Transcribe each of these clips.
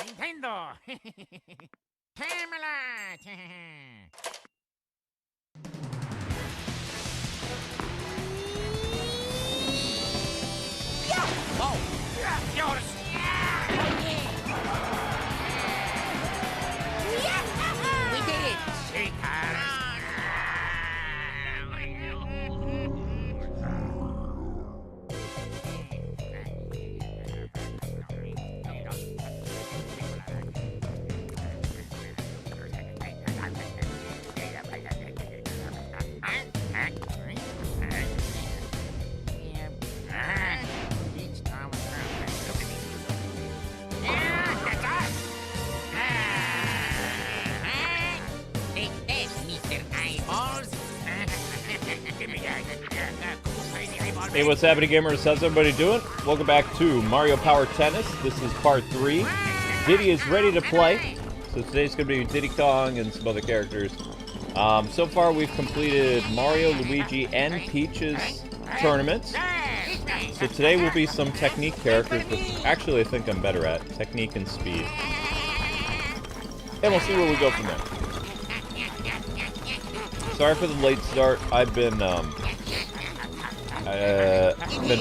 Nintendo. Camelot. Oh, yours. We did it. Hey, what's happening, gamers? How's everybody doing? Welcome back to Mario Power Tennis. This is part 3. Diddy is ready to play. So today's going to be Diddy Kong and some other characters. So far, we've completed Mario, Luigi, and Peach's tournaments. So today will be some technique characters, which actually I think I'm better at. Technique and speed. And we'll see where we go from there. Sorry for the late start. I've been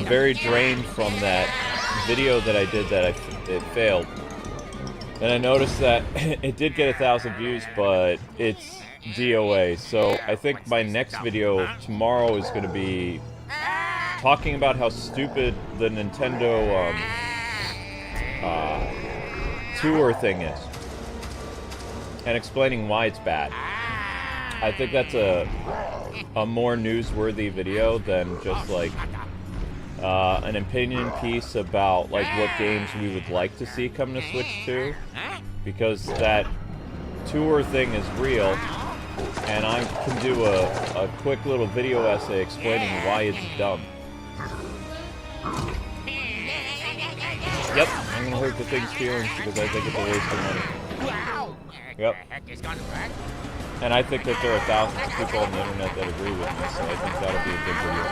very drained from that video that I did that it failed. And I noticed that it did get 1,000 views, but it's DOA. So I think my next video tomorrow is going to be talking about how stupid the Nintendo tour thing is. And explaining why it's bad. I think that's a more newsworthy video than just like an opinion piece about like what games we would like to see come to Switch 2, because that tour thing is real, and I can do a quick little video essay explaining why it's dumb. Yep, I'm gonna hurt the thing's feelings because I think it's a waste of money. Yep. And I think that there are thousands of people on the internet that agree with me, so I think that'll be a good video.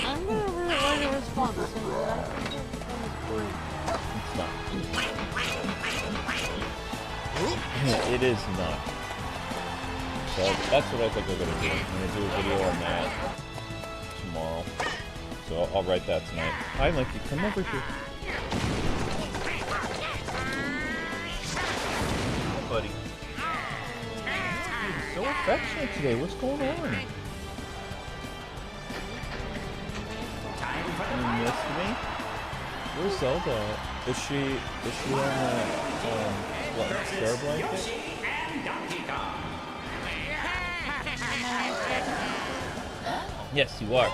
I'm gonna really like your response. It's not. It is not. So that's what I think we're gonna do. I'm gonna do a video on that tomorrow. So I'll write that tonight. Hi, Linky, come over here. Hi, buddy. So affectionate today. What's going on? You missed me? Where's Zelda? Is she on the star blanket? Yes, you are.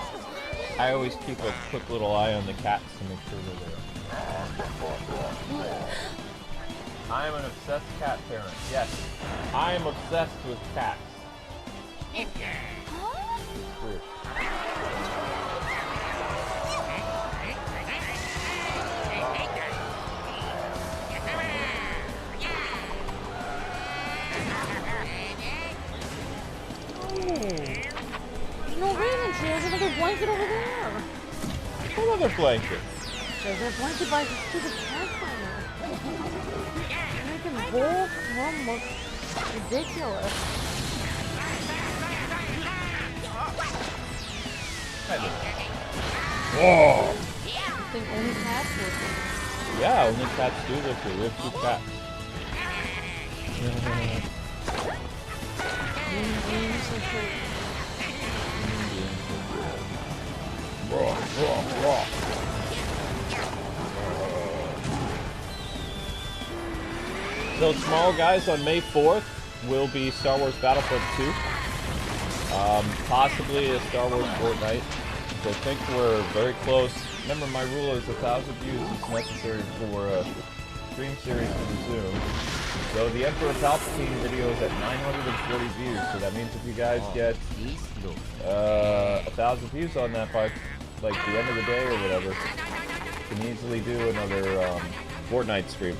I always keep a quick little eye on the cats to make sure they're there. I am an obsessed cat parent. Yes, I am obsessed with cats. Weird. No raining chairs, there's another blanket over there. What other blanket? There's a blanket by the stupid campfire. Making the whole room look ridiculous. Whoa! I think only cats look. Yeah, only cats do this. We have 2 cats. So tomorrow, guys, on May 4th, will be Star Wars Battlefront 2. Possibly a Star Wars Fortnite. So I think we're very close. Remember, my rule is 1,000 views is necessary for a stream series to resume. So the Emperor Palpatine video is at 940 views. So that means if you guys get 1,000 views on that by like the end of the day or whatever, you can easily do another Fortnite stream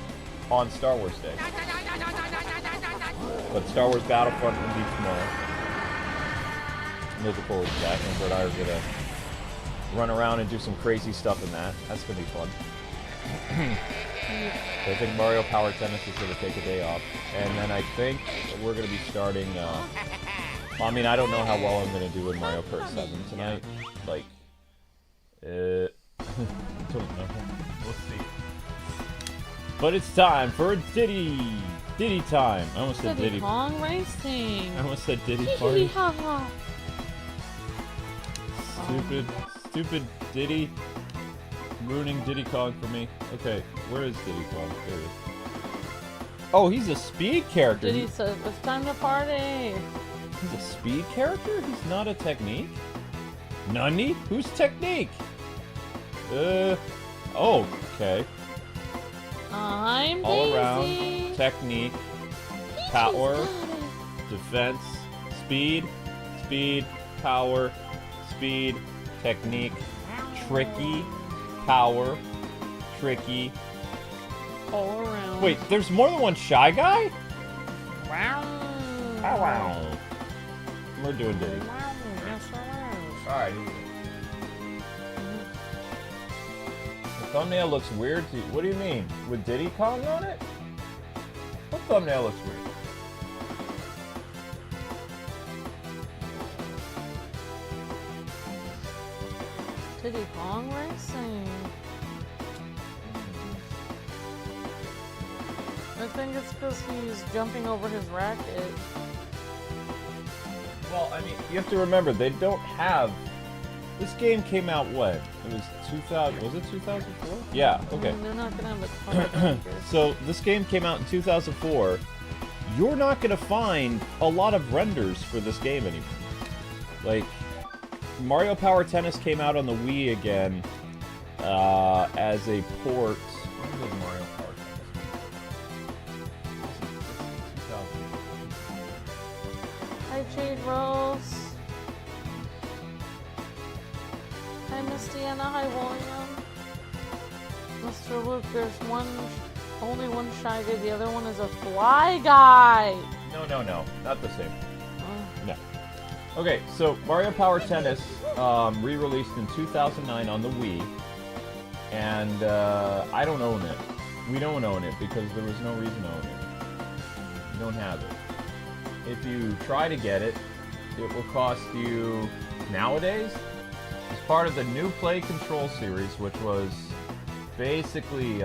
on Star Wars Day. But Star Wars Battlefront will be tomorrow. I'm looking forward to that. Amber and I are gonna run around and do some crazy stuff in that. That's gonna be fun. So I think Mario Power Tennis is going to take a day off. And then I think we're going to be starting... well, I mean, I don't know how well I'm going to do in Mario Kart 7 tonight. Like... don't know. We'll see. But it's time for Diddy! Diddy time! I almost said Diddy. Kong Racing! I almost said Diddy Party. Stupid Diddy. Ruining Diddy Kong for me. Okay, where is Diddy Kong? There he is. Oh, he's a speed character. Diddy says, it's time to party! He's a speed character? He's not a technique? Nunny? Who's technique? Oh, okay. I'm All Daisy. around, technique, power, defense, speed, power, speed, technique, tricky, power, tricky. All around. Wait, there's more than one Shy Guy? Wow. Wow. We're doing Diddy. Alright. The thumbnail looks weird to you. What do you mean? With Diddy Kong on it? What thumbnail looks weird? Diddy Kong Racing. I think it's because he's jumping over his racket. Well, I mean, you have to remember, they don't have... This game came out when? It was 2000... Was it 2004? Yeah, okay. They're not gonna have a ton of characters. So, this game came out in 2004. You're not gonna find a lot of renders for this game anymore. Like, Mario Power Tennis came out on the Wii again as a port. When did Mario Power Tennis come out? Hi, Jade Rose. Hi, Misty Anna. Hi, William. Mr. Luke, there's only one Shy Guy. The other one is a Fly Guy. No. Not the same. No. Okay, so Mario Power Tennis re-released in 2009 on the Wii, and I don't own it. We don't own it because there was no reason to own it. You don't have it. If you try to get it, it will cost you, nowadays, as part of the new Play Control series, which was basically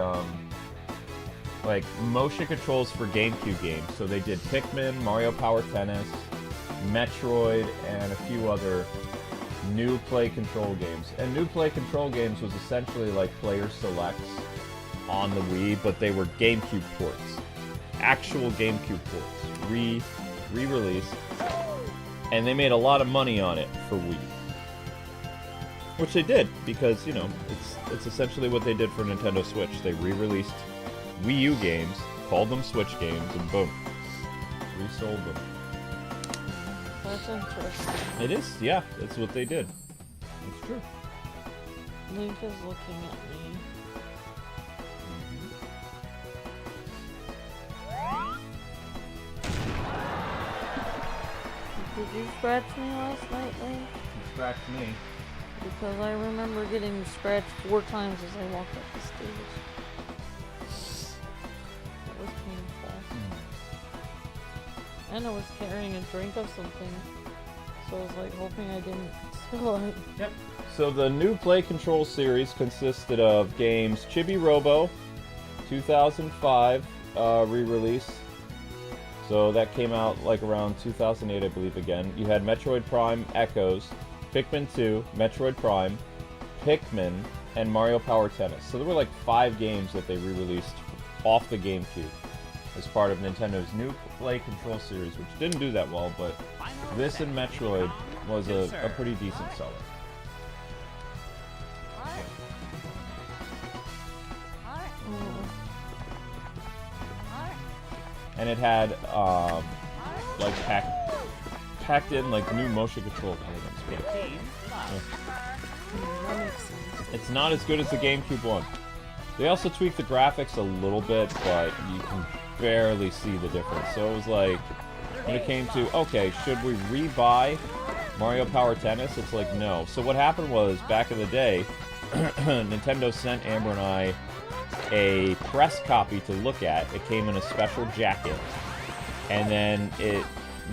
like motion controls for Gamecube games. So they did Pikmin, Mario Power Tennis, Metroid, and a few other new Play Control games. And new Play Control games was essentially like player selects on the Wii, but they were Gamecube ports. Actual Gamecube ports. Re-released. And they made a lot of money on it for Wii. Which they did, because, you know, it's essentially what they did for Nintendo Switch. They re-released Wii U games, called them Switch games, and boom. Resold them. That's interesting. It is, yeah, that's what they did. It's true. Link is looking at me. Did you scratch me last night, Link? You scratched me. Because I remember getting scratched 4 times as I walked up the stairs. That was painful. And I was carrying a drink of something, so I was like hoping I didn't spill it. Yep. So the new Play Control series consisted of games Chibi Robo, 2005 re-release. So that came out like around 2008, I believe, again. You had Metroid Prime Echoes, Pikmin 2, Metroid Prime, Pikmin, and Mario Power Tennis. So there were like 5 games that they re-released off the GameCube as part of Nintendo's new Play Control series, which didn't do that well, but this and Metroid was a pretty decent seller. And it had like packed in like new motion control elements. It's not as good as the GameCube one. They also tweaked the graphics a little bit, but you can barely see the difference. So it was like, when it came to, okay, should we re-buy Mario Power Tennis? It's like, no. So what happened was, back in the day, Nintendo sent Amber and I a press copy to look at. It came in a special jacket. And then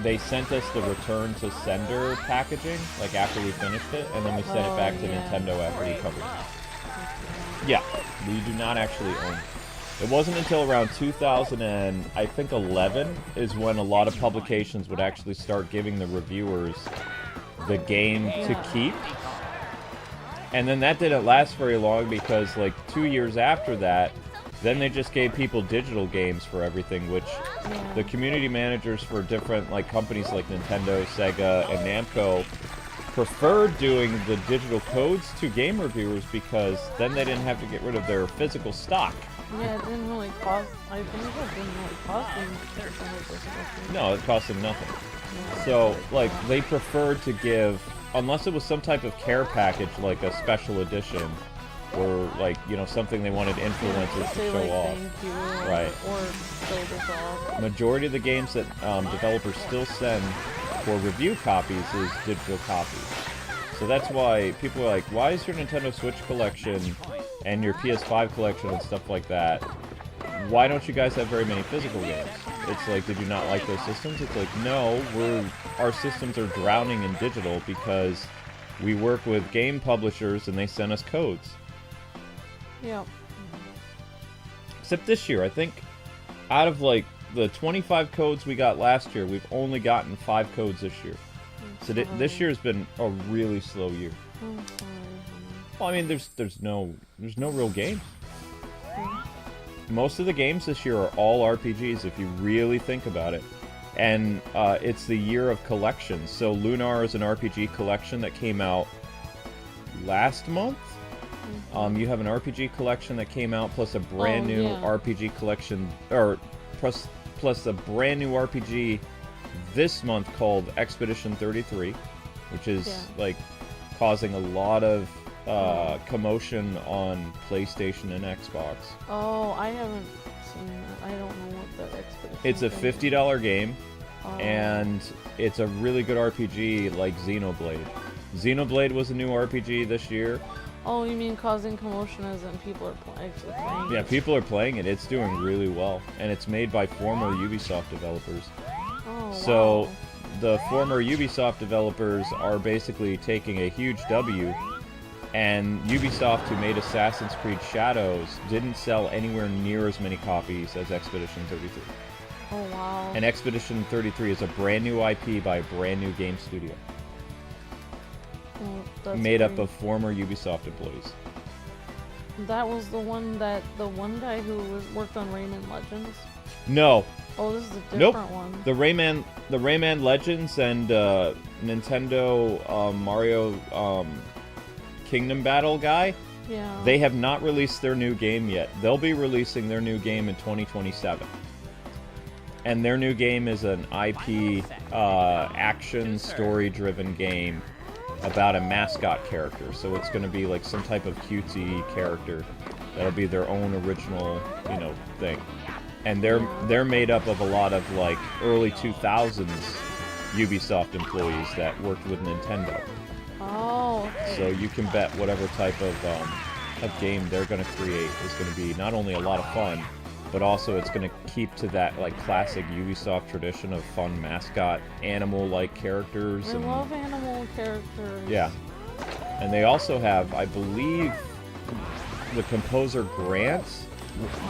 they sent us the return to sender packaging, like after we finished it, and then we sent it back to Nintendo after we covered it. Yeah, we do not actually own it. It wasn't until around 2011 is when a lot of publications would actually start giving the reviewers the game to keep. And then that didn't last very long because like 2 years after that, then they just gave people digital games for everything, which the community managers for different like companies like Nintendo, Sega, and Namco preferred doing the digital codes to game reviewers because then they didn't have to get rid of their physical stock. Yeah, it didn't really cost. I think it didn't really cost them. No, it cost them nothing. Yeah. So like they preferred to give, unless it was some type of care package like a special edition, or like, you know, something they wanted influencers to show like, off. Thank you, Right. Or show this off. Majority of the games that developers still send for review copies is digital copies. So that's why people are like, why is your Nintendo Switch collection and your PS5 collection and stuff like that, why don't you guys have very many physical games? It's like, did you not like those systems? It's like, no, our systems are drowning in digital because we work with game publishers and they send us codes. Yep. Except this year, I think out of like the 25 codes we got last year, we've only gotten 5 codes this year. So this year has been a really slow year. I'm sorry, Well, I mean, there's no real games. Most of the games this year are all RPGs if you really think about it. And it's the year of collections. So Lunar is an RPG collection that came out last month. You have an RPG collection that came out, plus a brand new RPG collection, or plus a brand new RPG this month called Expedition 33, which is like causing a lot of commotion on PlayStation and Xbox. Oh, I haven't seen that. I don't know what that Expedition It's a $50 game, and it's a really good RPG like Xenoblade. Xenoblade was a new RPG this year. Oh, you mean causing commotion as in people are actually playing it? Yeah, people are playing it. It's doing really well, and it's made by former Ubisoft developers. Oh, So wow. the former Ubisoft developers are basically taking a huge W, and Ubisoft, who made Assassin's Creed Shadows, didn't sell anywhere near as many copies as Expedition 33. Oh, wow. And Expedition 33 is a brand new IP by a brand new game studio. Well, that's Made up great. of former Ubisoft employees. That was the one guy who worked on Rayman Legends? No. Oh, this is a Nope. different one. The Rayman Legends and Nintendo Mario Kingdom Battle guy, Yeah. they have not released their new game yet. They'll be releasing their new game in 2027. And their new game is an IP action story-driven game about a mascot character. So it's going to be like some type of cutesy character that'll be their own original, you know, thing. And they're made up of a lot of like early 2000s Ubisoft employees that worked with Nintendo. Oh, okay. So you can bet whatever type of game they're going to create is going to be not only a lot of fun, but also it's going to keep to that like classic Ubisoft tradition of fun mascot animal-like characters. I And love animal characters. yeah, and they also have, I believe, the composer Grant,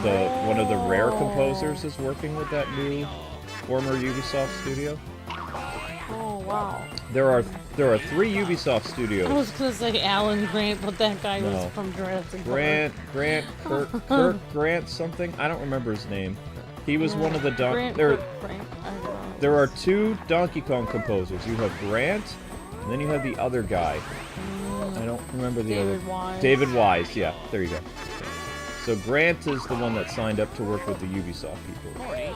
one of the Rare composers, is working with that new former Ubisoft studio. Oh, wow. There are 3 Ubisoft I studios. was gonna say Alan Grant, but that guy No. was from Jurassic Grant, Kirk Grant something. I don't remember his name. He was one of the Grant, there. Grant, I don't know. There are 2 Donkey Kong composers. You have Grant, and then you have the other guy. I don't remember the David other. Wise. David Wise. Yeah, there you go. So Grant is the one that signed up to work with the Ubisoft people. Oh, okay,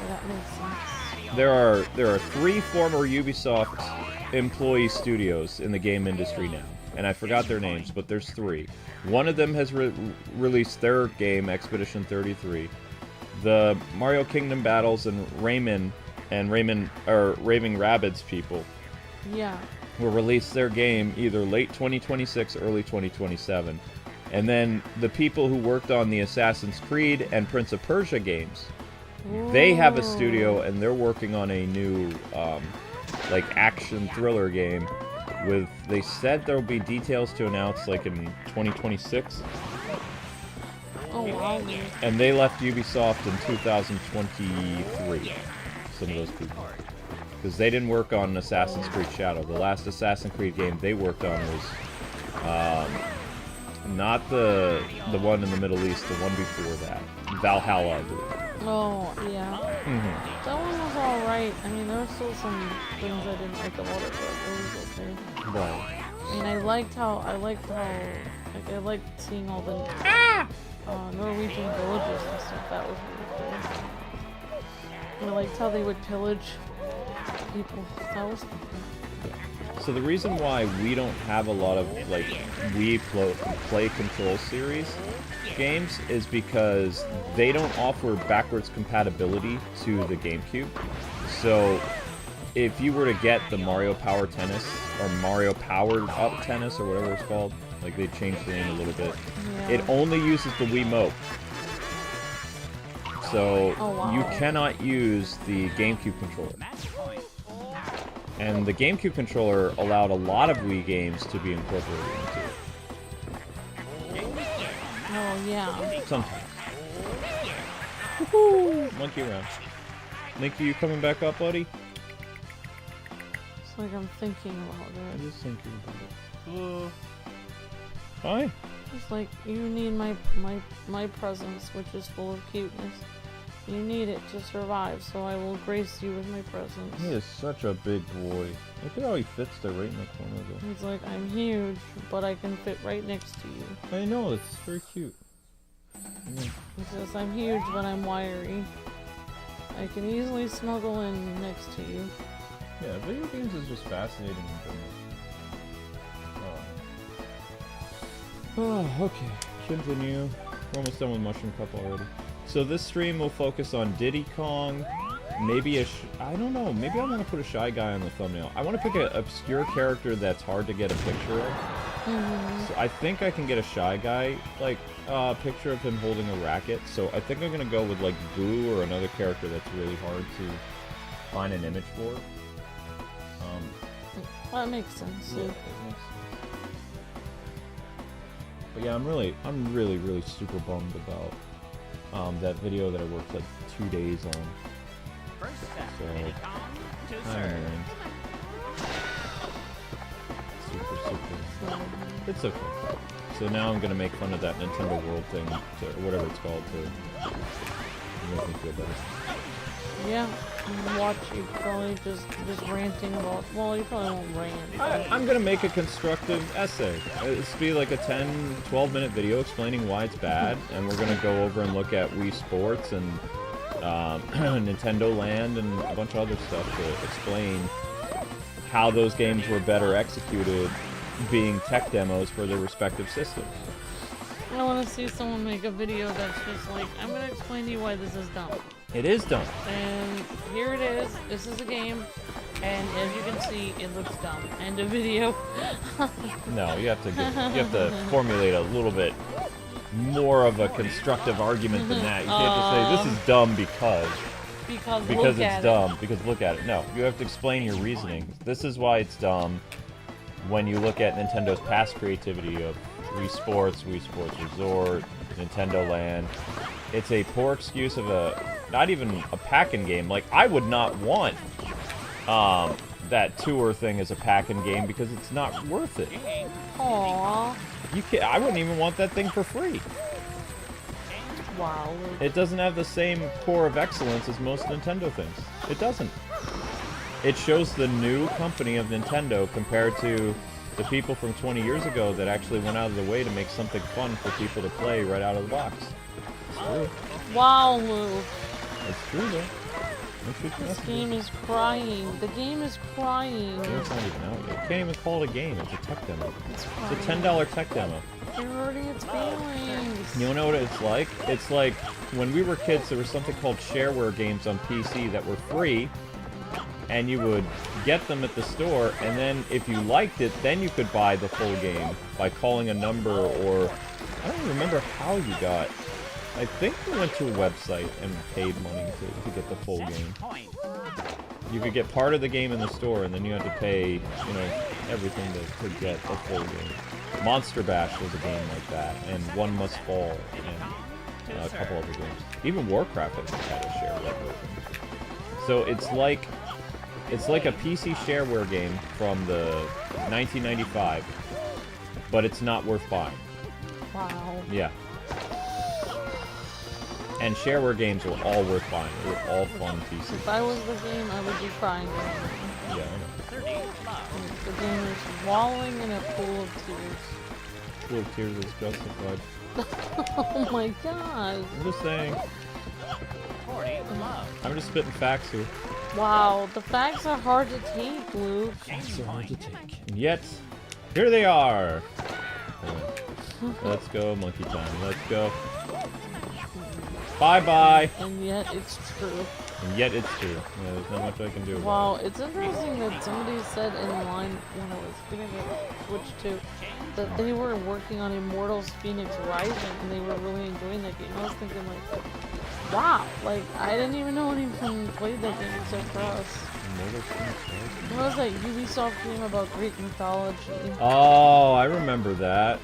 that makes sense. There are 3 former Ubisoft employee studios in the game industry now, and I forgot their names, but there's 3. One of them has released their game, Expedition 33. The Mario Kingdom Battles and Raving Rabbids people Yeah. will release their game either late 2026, early 2027. And then the people who worked on the Assassin's Creed and Prince of Persia games, they have a studio and they're working on a new like action thriller game with, they said there'll be details to announce like in 2026. Oh wow. And they left Ubisoft in 2023, some of those people. Because they didn't work on Assassin's Creed Shadow. The last Assassin's Creed game they worked on was not the one in the Middle East, the one before that. Valhalla, I believe. Oh, yeah. That one was alright. I mean, there were still some things I didn't like about it, but it was okay. Right. I mean, I liked seeing all the Norwegian villages and stuff. That was really cool. I liked how they would pillage people. That was fun. So the reason why we don't have a lot of like play control series games is because they don't offer backwards compatibility to the GameCube. So if you were to get the Mario Power Tennis or Mario Powered Up Tennis or whatever it's called, like they changed the name a little bit, it only uses the Wiimote. So you cannot use the GameCube controller. And the GameCube controller allowed a lot of Wii games to be incorporated into it. Oh, yeah. Sometimes. Woohoo! Monkey around. Nikki, you coming back up, buddy? It's like I'm thinking about it. I'm just thinking about it. Hi. It's like, you need my presence, which is full of cuteness. You need it to survive, so I will grace you with my presence. He is such a big boy. Look at how he fits there right in the corner there. He's like, I'm huge, but I can fit right next to you. I know, it's very cute. He says, I'm huge, but I'm wiry. I can easily snuggle in next to you. Yeah, video games is just fascinating in general. Oh, okay. Continue. We're almost done with Mushroom Cup already. So this stream will focus on Diddy Kong, maybe I don't know, maybe I want to put a Shy Guy on the thumbnail. I want to pick an obscure character that's hard to get a picture of. So I think I can get a Shy Guy, like, picture of him holding a racket. So I think I'm going to go with, like, Boo or another character that's really hard to find an image for. That makes sense. Yeah, it makes sense. But yeah, I'm really super bummed about that video that I worked like 2 days on. So, super. It's okay. So now I'm gonna make fun of that Nintendo World thing, or whatever it's called, to make me feel better. Yeah, and watch you probably just ranting about. Well, you probably won't rant. I'm gonna make a constructive essay. It's be like a 10-12 minute video explaining why it's bad, and we're gonna go over and look at Wii Sports and Nintendo Land and a bunch of other stuff to explain how those games were better executed, being tech demos for their respective systems. I want to see someone make a video that's just like, I'm gonna explain to you why this is dumb. It is dumb. And here it is. This is a game, and as you can see, it looks dumb. End of video. No, you have to formulate a little bit more of a constructive argument than that. You can't just say this is dumb because it's dumb. Because look at it. No, you have to explain your reasoning. This is why it's dumb. When you look at Nintendo's past creativity of Wii Sports Resort, Nintendo Land, it's a poor excuse of not even a pack-in game. Like, I would not want that tour thing as a pack-in game because it's not worth it. Aww. I wouldn't even want that thing for free. Wow. It doesn't have the same core of excellence as most Nintendo things. It doesn't. It shows the new company of Nintendo compared to the people from 20 years ago that actually went out of the way to make something fun for people to play right out of the box. It's true. Wow, Lou. It's true, though. This game is crying. The game is crying. The game's not even out yet. You can't even call it a game. It's a tech demo. It's a $10 tech demo. You're hurting its feelings. You know what it's like? It's like when we were kids, there was something called shareware games on PC that were free, and you would get them at the store, and then if you liked it, then you could buy the full game by calling a number or I don't remember how you got. I think we went to a website and paid money to get the full game. You could get part of the game in the store, and then you had to pay, you know, everything to get the full game. Monster Bash was a game like that, and One Must Fall, and a couple other games. Even Warcraft I think had a shareware version. So it's like a PC shareware game from the 1995, but it's not worth buying. Wow. Yeah. And shareware games were all worth buying. They were all fun pieces. If I was the game, I would be crying. Yeah, I know. The game is wallowing in a pool of tears. Pool of tears is justified. Oh my god. I'm just saying. I'm just spitting facts here. Wow, the facts are hard to take, Luke. Facts are hard to take. And yet, here they are. Let's go, monkey time. Let's go. Bye-bye. And yet it's true. And yet it's true. Yeah, there's not much I can do about Wow, it. it's interesting that somebody said in line when I was getting a Switch 2 that they were working on Immortals Phoenix Rising and they were really enjoying that game. I was thinking like, wow, like I didn't even know anyone played that game except for us. Immortals Phoenix Rising? It was that Ubisoft game about Greek mythology. Oh, I remember that.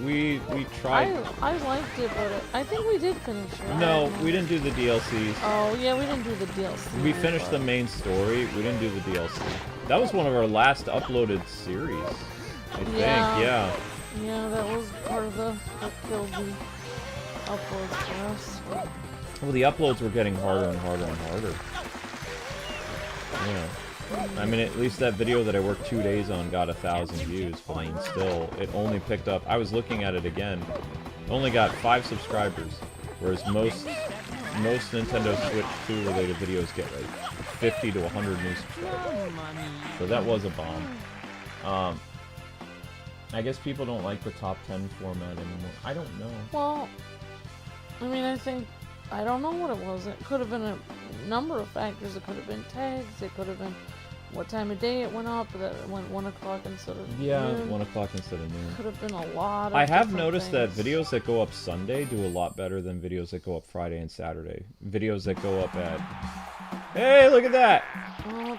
We tried. I liked it, but I think we did finish it. No, we didn't do the DLCs. Oh yeah, we didn't do the DLC. We finished the main story. We didn't do the DLC. That was one of our last uploaded series. I think, yeah. Yeah, that was part of what killed the uploads for us. Well, the uploads were getting harder and harder and harder. Yeah. I mean, at least that video that I worked 2 days on got 1,000 views, but I mean, still, it only picked up. I was looking at it again. It only got 5 subscribers, whereas most Nintendo Switch 2 related videos get like 50 to 100 new subscribers. So that was a bomb. I guess people don't like the top 10 format anymore. I don't know. Well, I mean, I don't know what it was. It could have been a number of factors. It could have been tags. It could have been what time of day it went up. That it went 1 o'clock instead of noon. 1 o'clock instead of noon. Could have been a lot of I have different noticed things. that videos that go up Sunday do a lot better than videos that go up Friday and Saturday. Videos that go up at... Hey, look at that!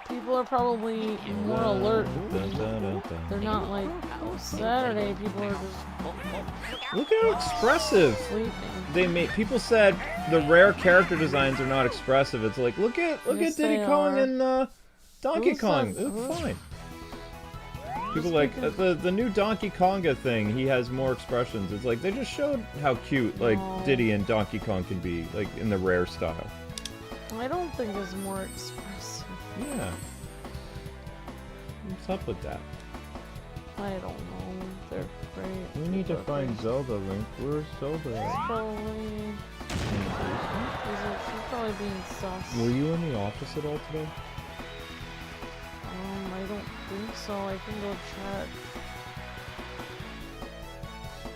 People are probably more alert. They're not like, oh, Saturday. People are just Look how expressive! sleeping. People said the rare character designs are not expressive. It's like, look at Yes, Diddy they Kong are. and Donkey Who Kong. said- They look who? fine. People like the new Donkey Konga thing. He has more expressions. It's like they just showed how cute like No. Diddy and Donkey Kong can be, like in the rare style. I don't think it's more expressive. Yeah. What's up with that? I don't know. They're great. We need to find Zelda, Link. Where's Zelda at? Probably. In the basement? She's probably being sus. Were you in the office at all today? I don't think so. I can go check.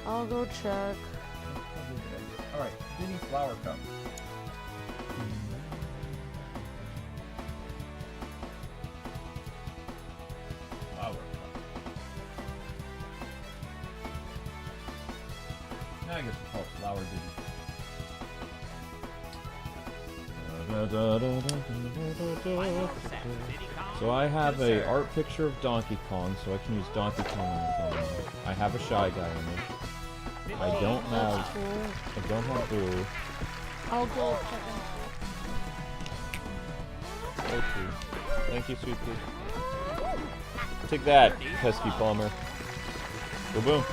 I'll go check. Alright, Diddy Flower Cup. Flower Cup. Now I guess we call it Flower Diddy. So I have a art picture of Donkey Kong, so I can use Donkey Kong on the phone. I have a Shy Guy image. I don't have Boo. I'll go check. Okay. Thank you, sweet pea. Take that, pesky plumber. Boom boom.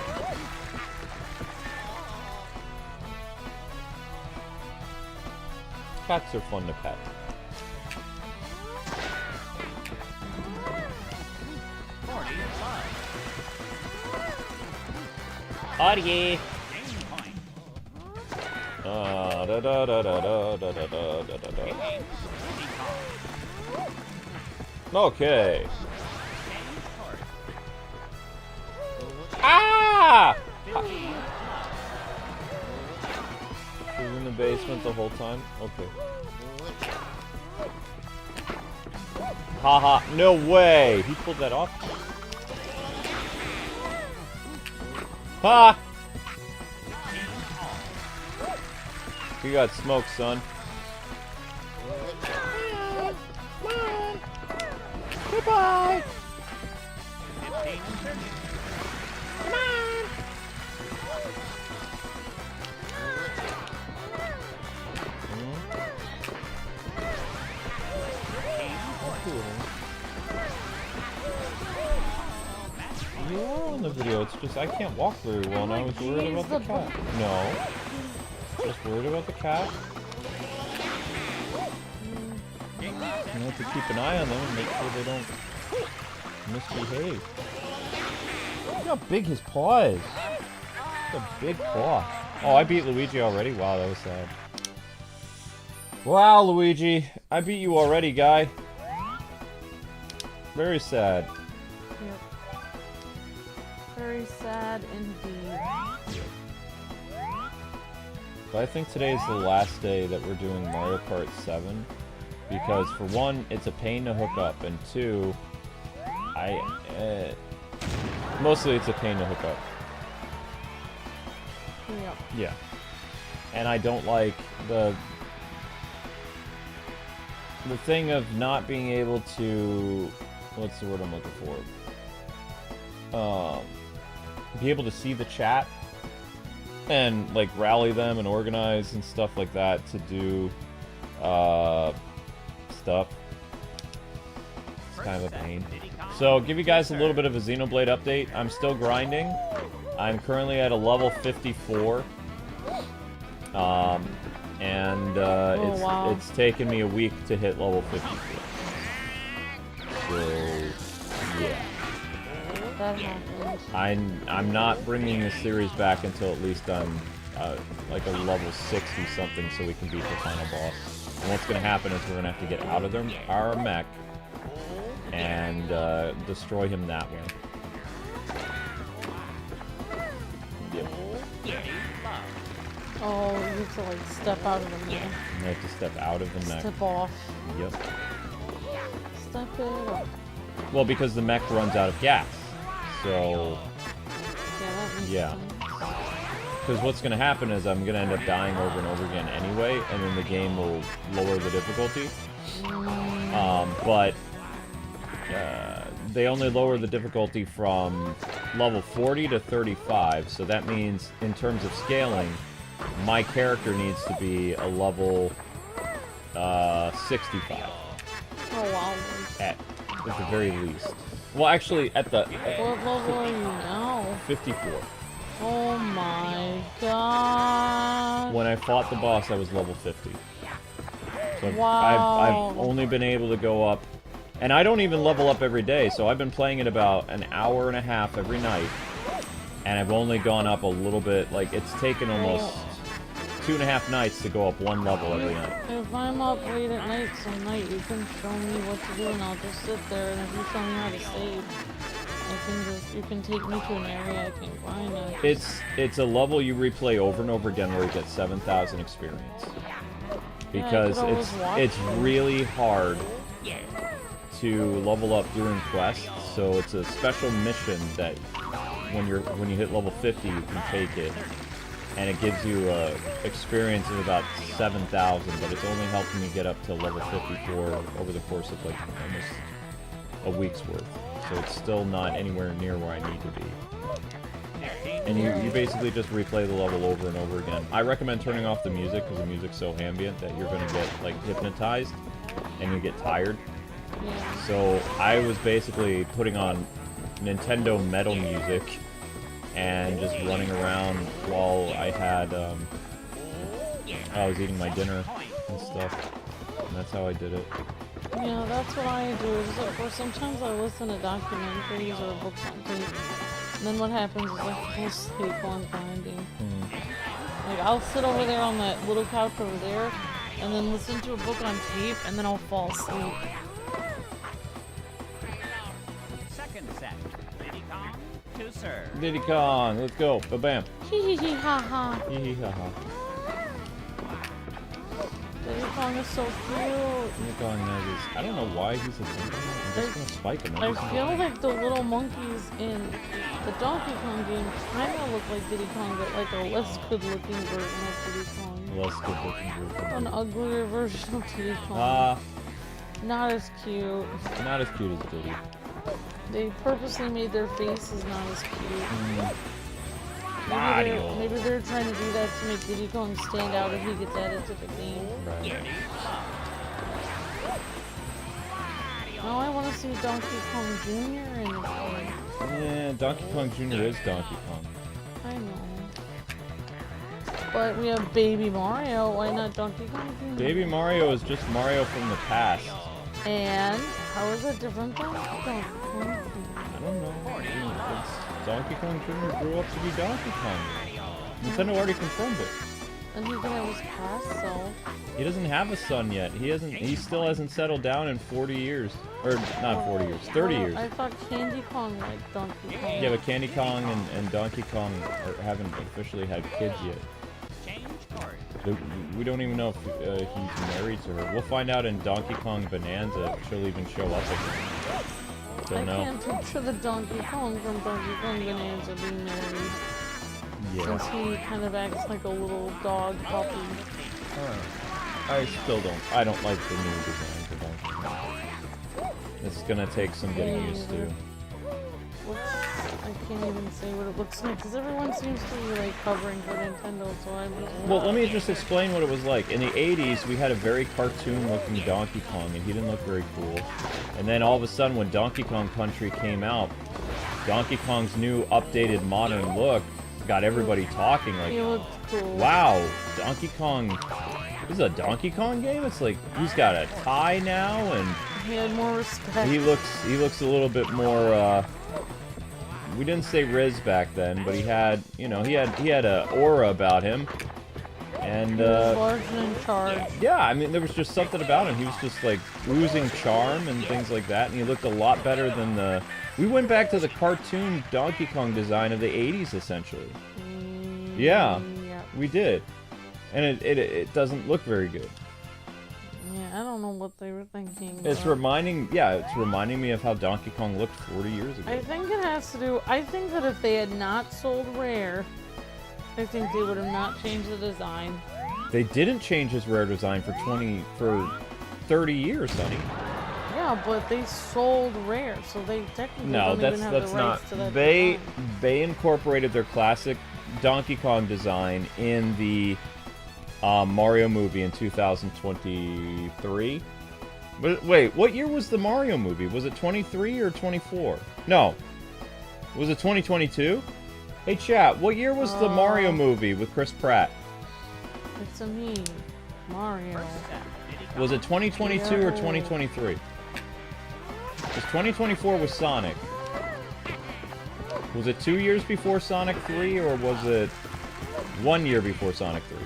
Cats are fun to pet. Audio. Da da da da da da da da da da. Okay. Ah! He was in the basement the whole time? Okay. Haha, no way! He pulled that off? Ha! You got smoked, son. Goodbye. 15 seconds. You are on the video, it's just I can't walk very well and I was worried about the cat. No. Just worried about the cat. I have to keep an eye on them and make sure they don't misbehave. Look how big his paw is. Look a big paw. Oh, I beat Luigi already? Wow, that was sad. Wow, Luigi. I beat you already, guy. Very sad. Yep. Very sad indeed. But I think today is the last day that we're doing Mario Kart 7. Because, for one, it's a pain to hook up, and two, mostly it's a pain to hook up. Yep. Yeah. And I don't like the thing of not being able to, what's the word I'm looking for? Be able to see the chat and, like, rally them and organize and stuff like that to do, stuff. It's kind of a pain. So, I'll give you guys a little bit of a Xenoblade update. I'm still grinding. I'm currently at a level 54. Wow. It's taken me a week to hit level 54. So, yeah. That happened. I'm not bringing this series back until at least I'm like a level 60 something, so we can beat the final boss. And what's going to happen is we're going to have to get out of our mech and destroy him that way. Yep. Oh, you have to like step out of the mech. You have to step out of the mech. Step off. Yep. Step it up. Well, because the mech runs out of gas. So, Yeah, that makes yeah. sense. Because what's going to happen is I'm going to end up dying over and over again anyway, and then the game will lower the difficulty. But they only lower the difficulty from level 40 to 35, so that means in terms of scaling, my character needs to be a level 65 Oh wow. at the very least. Well, actually, at the What level are you now? 54. Oh my god. When I fought the boss, I was level 50. So Wow. I've only been able to go up, and I don't even level up every day, so I've been playing it about an hour and a half every night, and I've only gone up a little bit. Like, it's taken almost 2.5 nights to go up one level every night. If I'm up late at night some night, you can show me what to do and I'll just sit there, and if you show me how to save, you can take me to an area I can grind at. It's a level you replay over and over again where you get 7,000 experience. Because it's really hard to level up doing quests, so it's a special mission that when you hit level 50 you can take it, and it gives you a experience of about 7,000, but it's only helping me get up to level 54 over the course of like almost a week's worth. So it's still not anywhere near where I need to be. And you basically just replay the level over and over again. I recommend turning off the music because the music's so ambient that you're going to get like hypnotized and you get tired. Yeah. So I was basically putting on Nintendo metal music and just running around while I was eating my dinner and stuff. And that's how I did it. Yeah, that's what I do. Or sometimes I listen to documentaries or books on tape. And then what happens is I fall asleep while I'm grinding. Like, I'll sit over there on that little couch over there, and then listen to a book on tape, and then I'll fall asleep. Second set. Diddy Kong to serve. Diddy Kong, let's go. Ba-bam. Hee hee hee ha ha. Hee hee ha ha. Diddy Kong is so cute. Diddy Kong has his... I don't know why he's a Diddy. I'm just gonna spike him. I feel like the little monkeys in the Donkey Kong game kind of look like Diddy Kong, but like a less good-looking version of Diddy Kong. Less good-looking version. An uglier version of Diddy Kong. Not as cute. Not as cute as Diddy. They purposely made their faces not as cute. Maybe they're trying to do that to make Diddy Kong stand out if he gets added to the game. Right. Now I want to see Donkey Kong Jr. in the game. Yeah, Donkey Kong Jr. is Donkey Kong. I know. But we have Baby Mario. Why not Donkey Kong Jr.? Baby Mario is just Mario from the past. And how is that different than Donkey Kong Jr.? I don't know. Donkey Kong Jr. grew up to be Donkey Kong. Nintendo already confirmed it. And he can have his past self. He doesn't have a son yet. He still hasn't settled down in 40 years. Or not 40 years, 30 years. I thought Candy Kong liked Donkey Kong. Yeah, but Candy Kong and Donkey Kong haven't officially had kids yet. We don't even know if he's married to her. We'll find out in Donkey Kong Bonanza if she'll even show up again. Don't know. I can't picture the Donkey Kong from Donkey Kong Bonanza being married. Yeah. Since he kind of acts like a little dog puppy. I still don't. I don't like the new design for Donkey Kong. It's gonna take some getting used to. I can't even say what it looks like because everyone seems to be like covering for Nintendo, so I'm just... Well, let me just explain what it was like. In the 80s, we had a very cartoon-looking Donkey Kong, and he didn't look very cool. And then all of a sudden, when Donkey Kong Country came out, Donkey Kong's new, updated, modern look got everybody talking. Like, he looked cool. Wow, Donkey Kong... This is a Donkey Kong game? It's like, he's got a tie now, and... He had more respect. He looks a little bit more, we didn't say Riz back then, but he had, you know, he had a aura about him, and he was large and in charge. yeah, I mean, there was just something about him. He was just like oozing charm and things like that, and he looked a lot better than the. We went back to the cartoon Donkey Kong design of the '80s, essentially. Yeah, we did, and it doesn't look very good. Yeah, I don't know what they were thinking. It's reminding me of how Donkey Kong looked 40 years ago. I think it has to do. I think that if they had not sold Rare, I think they would have not changed the design. They didn't change his Rare design for 30 years, Sonny. Yeah, but they sold Rare, so they technically don't even have the rights to that they design. They incorporated their classic Donkey Kong design in the Mario movie in 2023. But wait, what year was the Mario movie? Was it 23 or 24? No. Was it 2022? Hey chat, what year was the Mario movie with Chris Pratt? It's a me, Mario. Was it 2022 or 2023? Because 2024 was Sonic. Was it 2 years before Sonic 3 or was it 1 year before Sonic 3?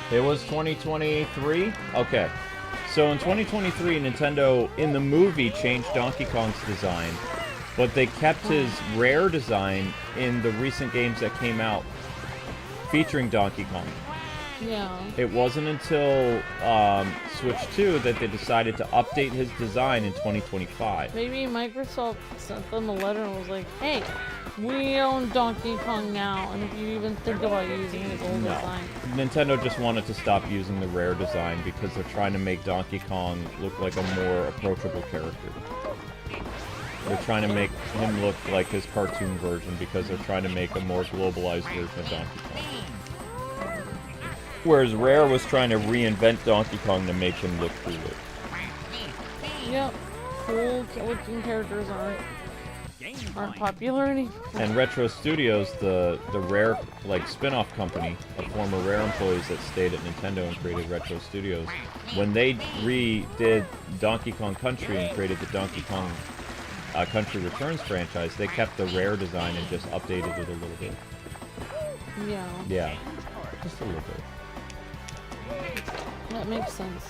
It was 2023? Okay. So in 2023, Nintendo, in the movie, changed Donkey Kong's design, but they kept his Rare design in the recent games that came out featuring Donkey Kong. Yeah. It wasn't until Switch 2 that they decided to update his design in 2025. Maybe Microsoft sent them a letter and was like, hey, we own Donkey Kong now, and if you even think about using his old design. Nintendo just wanted to stop using the Rare design because they're trying to make Donkey Kong look like a more approachable character. They're trying to make him look like his cartoon version because they're trying to make a more globalized version of Donkey Kong. Whereas Rare was trying to reinvent Donkey Kong to make him look cooler. Yep. Cool looking characters aren't popular anymore. And Retro Studios, the Rare spin-off company of former Rare employees that stayed at Nintendo and created Retro Studios, when they redid Donkey Kong Country and created the Donkey Kong Country Returns franchise, they kept the Rare design and just updated it a little bit. Yeah. Yeah, just a little bit. That makes sense.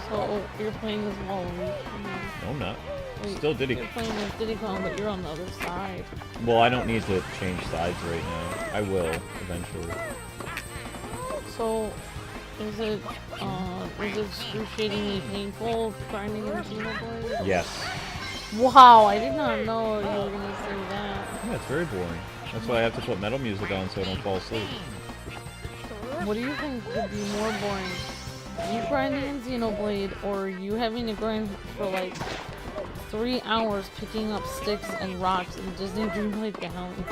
So you're playing as Waluigi. No, I'm not. Wait, Still Diddy. You're playing as Diddy Kong, but you're on the other side. Well, I don't need to change sides right now. I will eventually. So, is it excruciatingly painful grinding in Xenoblade? Yes. Wow, I did not know you were gonna say that. Yeah, it's very boring. That's why I have to put metal music on so I don't fall asleep. What do you think would be more boring? You grinding in Xenoblade, or you having to grind for like 3 hours picking up sticks and rocks in Disney Dreamlight Valley?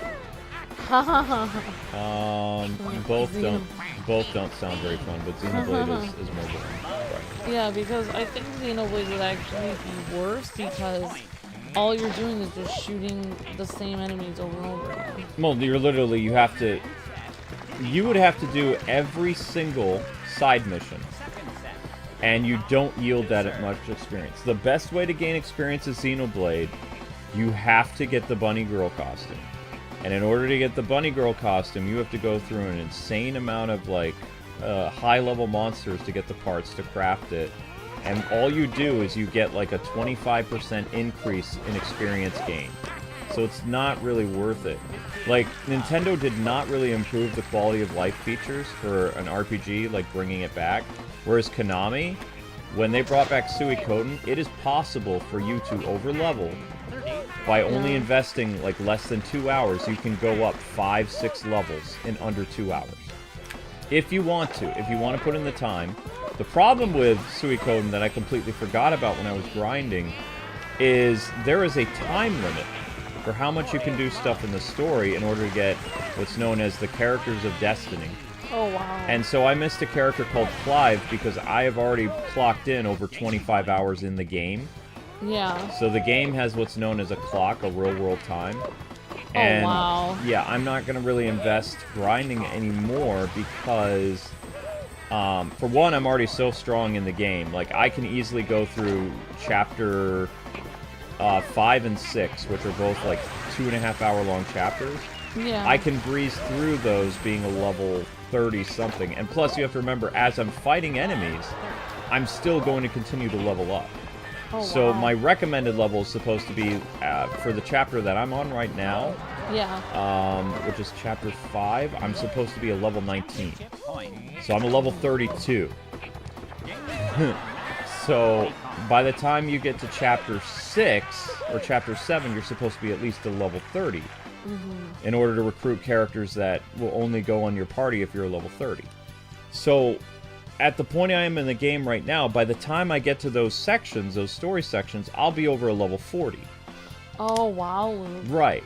Both don't sound very fun, but Xenoblade is more boring. Right. Yeah, because I think Xenoblade would actually be worse because all you're doing is just shooting the same enemies over and over again. Well, you would have to do every single side mission, and you don't yield that much experience. The best way to gain experience is Xenoblade. You have to get the bunny girl costume. And in order to get the bunny girl costume, you have to go through an insane amount of like high-level monsters to get the parts to craft it. And all you do is you get like a 25% increase in experience gain. So it's not really worth it. Like, Nintendo did not really improve the quality of life features for an RPG, like bringing it back. Whereas Konami, when they brought back Suikoden, it is possible for you to overlevel. By only investing like less than 2 hours, you can go up 5-6 levels in under 2 hours. If you want to put in the time. The problem with Suikoden that I completely forgot about when I was grinding is there is a time limit for how much you can do stuff in the story in order to get what's known as the Characters of Destiny. Oh, wow. And so I missed a character called Clive because I have already clocked in over 25 hours in the game. Yeah. So the game has what's known as a clock, a real-world time. And, oh, wow. Yeah, I'm not going to really invest grinding anymore because, for one, I'm already so strong in the game. Like, I can easily go through Chapter 5 and 6, which are both, like, 2.5-hour-long chapters. Yeah. I can breeze through those being a level 30-something. And plus, you have to remember, as I'm fighting enemies, I'm still going to continue to level up. Oh, so wow. my recommended level is supposed to be, for the chapter that I'm on right now, which is chapter 5, I'm supposed to be a level 19. So I'm a level 32. So by the time you get to chapter 6 or chapter 7, you're supposed to be at least a level 30 in order to recruit characters that will only go on your party if you're a level 30. So at the point I am in the game right now, by the time I get to those sections, those story sections, I'll be over a level 40. Oh, wow. Right.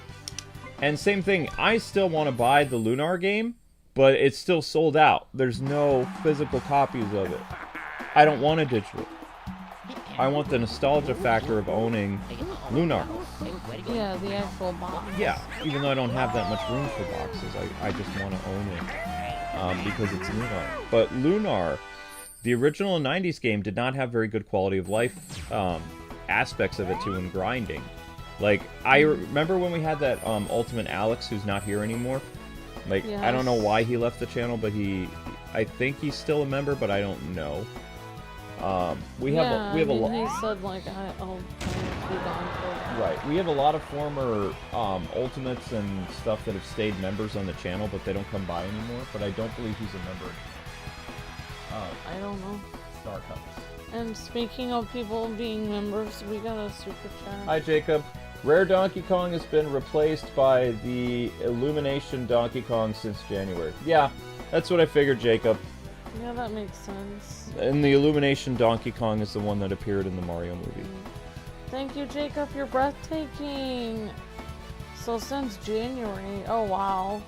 And same thing, I still want to buy the Lunar game, but it's still sold out. There's no physical copies of it. I don't want a digital. I want the nostalgia factor of owning Lunar. Yeah, the actual box. Yeah, even though I don't have that much room for boxes, I just want to own it. Because it's Lunar. But Lunar, the original 90s game, did not have very good quality of life aspects of it too in grinding. Like, I remember when we had that Ultimate Alex, who's not here anymore. Like, yes. I don't know why he left the channel, but I think he's still a member, but I don't know. We have a lot. He said like I'll be gone for. Right, we have a lot of former Ultimates and stuff that have stayed members on the channel, but they don't come by anymore. But I don't believe he's a member. I don't know. Star Cups. And speaking of people being members, we got a super chat. Hi, Jacob. Rare Donkey Kong has been replaced by the Illumination Donkey Kong since January. Yeah, that's what I figured, Jacob. Yeah, that makes sense. And the Illumination Donkey Kong is the one that appeared in the Mario movie. Thank you, Jacob. You're breathtaking. So since January, oh wow.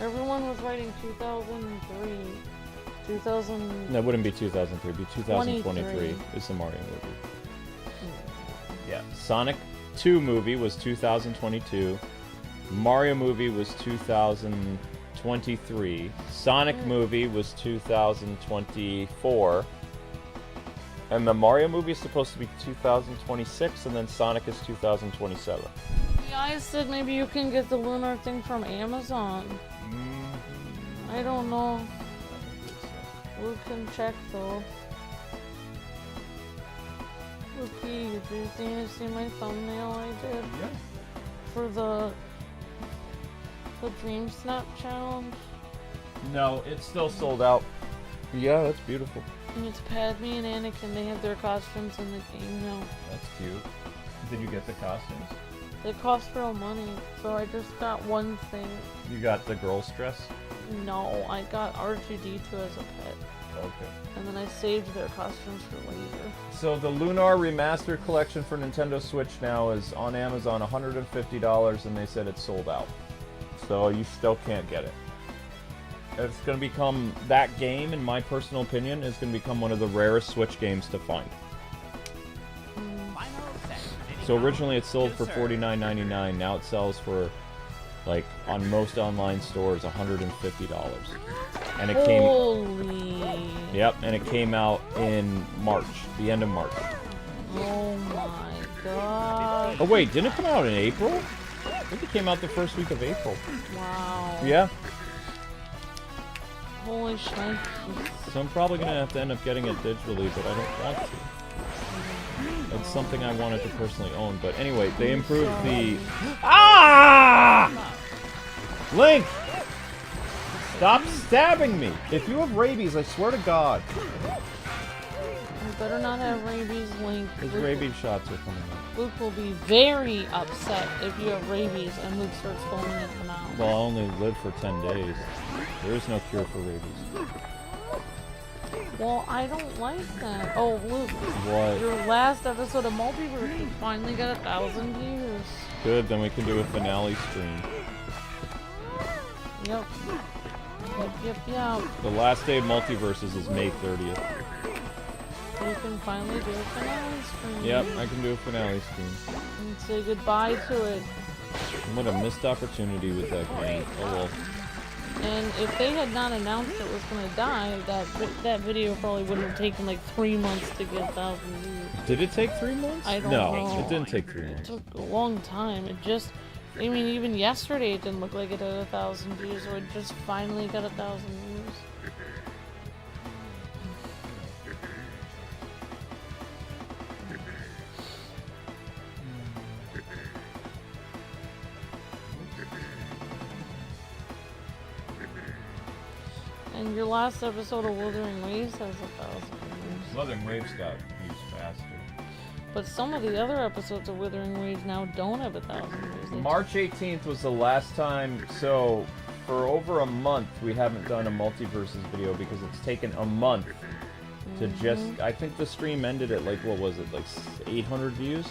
Everyone was writing 2003. 2000. That wouldn't be 2003. It'd be 2023 is the Mario movie. Yeah. Sonic 2 movie was 2022. Mario movie was 2023. Sonic movie was 2024. And the Mario movie is supposed to be 2026, and then Sonic is 2027. Yeah, I said maybe you can get the Lunar thing from Amazon. I don't know. We can check though. Okay, did you see my thumbnail I did? Yeah. For the Dream Snap challenge? No, it's still sold out. Yeah, that's beautiful. And it's Padme and Anakin. They have their costumes in the game now. That's cute. Did you get the costumes? They cost real money, so I just got one thing. You got the girl's dress? No, I got R2-D2 as a pet. Okay. And then I saved their costumes for later. So the Lunar Remastered Collection for Nintendo Switch now is on Amazon $150, and they said it's sold out. So you still can't get it. It's going to become, that game, in my personal opinion, is going to become one of the rarest Switch games to find. So originally it sold for $49.99. Now it sells for, like, on most online stores, $150. And it came. Holy. Yep, and it came out in March, the end of March. Oh my god. Oh wait, didn't it come out in April? I think it came out the first week of April. Wow. Yeah. Holy shit. So I'm probably gonna have to end up getting it digitally, but I don't want to. It's something I wanted to personally own, but anyway, they improved the... Ah! Link! Stop stabbing me! If you have rabies, I swear to God. You better not have rabies, Link. His rabies shots are coming up. Luke will be very upset if you have rabies and Luke starts foaming at the mouth. Well, I only live for 10 days. There is no cure for rabies. Well, I don't like that. Oh, Luke. What? Your last episode of Multiverse finally got 1,000 views. Good, then we can do a finale stream. Yep. Yep. The last day of Multiverses is May 30th. You can finally do a finale stream. Yep, I can do a finale stream. And say goodbye to it. What a missed opportunity with that game. Oh well. And if they had not announced it was going to die, that video probably would have taken like 3 months to get 1,000 views. Did it take 3 months? I don't know. know. It didn't take 3 months. It took a long time. It just, I mean, even yesterday it didn't look like it had 1,000 views, so it just finally got 1,000 views. And your last episode of Wuthering Waves has 1,000 views. Wuthering Waves got views faster. But some of the other episodes of Wuthering Waves now don't have 1,000 views. March 18th was the last time, so for over a month we haven't done a Multiverses video because it's taken a month to just, I think the stream ended at like, what was it, like 800 views?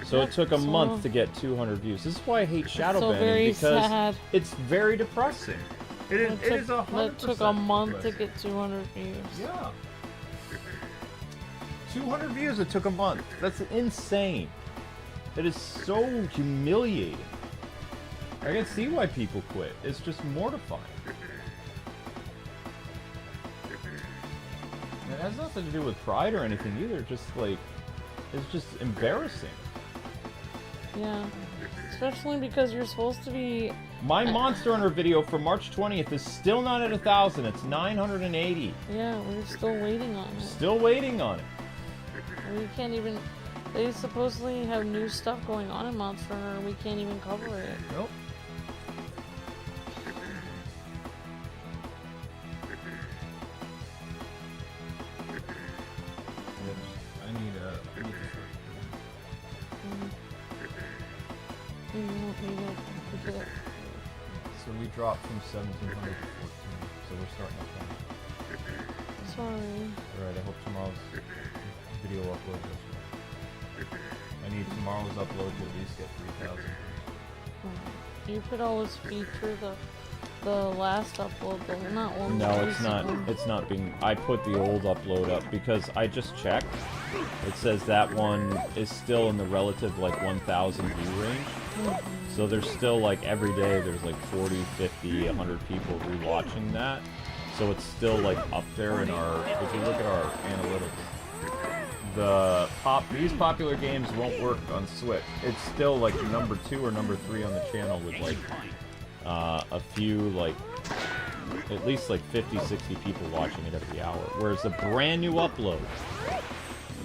So it took a month to get 200 views. This is why I hate shadow banning, because sad. It's very depressing. It is 100%. It took a month to get 200 views. Yeah. 200 views, it took a month. That's insane. It is so humiliating. I can see why people quit. It's just mortifying. It has nothing to do with pride or anything either. Just like, it's just embarrassing. Yeah. Especially because you're supposed to be... My Monster Hunter video for March 20th is still not at 1,000. It's 980. Yeah, we're still waiting on it. Still waiting on it. We can't even... They supposedly have new stuff going on in Monster Hunter, and we can't even cover it. Nope. I need a... You won't need it. Look at it. So we dropped from 1,700 to 14, so we're starting up now. Sorry. Alright, I hope tomorrow's video upload goes well. I need tomorrow's upload to at least get 3,000. You could always feature the last upload, but not one. No, it's not. It's not being. I put the old upload up because I just checked. It says that one is still in the relative like 1,000 view range. So there's still like every day there's like 40, 50, 100 people rewatching that. So it's still like up there in our. If you look at our analytics, these popular games won't work on Switch. It's still like number 2 or number 3 on the channel with like a few like at least like 50, 60 people watching it every hour. Whereas a brand new upload,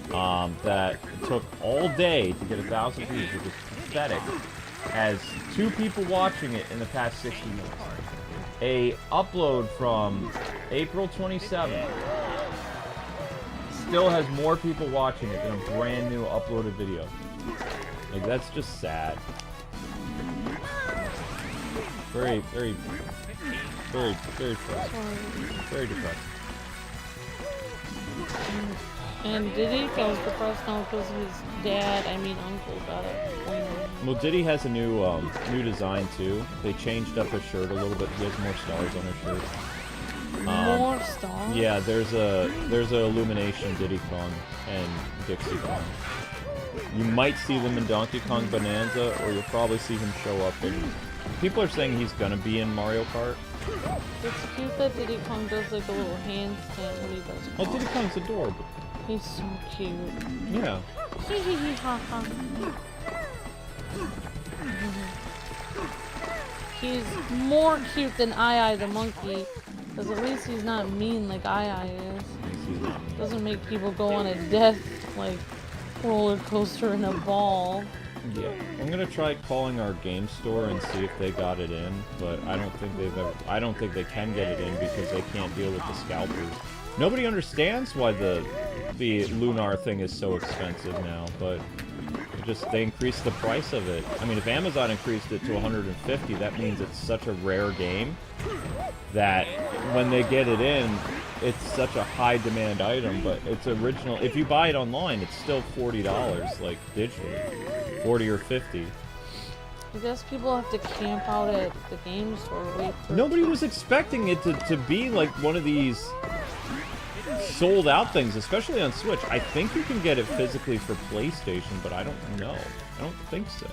that took all day to get 1,000 views, which is pathetic, has 2 people watching it in the past 60 minutes. A upload from April 27th still has more people watching it than a brand new uploaded video. Like, that's just sad. Very, very, very, very depressing. Very depressing. And Diddy feels depressed now because his dad, I mean uncle, got it. Well, Diddy has a new design too. They changed up his shirt a little bit. He has more stars on his shirt. More stars? Yeah, there's a Illumination Diddy Kong and Dixie Kong. You might see them in Donkey Kong Bonanza, or you'll probably see him show up in... People are saying he's gonna be in Mario Kart. It's cute that Diddy Kong does like a little handstand when he does. Oh, Diddy Kong's adorable. He's so cute. Yeah. Hee hee hee ha ha. He's more cute than Ai the monkey, because at least he's not mean like Ai is. Doesn't make people go on a death like roller coaster in a ball. Yeah, I'm gonna try calling our game store and see if they got it in, but I don't think I don't think they can get it in because they can't deal with the scalpers. Nobody understands why the Lunar thing is so expensive now, but they increased the price of it. I mean, if Amazon increased it to 150, that means it's such a rare game that when they get it in, it's such a high demand item, but it's original. If you buy it online, it's still $40, like digitally, 40 or 50. I guess people have to camp out at the game store. Wait for Nobody was expecting it to be like one of these sold out things, especially on Switch. I think you can get it physically for PlayStation, but I don't know. I don't think so.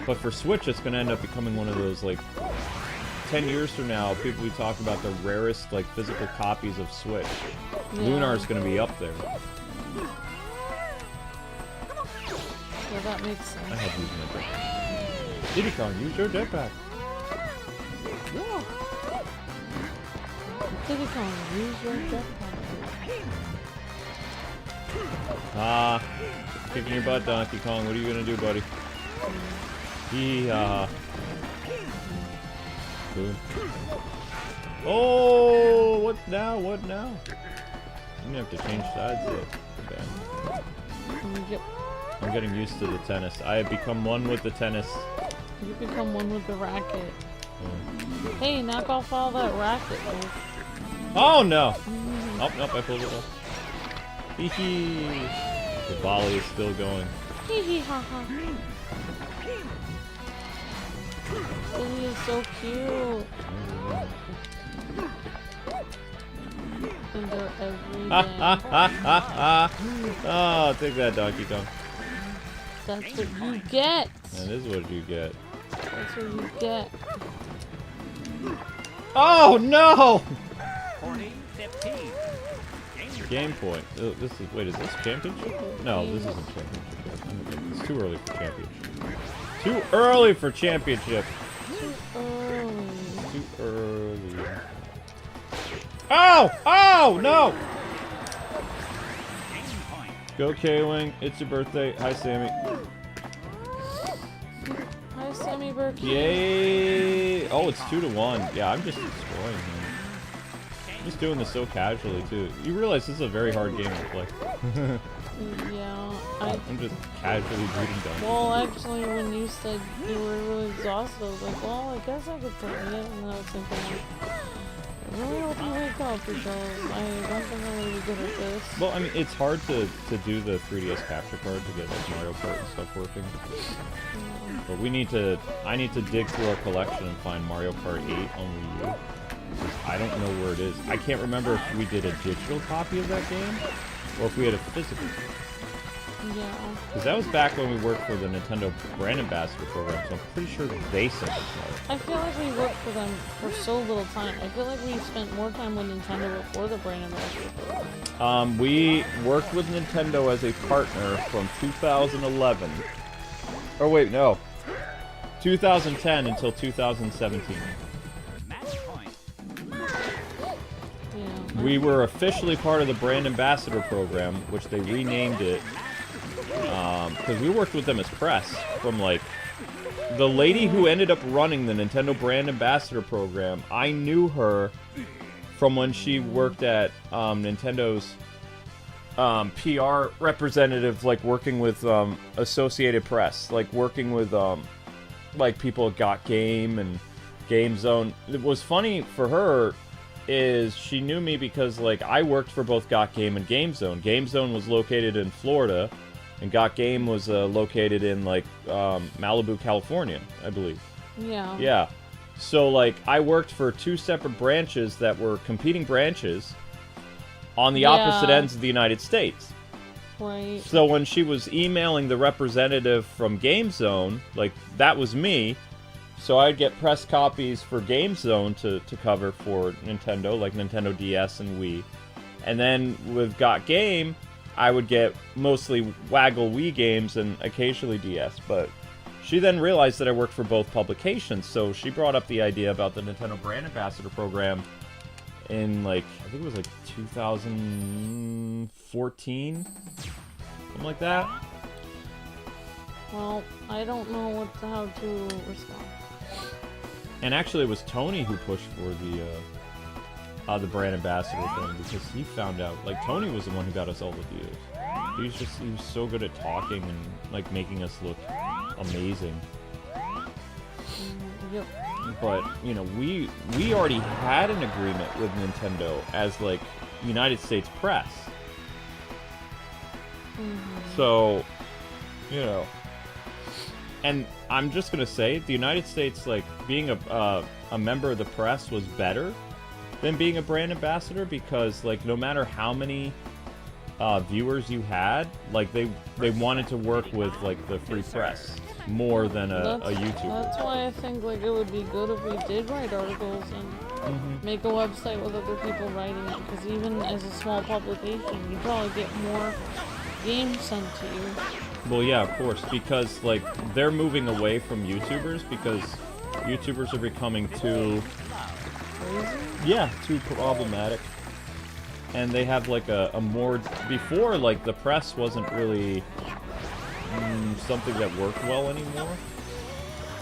But for Switch, it's going to end up becoming one of those, like, 10 years from now, people will be talking about the rarest, like, physical copies of Switch. Yeah. Lunar's going to be up there. Yeah, that makes sense. I have used my jetpack. Diddy Kong, use your jetpack. Yeah. Diddy Kong, use your jetpack. Ah, kicking your butt, Donkey Kong. What are you gonna do, buddy? Yee-haw. Boom. Oh, what now? What now? I'm gonna have to change sides yet. Yep. I'm getting used to the tennis. I have become one with the tennis. You become one with the racket. Yeah. Hey, knock off all that racket, dude. Oh no! Oh, nope, I pulled it off. Hee hee! The volley is still going. Hee hee ha ha. Diddy is so cute. And they're every Ha day. ha ha ha ha! Oh, take that, Donkey Kong. That's what you get. That is what you get. That's what you get. Oh no! 40-15. Game point. Oh, this is. Wait, is this championship? No, this isn't championship yet. It's too early for championship. Too early for championship. Too early. Oh! Oh no! Go K-Wing. It's your birthday. Hi, Sammy. Hi, Sammy Burkey. Yay! Oh, it's 2-1. Yeah, I'm just destroying him. I'm just doing this so casually, too. You realize this is a very hard game to play. Yeah, I'm just casually beating down. Well, actually, when you said you were really exhausted, I was like, well, I guess I could play it. And then I was thinking, like, I really hope you wake up because I don't think I'm really good at this. Well, I mean, it's hard to do the 3DS capture card to get like Mario Kart and stuff working. But I need to dig through our collection and find Mario Kart 8 on Wii U. I don't know where it is. I can't remember if we did a digital copy of that game or if we had a physical. Yeah. Because that was back when we worked for the Nintendo brand ambassador program, so I'm pretty sure they sent us out. I feel like we worked for them for so little time. I feel like we spent more time with Nintendo before the brand ambassador program. We worked with Nintendo as a partner from 2011. Oh wait, no. 2010 until 2017. Yeah. we were officially part of the brand ambassador program, which they renamed it. Because we worked with them as press from, like, the lady who ended up running the Nintendo brand ambassador program. I knew her from when she worked at Nintendo's PR representative, like working with Associated Press, like working with like people at Got Game and Game Zone. It was funny for her is she knew me because like I worked for both Got Game and Game Zone. Game Zone was located in Florida, and Got Game was located in like Malibu, California, I believe. Yeah. Yeah. So like I worked for two separate branches that were competing branches on the opposite ends of the United States. Right. So when she was emailing the representative from Game Zone, like that was me. So I'd get press copies for Game Zone to cover for Nintendo, like Nintendo DS and Wii. And then with Got Game, I would get mostly Waggle Wii games and occasionally DS. But she then realized that I worked for both publications, so she brought up the idea about the Nintendo Brand Ambassador Program in, like, I think it was like 2014? Something like that. Well, I don't know how to respond. And actually, it was Tony who pushed for the brand ambassador thing because he found out. Like, Tony was the one who got us all the views. He was so good at talking and like making us look amazing. Yep. But you know, we already had an agreement with Nintendo as like United States press. So, you know. And I'm just gonna say, the United States, like, being a member of the press was better than being a brand ambassador because, like, no matter how many viewers you had, like, they wanted to work with, like, the free press more than a YouTuber. That's why I think, like, it would be good if we did write articles and make a website with other people writing it, because even as a small publication, you probably get more games sent to you. Well, yeah, of course, because, like, they're moving away from YouTubers because YouTubers are becoming too... Crazy? Yeah, too problematic. And they have, like, a more... Before, like, the press wasn't really something that worked well anymore.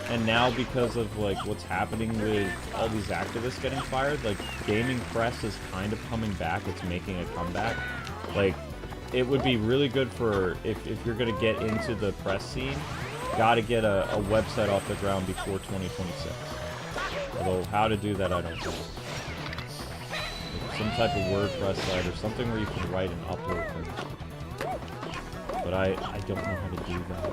And now, because of, like, what's happening with all these activists getting fired, like, gaming press is kind of coming back. It's making a comeback. Like... It would be really good for, if you're going to get into the press scene, gotta get a website off the ground before 2026. Although, how to do that, I don't know. Like some type of WordPress site or something where you can write and upload things. But I don't know how to do that.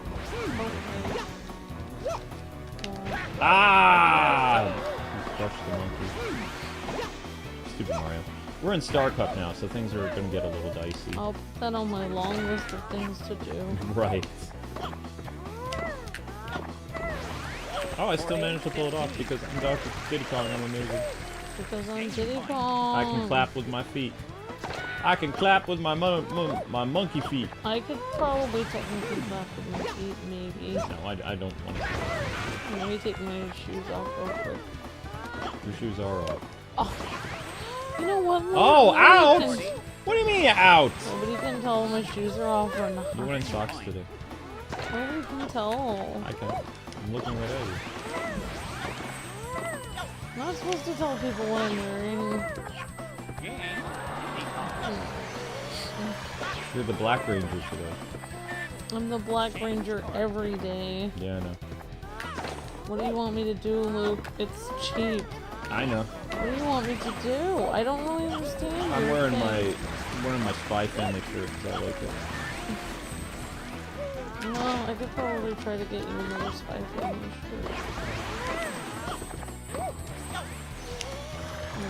Ah! He crushed the monkey. Stupid Mario. We're in Star Cup now, so things are going to get a little dicey. I'll put that on my long list of things to do. Right. Oh, I still managed to pull it off because I'm Dr. Diddy Kong. I'm amazing. Because I'm Diddy Kong. I can clap with my feet. I can clap with my monkey feet. I could probably technically clap with my feet, maybe. No, I don't want to. Let me take my shoes off real quick. Your shoes are up. Oh. You know what? Oh, out! What do you mean out? Nobody can tell when my shoes are off or not. You're wearing socks today. Nobody can tell. I can. I'm looking right at you. I'm not supposed to tell people what I'm wearing. You're the Black Ranger today. I'm the Black Ranger every day. Yeah, I know. What do you want me to do, Luke? It's cheap. I know. What do you want me to do? I don't really understand. I'm wearing my Spy Family shirt because I like it. Well, I could probably try to get you another Spy Family shirt.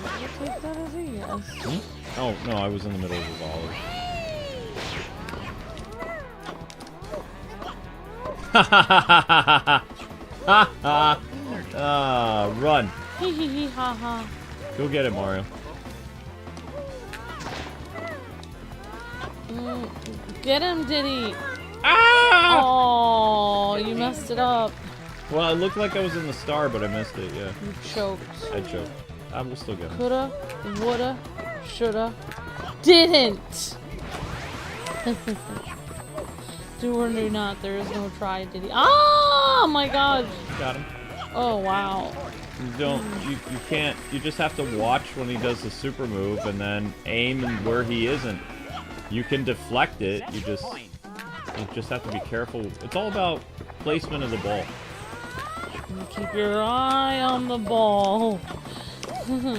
I'll take that as a yes. Oh, no, I was in the middle of a volley. Ha ha ha ha ha ha ha! Run! Hee hee hee ha ha. Go get it, Mario. Get him, Diddy! Ah! Oh, you messed it up. Well, it looked like I was in the star, but I missed it, yeah. You choked. I choked. I will still get him. Coulda, woulda, Shoulda. Didn't! Do or do not, there is no try, Diddy. Oh my gosh! Got him. Oh wow. You can't, you just have to watch when he does the super move and then aim and where he isn't. You can deflect it, you just have to be careful. It's all about placement of the ball. Keep your eye on the ball.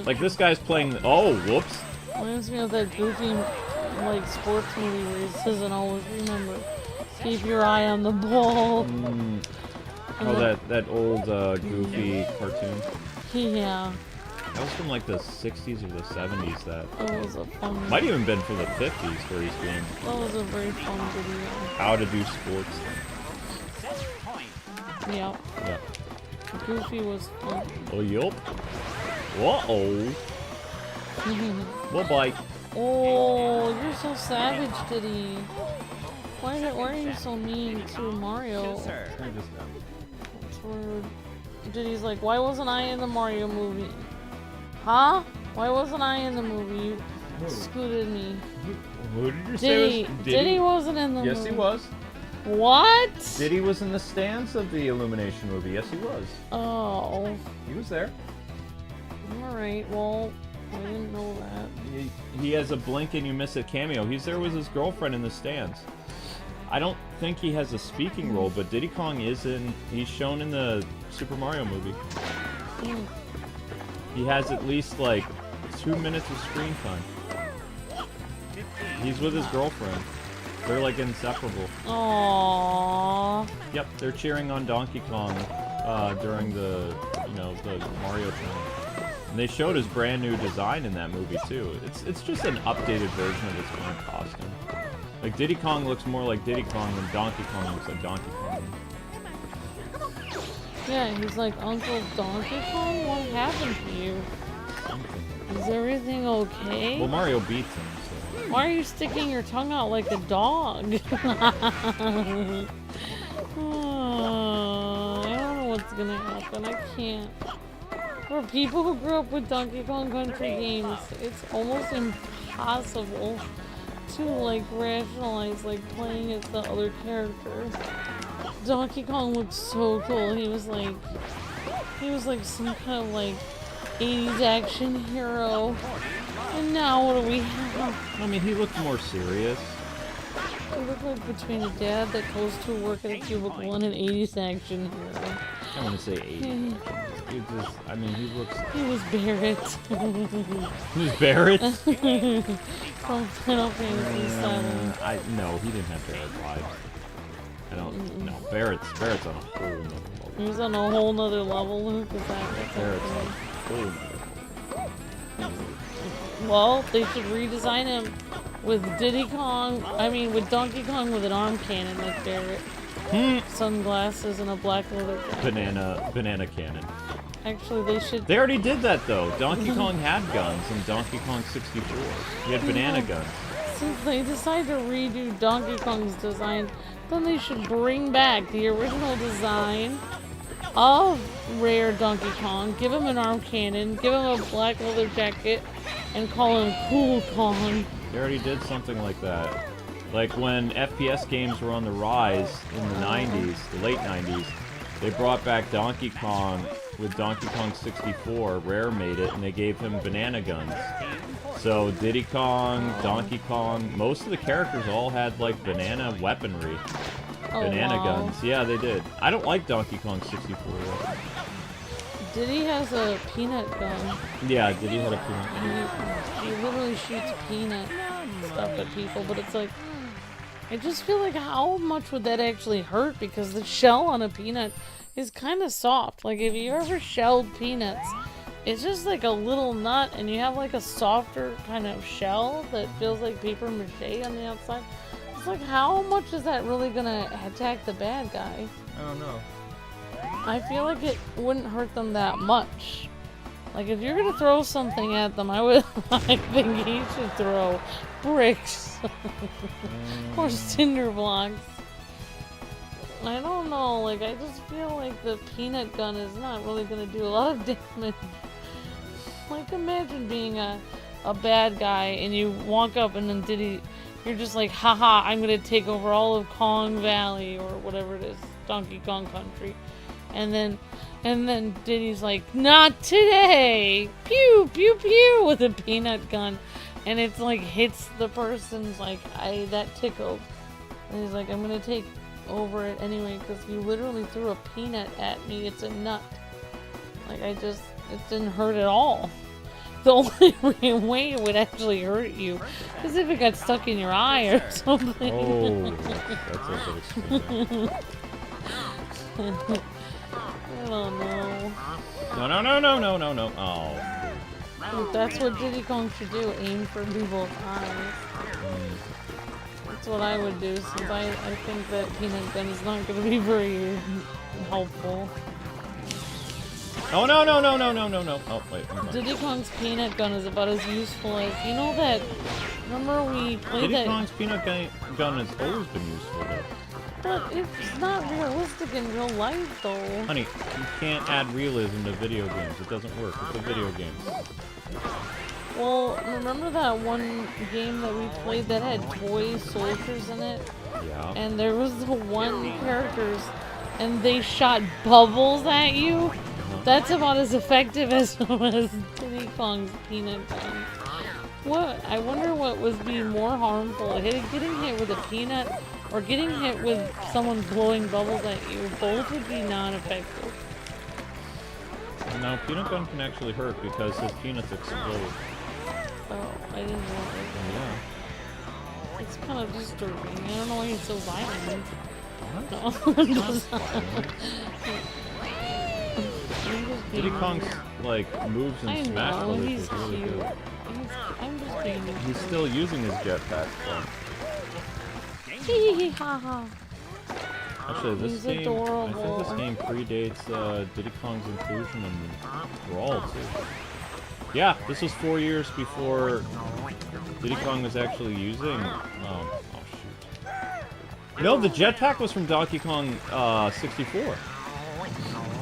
Like this guy's playing, oh, whoops. Reminds me of that goofy, like, sports movie where he says, and always remember, keep your eye on the ball. Oh, that old goofy cartoon. Yeah. That was from like the 60s or the 70s. That was a fun. Might even been from the 50s where he's doing. That was a very fun video. How to do sports thing. Yep. Yep. Goofy was fun. Oh, yup. Whoa. What bite? Oh, you're so savage, Diddy. Why are you so mean to Mario? That's rude. Diddy's like, why wasn't I in the Mario movie? Huh? Why wasn't I in the movie? You scooted me. Who did you say was Diddy wasn't in the movie. Yes, he was. What? Diddy was in the stands of the Illumination movie. Yes, he was. Oh. He was there. Alright, well, I didn't know that. He has a blink and you miss it cameo. He's there with his girlfriend in the stands. I don't think he has a speaking role, but Diddy Kong is in. He's shown in the Super Mario movie. He has at least like 2 minutes of screen time. He's with his girlfriend. They're like inseparable. Aww. Yep, they're cheering on Donkey Kong during the the Mario tournament. And they showed his brand new design in that movie too. It's just an updated version of his current costume. Like Diddy Kong looks more like Diddy Kong than Donkey Kong looks like Donkey Kong. Yeah, he's like, Uncle Donkey Kong, what happened to you? Is everything okay? Well, Mario beats him, so. Why are you sticking your tongue out like a dog? Oh, I don't know what's gonna happen. I can't. For people who grew up with Donkey Kong Country games, it's almost impossible to like rationalize like playing as the other character. Donkey Kong looked so cool. He was like some kind of like 80s action hero. And now what do we have? I mean, he looked more serious. He looked like between a dad that goes to work at a cubicle and an 80s action hero. I'm gonna say 80. He looks. He was Barrett. He was Barrett? From Final Fantasy VII. No, he didn't have Barrett vibes. I don't. No, Barrett's on a whole nother level. He was on a whole nother level, Luke. Is that Barrett's on a whole nother level. Well, they should redesign him with with Donkey Kong with an arm cannon like Barrett. Sunglasses and a black leather jacket. Banana cannon. Actually, they should. They already did that though. Donkey Kong had guns in Donkey Kong 64. He had banana guns. Since they decided to redo Donkey Kong's design, then they should bring back the original design of Rare Donkey Kong, give him an arm cannon, give him a black leather jacket, and call him Cool Kong. They already did something like that. Like when FPS games were on the rise in the 90s, the late 90s, they brought back Donkey Kong with Donkey Kong 64. Rare made it, and they gave him banana guns. So Diddy Kong, Donkey Kong, most of the characters all had like banana weaponry. Banana guns. Yeah, they did. I don't like Donkey Kong 64 though. Diddy has a peanut gun. Yeah, Diddy had a peanut gun. He literally shoots peanut stuff at people, but it's like, I just feel like how much would that actually hurt? Because the shell on a peanut is kind of soft. Like if you ever shelled peanuts, it's just like a little nut and you have like a softer kind of shell that feels like paper mache on the outside. It's like, how much is that really gonna attack the bad guy? I don't know. I feel like it wouldn't hurt them that much. Like if you're gonna throw something at them, I think you should throw bricks or cinder blocks. I don't know, like I just feel like the peanut gun is not really gonna do a lot of damage. Like imagine being a a bad guy and you walk up and then Diddy, you're just like, haha, I'm gonna take over all of Kong Valley or whatever it is, Donkey Kong Country. And then Diddy's like, not today! Pew, pew, pew! With a peanut gun. And it's like, hits the person's like, that tickled. And he's like, I'm gonna take over it anyway, because you literally threw a peanut at me. It's a nut. Like, it didn't hurt at all. The only way it would actually hurt you is if it got stuck in your eye or something. Oh, that's a bit extreme. I don't know. No. Oh. That's what Diddy Kong should do. Aim for people's eyes. That's what I would do, since I think that peanut gun is not going to be very helpful. Oh, no. Oh, wait. Diddy Kong's peanut gun is about as useful as... You know that... Remember we played Diddy Kong's peanut gun has always been useful, though. But it's not realistic in real life, though. Honey, you can't add realism to video games. It doesn't work. It's a video game. Well, remember that one game that we played that had toy soldiers in it? Yeah. And there was the one characters, and they shot bubbles at you? That's about as effective as Diddy Kong's peanut gun. What? I wonder what would be more harmful, getting hit with a peanut or getting hit with someone blowing bubbles at you. Both would be non-effective. No, peanut gun can actually hurt because his peanuts explode. Oh, I didn't know that. Yeah. It's kind of disturbing. I don't know why he's so violent. What? No, just Diddy Kong's, like, moves in Smash Brothers he's is really cute. good. I'm just being He's still using his jetpack, so. Hee ha ha. Actually, this He's game, adorable. I think this game predates Diddy Kong's inclusion in Brawl, too. Yeah, this was 4 years before Diddy Kong was actually using, oh shoot. No, the jetpack was from Donkey Kong 64.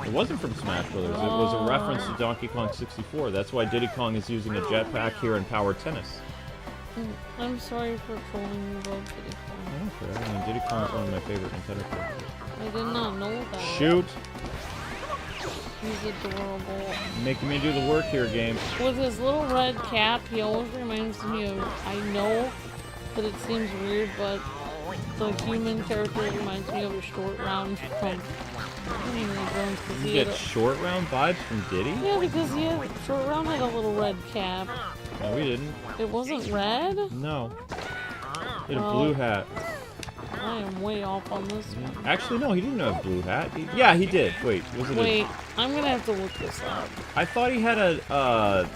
It wasn't from Smash Brothers, it was a reference to Donkey Kong 64. That's why Diddy Kong is using a jetpack here in Power Tennis. I'm sorry for trolling you about Diddy Kong. I don't care. I mean, Diddy Kong is one of my favorite Nintendo characters. I did not know that. Shoot! He's adorable. Making me do the work here, game. With his little red cap, he always reminds me of... I know that it seems weird, but the human character reminds me of a short round from... You get short round vibes from Diddy? Yeah, because short round had a little red cap. No, we didn't. It wasn't red? No. He had a blue hat. I am way off on this one. Actually, no, he didn't have a blue hat. Yeah, he did. Wait, was it Wait, I'm gonna have to look this up. I thought he had a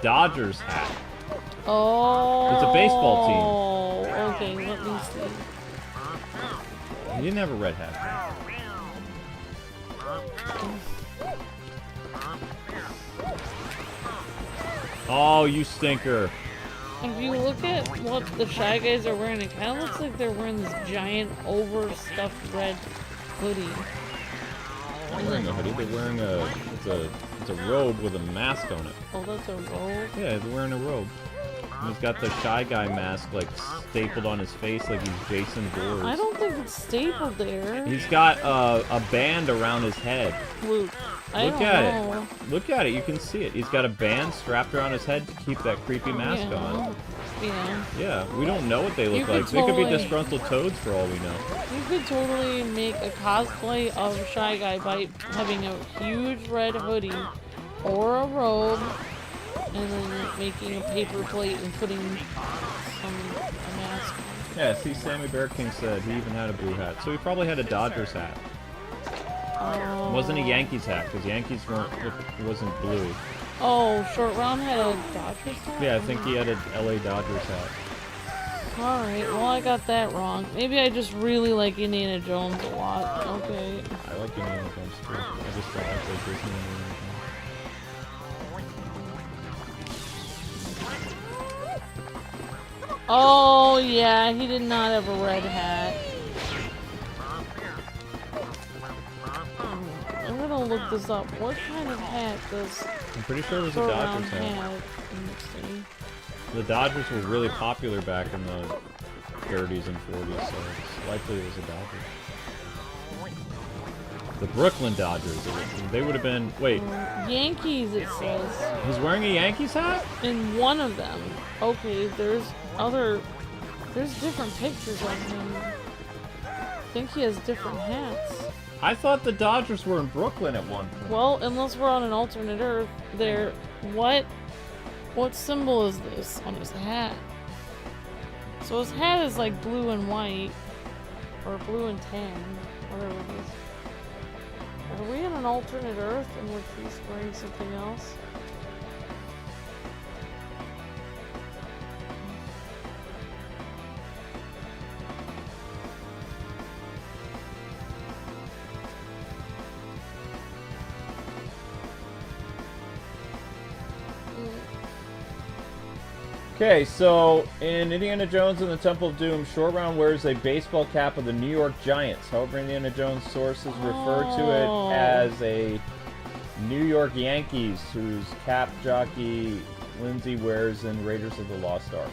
Dodgers hat. Oh. It's a baseball team. Oh, okay, let me see. He didn't have a red hat. Oh, you stinker. If you look at what the Shy Guys are wearing, it kind of looks like they're wearing this giant overstuffed red hoodie. They're not wearing a hoodie, they're wearing it's a robe with a mask on it. Oh, that's a robe? Yeah, they're wearing a robe. And he's got the Shy Guy mask, like, stapled on his face like he's Jason Voorhees. I don't think it's stapled there. He's got a band around his head. Luke, Look at it. Look at it. You can see it. He's got a band strapped around his head to keep that creepy mask on. Yeah. Yeah, we don't know what they look like. They could be disgruntled toads for all we know. You could totally make a cosplay of Shy Guy by having a huge red hoodie or a robe and then making a paper plate and putting a mask on. Yeah, see, Sammy Bear King said he even had a blue hat. So he probably had a Dodgers hat. It wasn't a Yankees hat, because Yankees wasn't blue. Oh, Short Round had a Dodgers hat? Yeah, I think he had an LA Dodgers hat. Alright, well I got that wrong. Maybe I just really like Indiana Jones a lot. Okay. I like Indiana Jones too. I just don't like the Disney Indiana Jones. Oh yeah, he did not have a red hat. I'm gonna look this up. What kind of hat does I'm pretty sure it was a Short-round Dodgers hat. hat in the city. The Dodgers were really popular back in the 30s and 40s, so it's likely it was a Dodger. The Brooklyn Dodgers. They would have been... Wait. Yankees, it says. He's wearing a Yankees hat? In one of them. Okay, there's different pictures of him. I think he has different hats. I thought the Dodgers were in Brooklyn at one point. Well, unless we're on an alternate Earth, there. What symbol is this on his hat? So his hat is like blue and white, or blue and tan, whatever it is. Are we in an alternate Earth in which he's wearing something else? Okay, so in Indiana Jones and the Temple of Doom, Short Round wears a baseball cap of the New York Giants. However, Indiana Jones sources refer to it as a New York Yankees, whose cap jockey Lindsay wears in Raiders of the Lost Ark.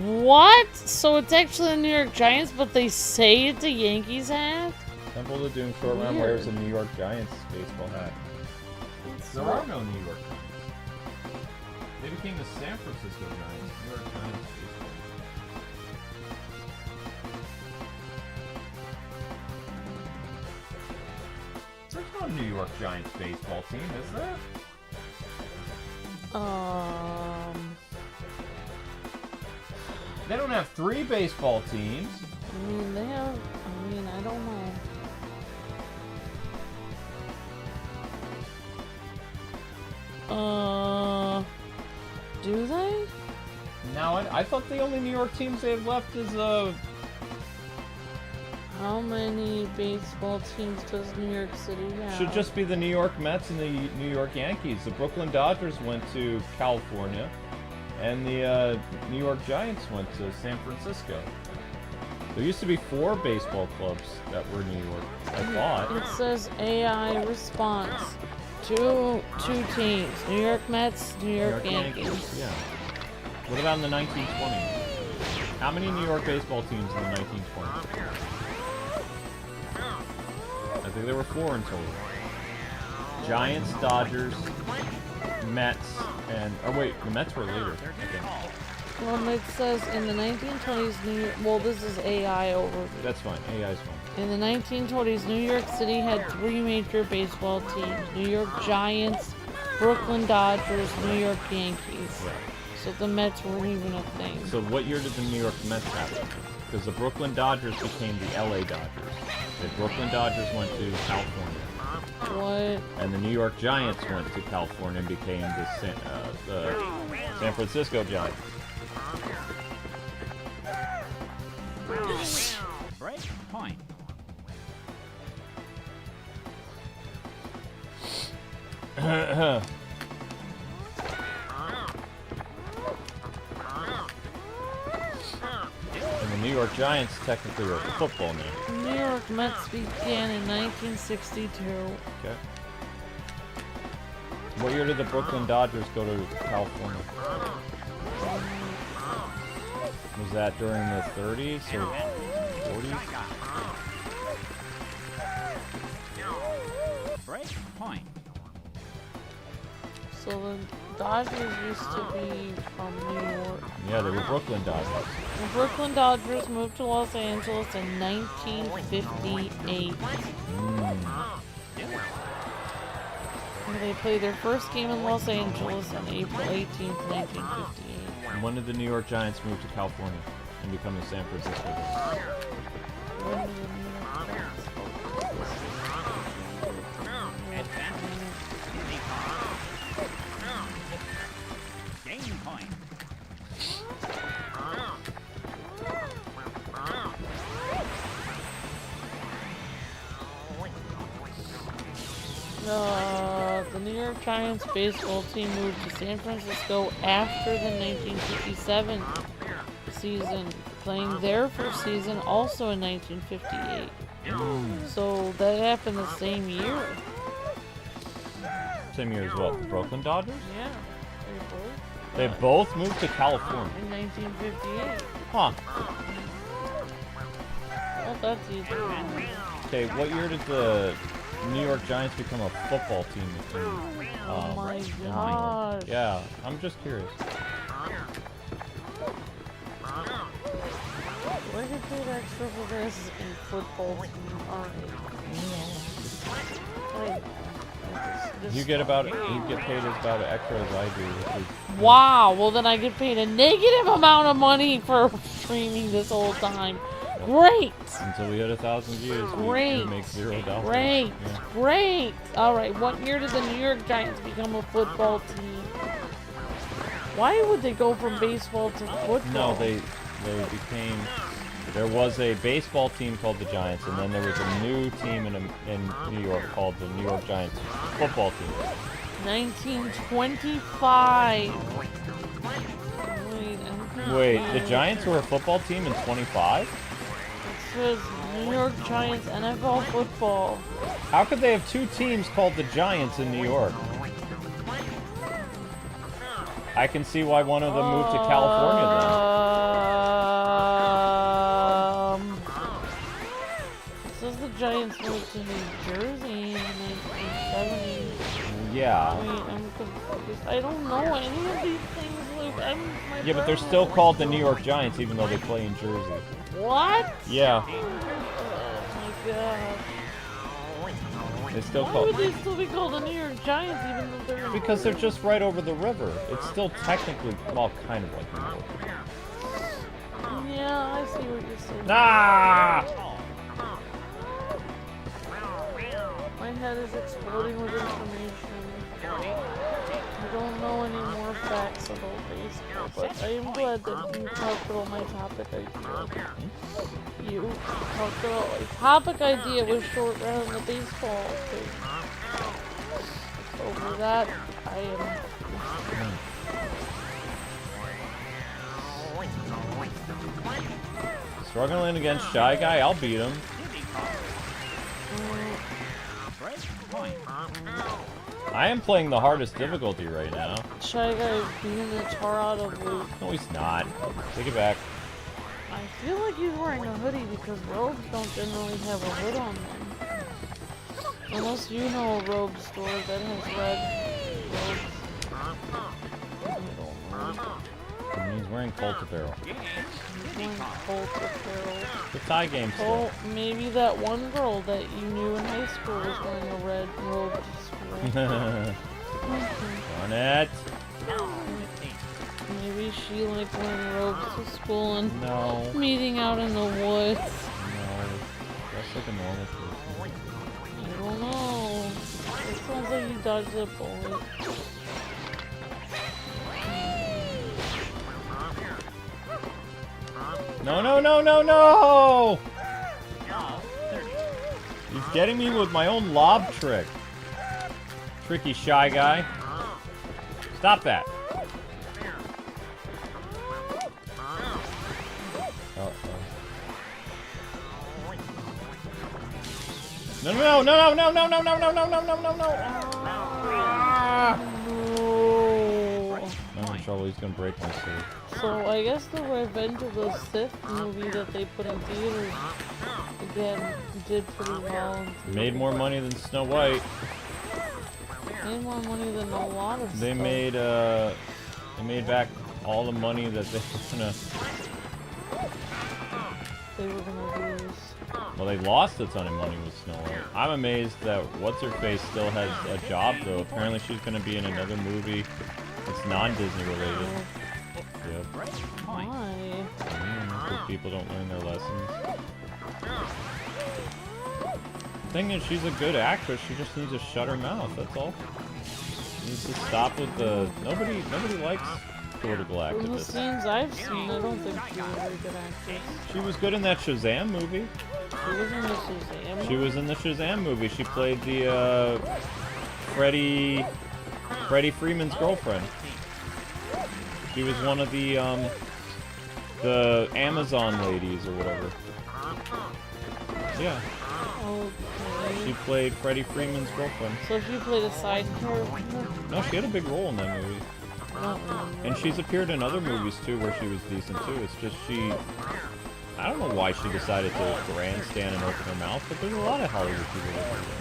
What? So it's actually the New York Giants, but they say it's a Yankees hat? Temple of Doom, Short Round wears a New York Giants baseball hat. There are no New York Giants. They became the San Francisco Giants. New York Giants baseball. There's no New York Giants baseball team, is there? They don't have 3 baseball teams. I mean, they have. I mean, I don't know. Do they? Now, I thought the only New York teams they have left is How many baseball teams does New York City have? should just be the New York Mets and the New York Yankees. The Brooklyn Dodgers went to California, and the New York Giants went to San Francisco. There used to be 4 baseball clubs that were New York, I thought. It says AI response. Two teams. New York Mets, New York Yankees. Yeah. What about in the 1920s? How many New York baseball teams in the 1920s? I think there were 4 in total. Giants, Dodgers, Mets, and... Oh wait, the Mets were later. Okay. Well, it says in the 1920s, well, this is AI overview. That's fine. AI is fine. In the 1920s, New York City had 3 major baseball teams. New York Giants, Brooklyn Dodgers, New York Yankees. Right. So the Mets weren't even a thing. So what year did the New York Mets happen? Because the Brooklyn Dodgers became the LA Dodgers. The Brooklyn Dodgers went to California. What? And the New York Giants went to California and became the San Francisco Giants. Break point. And the New York Giants technically are the football name. New York Mets began in 1962. Okay. What year did the Brooklyn Dodgers go to California? Was that during the 30s or 40s? Break point. So the Dodgers used to be from New York. Yeah, they were Brooklyn Dodgers. The Brooklyn Dodgers moved to Los Angeles in 1958. And they played their first game in Los Angeles on April 18th, 1958. And when did the New York Giants move to California and become the San Francisco Giants? When did the New York Giants Game point. The New York Giants baseball team moved to San Francisco after the 1957 season, playing their first season also in 1958. So that happened the same year. Same year as what? The Brooklyn Dodgers? Yeah. They both moved to California. In 1958. Huh. Well, that's easy. Okay, what year did the New York Giants become a football team? Oh my gosh. Yeah, I'm just curious. Do I get paid extra for this in football team? Alright. You get paid as about as extra as I do, which is Wow, well then I get paid a negative amount of money for streaming this whole time. Great! until we hit 1,000 views. Great. We make $0. Great! Yeah. Great! Alright, what year did the New York Giants become a football team? Why would they go from baseball to football? No, they became. There was a baseball team called the Giants, and then there was a new team in New York called the New York Giants football team. 1925. Wait, the Giants were a football team in 25? It says New York Giants NFL football. How could they have two teams called the Giants in New York? I can see why one of them moved to California then. It says the Giants moved to New Jersey in the 1970s. Yeah. Wait, I'm confused. I don't know any of these things. Like, Yeah, but they're still called the New York Giants even though they play in Jersey. What? Yeah. Oh my god. They still Why call would they still be called the New York Giants even though they're in because they're just right over the river. It's still technically, well, kind of like New York. Yeah, I see what you're saying. Ah! My head is exploding with information. I don't know any more facts about baseball, but I am glad that you talked about my topic idea. You talked about my topic idea was short round the baseball thing. Over that, I am. Struggling against Shy Guy, I'll beat him. I am playing the hardest difficulty right now. Shy Guy is beating the tar out of Luke. No, he's not. Take it back. I feel like he's wearing a hoodie because robes don't generally have a hood on them. Unless you know a robe store that has red robes. I don't know. And he's wearing Colt apparel. He's wearing Colt apparel. The tie game still. Oh, maybe that one girl that you knew in high school was wearing a red robe to school. Darn it. Maybe she liked wearing robes to school and No. meeting out in the woods. No. That's like a normal person. I don't know. It sounds like you dodged a bullet. No, no, no, no, no! He's getting me with my own lob trick. Tricky Shy Guy. Stop that. No, no, no, no, no, no, no, no, no, no, no, no, no. I'm in trouble. He's gonna break my suit. So I guess the Revenge of the Sith movie that they put in theaters again did pretty well. Made more money than Snow White. Made more money than a lot of They stuff. made back all the money that they were gonna lose. Well, they lost a ton of money with Snow White. I'm amazed that What's-Her-Face still has a job, though. Apparently she's going to be in another movie that's non-Disney related. Yep. Why? Because people don't learn their lessons. The thing is, she's a good actress. She just needs to shut her mouth, that's all. She needs to stop with the... Nobody likes political From the activists. scenes I've seen, I don't think she was a very good actress. She was good in that Shazam movie. She was in the Shazam. She was in the Shazam movie. She played the Freddie Freeman's girlfriend. She was one of the The Amazon ladies or whatever. Yeah. Okay. She played Freddie Freeman's girlfriend. So she played a side character? No, she had a big role in that movie. I don't remember. And she's appeared in other movies too where she was decent too. It's just I don't know why she decided to grandstand and open her mouth, but there's a lot of Hollywood people that do that.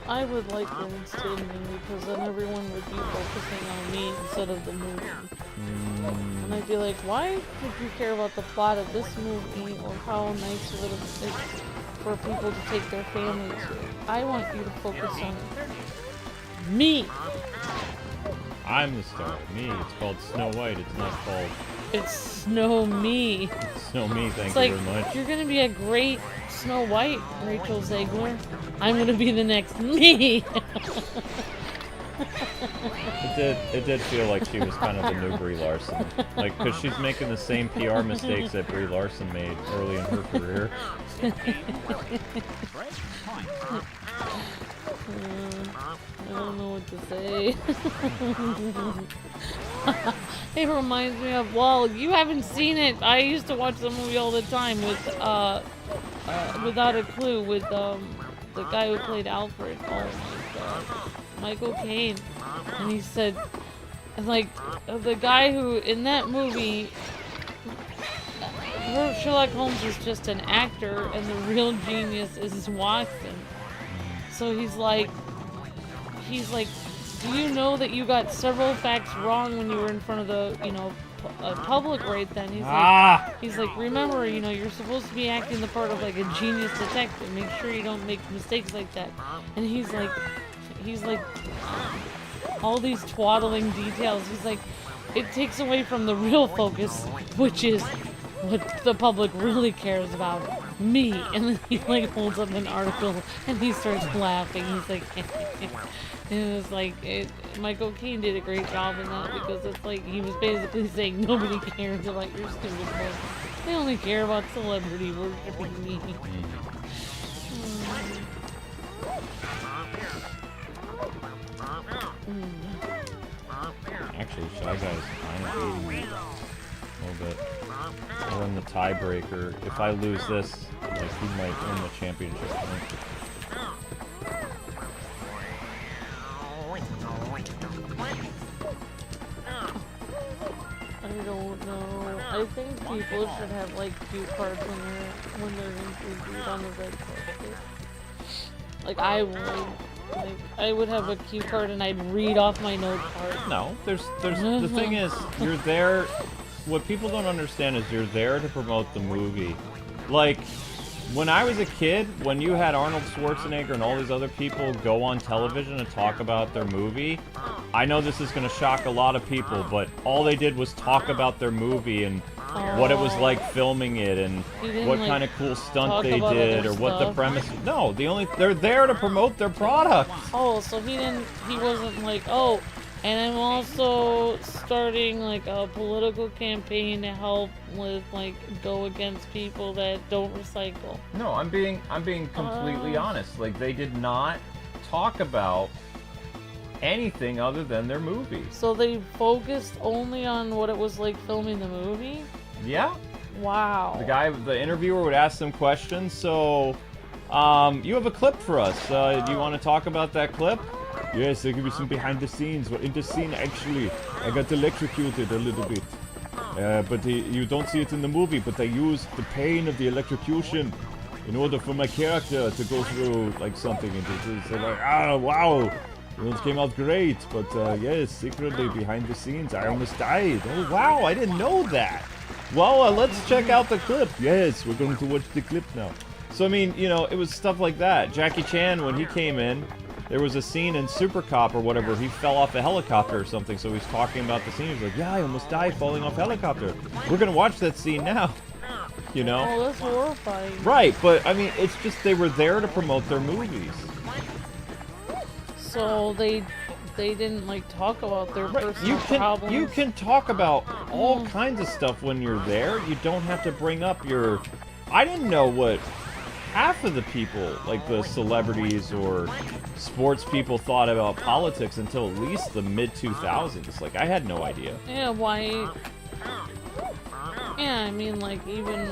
I would like grandstanding because then everyone would be focusing on me instead of the movie. And I'd be like, why would you care about the plot of this movie or how nice it is for people to take their families to? I want you to focus on me. I'm the star. Me. It's called Snow White. It's not called... It's Snow Me. It's Snow Me, thank It's you like, very much. you're gonna be a great Snow White, Rachel Zegler. I'm gonna be the next me. It did feel like she was kind of the new Brie Larson. Like, because she's making the same PR mistakes that Brie Larson made early in her career. I don't know what to say. It reminds me of, well, you haven't seen it. I used to watch the movie all the time with, Without a Clue, with, the guy who played Alfred. Oh my god. Michael Caine. And he said, like, the guy who, in that movie, Sherlock Holmes is just an actor, and the real genius is Watson. So he's like, do you know that you got several facts wrong when you were in front of the, public right then? He's like, remember, you're supposed to be acting the part of like a genius detective. Make sure you don't make mistakes like that. And he's like, all these twaddling details. He's like, it takes away from the real focus, which is what the public really cares about, me. And then he like holds up an article and he starts laughing. He's like, and it was like, Michael Caine did a great job in that because it's like he was basically saying nobody cares about your stupid book. They only care about celebrity worshiping me. Actually, Shy Guy's kind of beating me a little bit. We're in the tiebreaker. If I lose this, like, he might win the championship. I don't know. I think people should have like cue cards when they're interviewed on the red carpet. Like I would. Like, I would have a cue card and I'd read off my note card. No, there's the thing is, you're there. What people don't understand is you're there to promote the movie. Like, when I was a kid, when you had Arnold Schwarzenegger and all these other people go on television and talk about their movie, I know this is going to shock a lot of people, but all they did was talk about their movie and what it was like filming it and what kind of cool stunt they did or what the premise. No, they're there to promote their product. Oh, so he wasn't like, oh, and I'm also starting like a political campaign to help with like go against people that don't recycle. No, I'm being completely honest. Like, they did not talk about anything other than their movie. So they focused only on what it was like filming the movie? Yeah. Wow. The interviewer would ask them questions. So, you have a clip for us. Do you want to talk about that clip? Yes, I'll give you some behind the scenes. Well, in the scene, actually, I got electrocuted a little bit. But you don't see it in the movie, but I used the pain of the electrocution in order for my character to go through, like, something. And it's like, wow, it came out great. But, yes, secretly, behind the scenes, I almost died. Oh, wow, I didn't know that. Well, let's check out the clip. Yes, we're going to watch the clip now. So, I mean, it was stuff like that. Jackie Chan, when he came in, there was a scene in Super Cop or whatever, he fell off a helicopter or something, so he's talking about the scene. He's like, yeah, I almost died falling off a helicopter. We're going to watch that scene now. Oh, that's horrifying. Right, but, I mean, it's just they were there to promote their movies. So they didn't, like, talk about their personal problems? You can talk about all kinds of stuff when you're there. You don't have to bring up your... I didn't know what half of the people, like the celebrities or sports people, thought about politics until at least the mid-2000s. Like, I had no idea. Yeah, why? Yeah, I mean, like, even,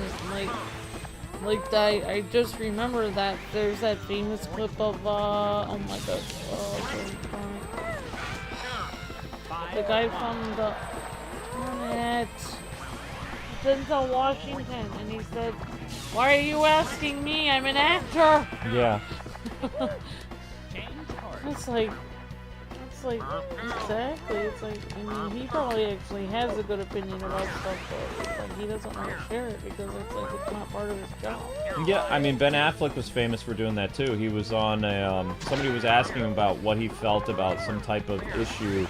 like that, I just remember that there's that famous clip of, oh my god, the guy from the internet, Denzel Washington, and he said, "Why are you asking me? I'm an actor." Yeah. It's like, exactly. It's like, I mean, he probably actually has a good opinion about stuff, but it's like he doesn't want to share it because it's like it's not part of his job. Yeah, I mean, Ben Affleck was famous for doing that too. He was on a, somebody was asking him about what he felt about some type of issue,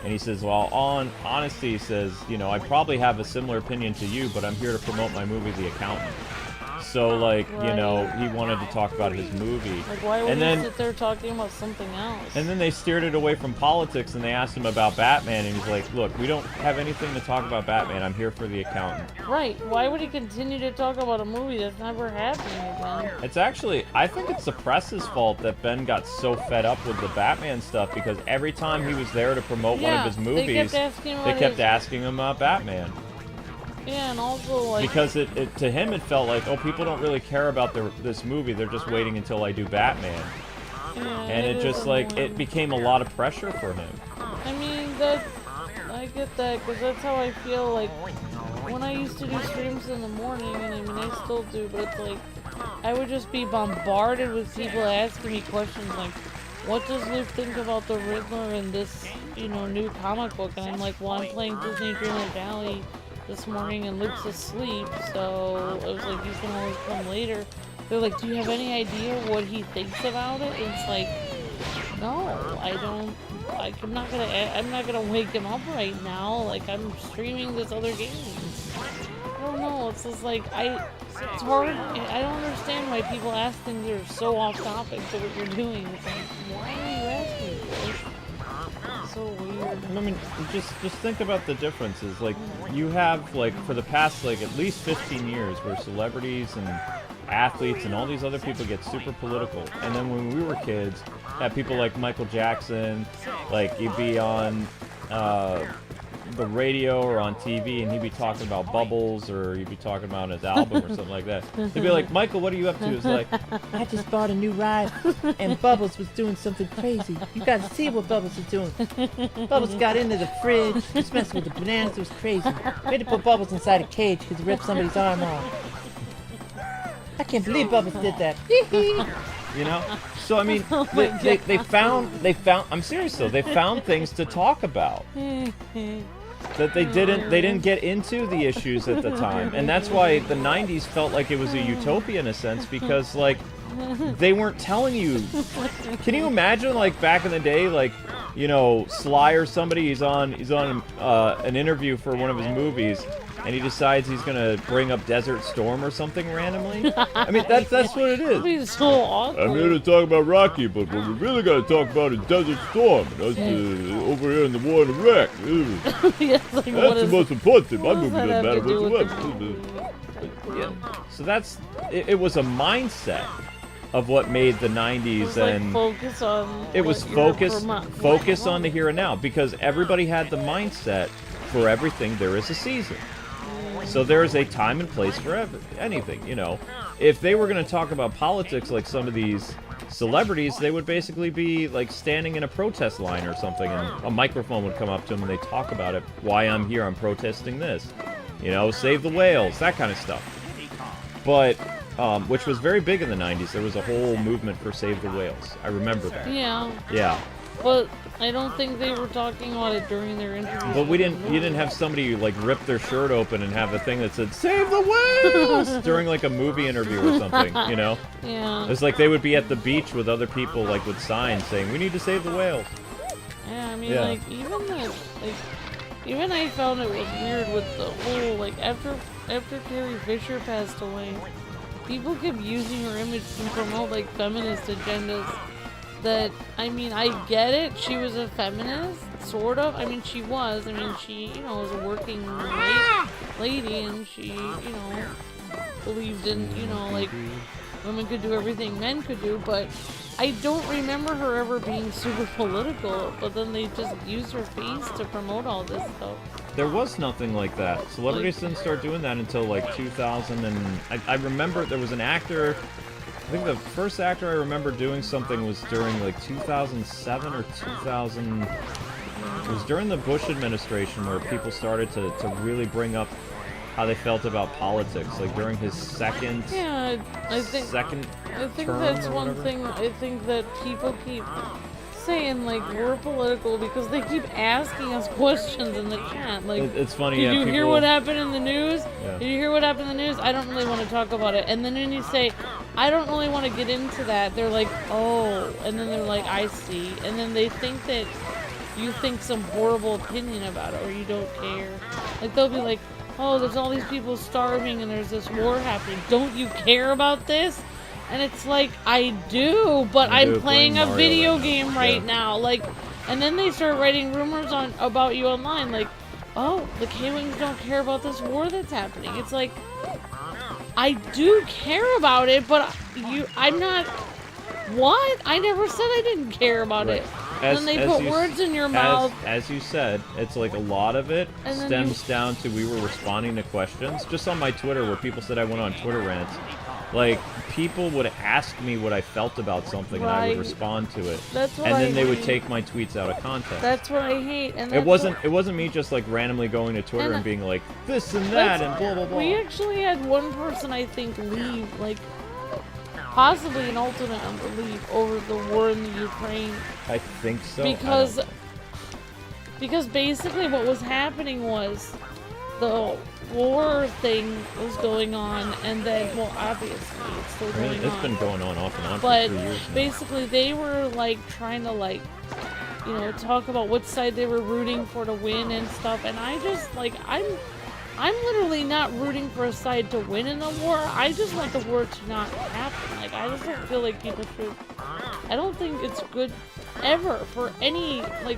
and he says, well, on honesty, he says, you know, I probably have a similar opinion to you, but I'm here to promote my movie, The Accountant. So, like, Right. you know, he wanted to talk about his movie. Like, why would And he then- sit there talking about something else? And then they steered it away from politics, and they asked him about Batman, and he's like, look, we don't have anything to talk about Batman. I'm here for The Accountant. Right. Why would he continue to talk about a movie that's never happening again? It's actually, I think it's the press's fault that Ben got so fed up with the Batman stuff, because every time he was there to promote one of his movies, they kept asking him about Batman. Yeah, and also, like... Because to him it felt like, oh, people don't really care about this movie, they're just waiting until I do Batman. Yeah, And it just, like, it became a lot of pressure for him. I mean, I get that, because that's how I feel, like, when I used to do streams in the morning, and I mean, I still do, but it's like, I would just be bombarded with people asking me questions like, what does Luke think about the Riddler in this, you know, new comic book? And I'm like, well, I'm playing Disney Dreamlight Valley this morning and Luke's asleep, so I was like, he's gonna always come later. They're like, do you have any idea what he thinks about it? And it's like, no, I don't. Like, I'm not gonna wake him up right now. Like, I'm streaming this other game. I don't know. It's just like it's hard. I don't understand why people ask things that are so off topic to what you're doing. It's like, why are you asking this? It's so weird. I mean, just think about the differences. Like, you have, like, for the past, like, at least 15 years where celebrities and athletes and all these other people get super political. And then when we were kids, had people like Michael Jackson, like, he'd be on the radio or on TV, and he'd be talking about Bubbles, or he'd be talking about his album or something like that. He'd be like, Michael, what are you up to? It's like, I just bought a new ride, and Bubbles was doing something crazy. You gotta see what Bubbles is doing. Bubbles got into the fridge, was messing with the bananas, it was crazy. We had to put Bubbles inside a cage because he ripped somebody's arm off. I can't believe Bubbles did that. you know? So, I mean, they found, I'm serious though, they found things to talk about. That they didn't get into the issues at the time. And that's why the 90s felt like it was a utopia in a sense, because, like, they weren't telling you. Can you imagine, like, back in the day, like, you know, Sly or somebody, he's on an interview for one of his movies, and he decides he's gonna bring up Desert Storm or something randomly? I mean, that's what it is. It's so awkward. I'm here to talk about Rocky, but what we really gotta talk about is Desert Storm. That's over here in the war in Iraq. Yes, like, That's the most important thing. My what does movie that doesn't have to do matter with the whatsoever. movie? So that's it was a mindset of what made the 90s, It's like and focus on it was what you're focus on the here and now, because everybody had the mindset for everything there is a season. So there is a time and place for anything, you know. If they were going to talk about politics like some of these celebrities, they would basically be like standing in a protest line or something, and a microphone would come up to them and they talk about it. Why I'm here, I'm protesting this. You know, save the whales, that kind of stuff. But, which was very big in the 90s. There was a whole movement for Save the Whales. I remember that. Yeah. Yeah. But I don't think they were talking about it during their interviews. But you didn't have somebody like rip their shirt open and have a thing that said "Save the whales" during like a movie interview or something, you know? Yeah. It's like they would be at the beach with other people like with signs saying "We need to save the whales." Yeah, I mean, Yeah. like, even I found it was weird with the whole, like, after Carrie Fisher passed away, people kept using her image to promote, like, feminist agendas. That, I mean, I get it, she was a feminist, sort of. I mean, she was. I mean, she, you know, was a working lady, and she, you know, believed in, you know, like, women could do everything men could do, but I don't remember her ever being super political, but then they just used her face to promote all this stuff. There was nothing like that. Celebrities didn't start doing that until like 2000, and I remember there was an actor. I think the first actor I remember doing something was during like 2007 or 2000. It was during the Bush administration where people started to really bring up how they felt about politics, like during his second I think term that's or one whatever. thing. I think that people keep saying like we're political because they keep asking us questions in the chat. Like, It's funny. did Yeah, you hear people- what happened in the news? Yeah. Did you hear what happened in the news? I don't really want to talk about it. And then when you say, I don't really want to get into that, they're like, oh. And then they're like, I see. And then they think that you think some horrible opinion about it or you don't care. Like, they'll be like, oh, there's all these people starving and there's this war happening. Don't you care about this? And it's like, I do, but I do, I'm playing playing a Mario video right now. game right Yeah. now. Like, and then they start writing rumors about you online. Like, oh, the Kwings don't care about this war that's happening. It's like, I do care about it, but I'm not. What? I never said I didn't care about it. And then they put words in your mouth. As you said, it's like a lot of it And then stems down to we were responding to questions. Just on my Twitter where people said I went on Twitter rants. Like, people would ask me what I felt about something and I would Right. respond to it. That's what And then I they would hate. take my tweets out of context. That's what I hate. And It that's wasn't me just like randomly going to Twitter And and being like this and that and blah blah blah. We actually had one person, I think, leave, like, possibly an alternate leave over the war in the Ukraine. I think so. I don't Because, know. because basically what was happening was the war thing was going on, and then, well, obviously it's still I mean, going it's on. been going on off and on But for 3 years now. basically they were like trying to like, you know, talk about what side they were rooting for to win and stuff, and I just like I'm literally not rooting for a side to win in the war. I just want the war to not happen. Like, I just don't feel like people should. I don't think it's good ever for any, like,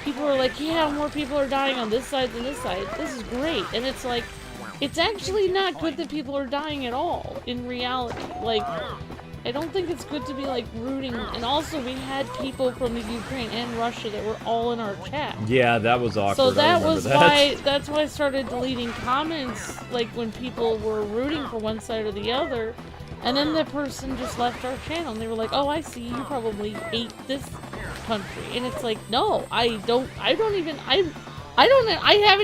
people are like, yeah, more people are dying on this side than this side. This is great. And it's like, it's actually not good that people are dying at all in reality. Like, I don't think it's good to be like rooting. And also, we had people from the Ukraine and Russia that were all in our chat. Yeah, that was awkward. So I that remember was that. why. That's why I started deleting comments, like when people were rooting for one side or the other, and then the person just left our channel and they were like, "Oh, I see. You probably hate this country," and it's like, no, I don't. I haven't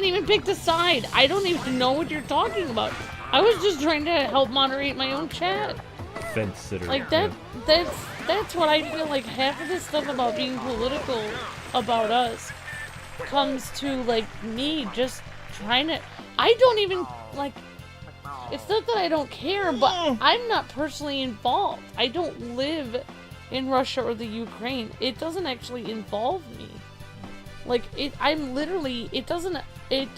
even picked a side. I don't even know what you're talking about. I was just trying to help moderate my own chat. Fence sitter. Like that. That's what I feel like. Half of this stuff about being political about us comes to like me just trying to. I don't even like. It's not that I don't care, but I'm not personally involved. I don't live in Russia or the Ukraine. It doesn't actually involve me. Like it. I'm literally. It doesn't. It.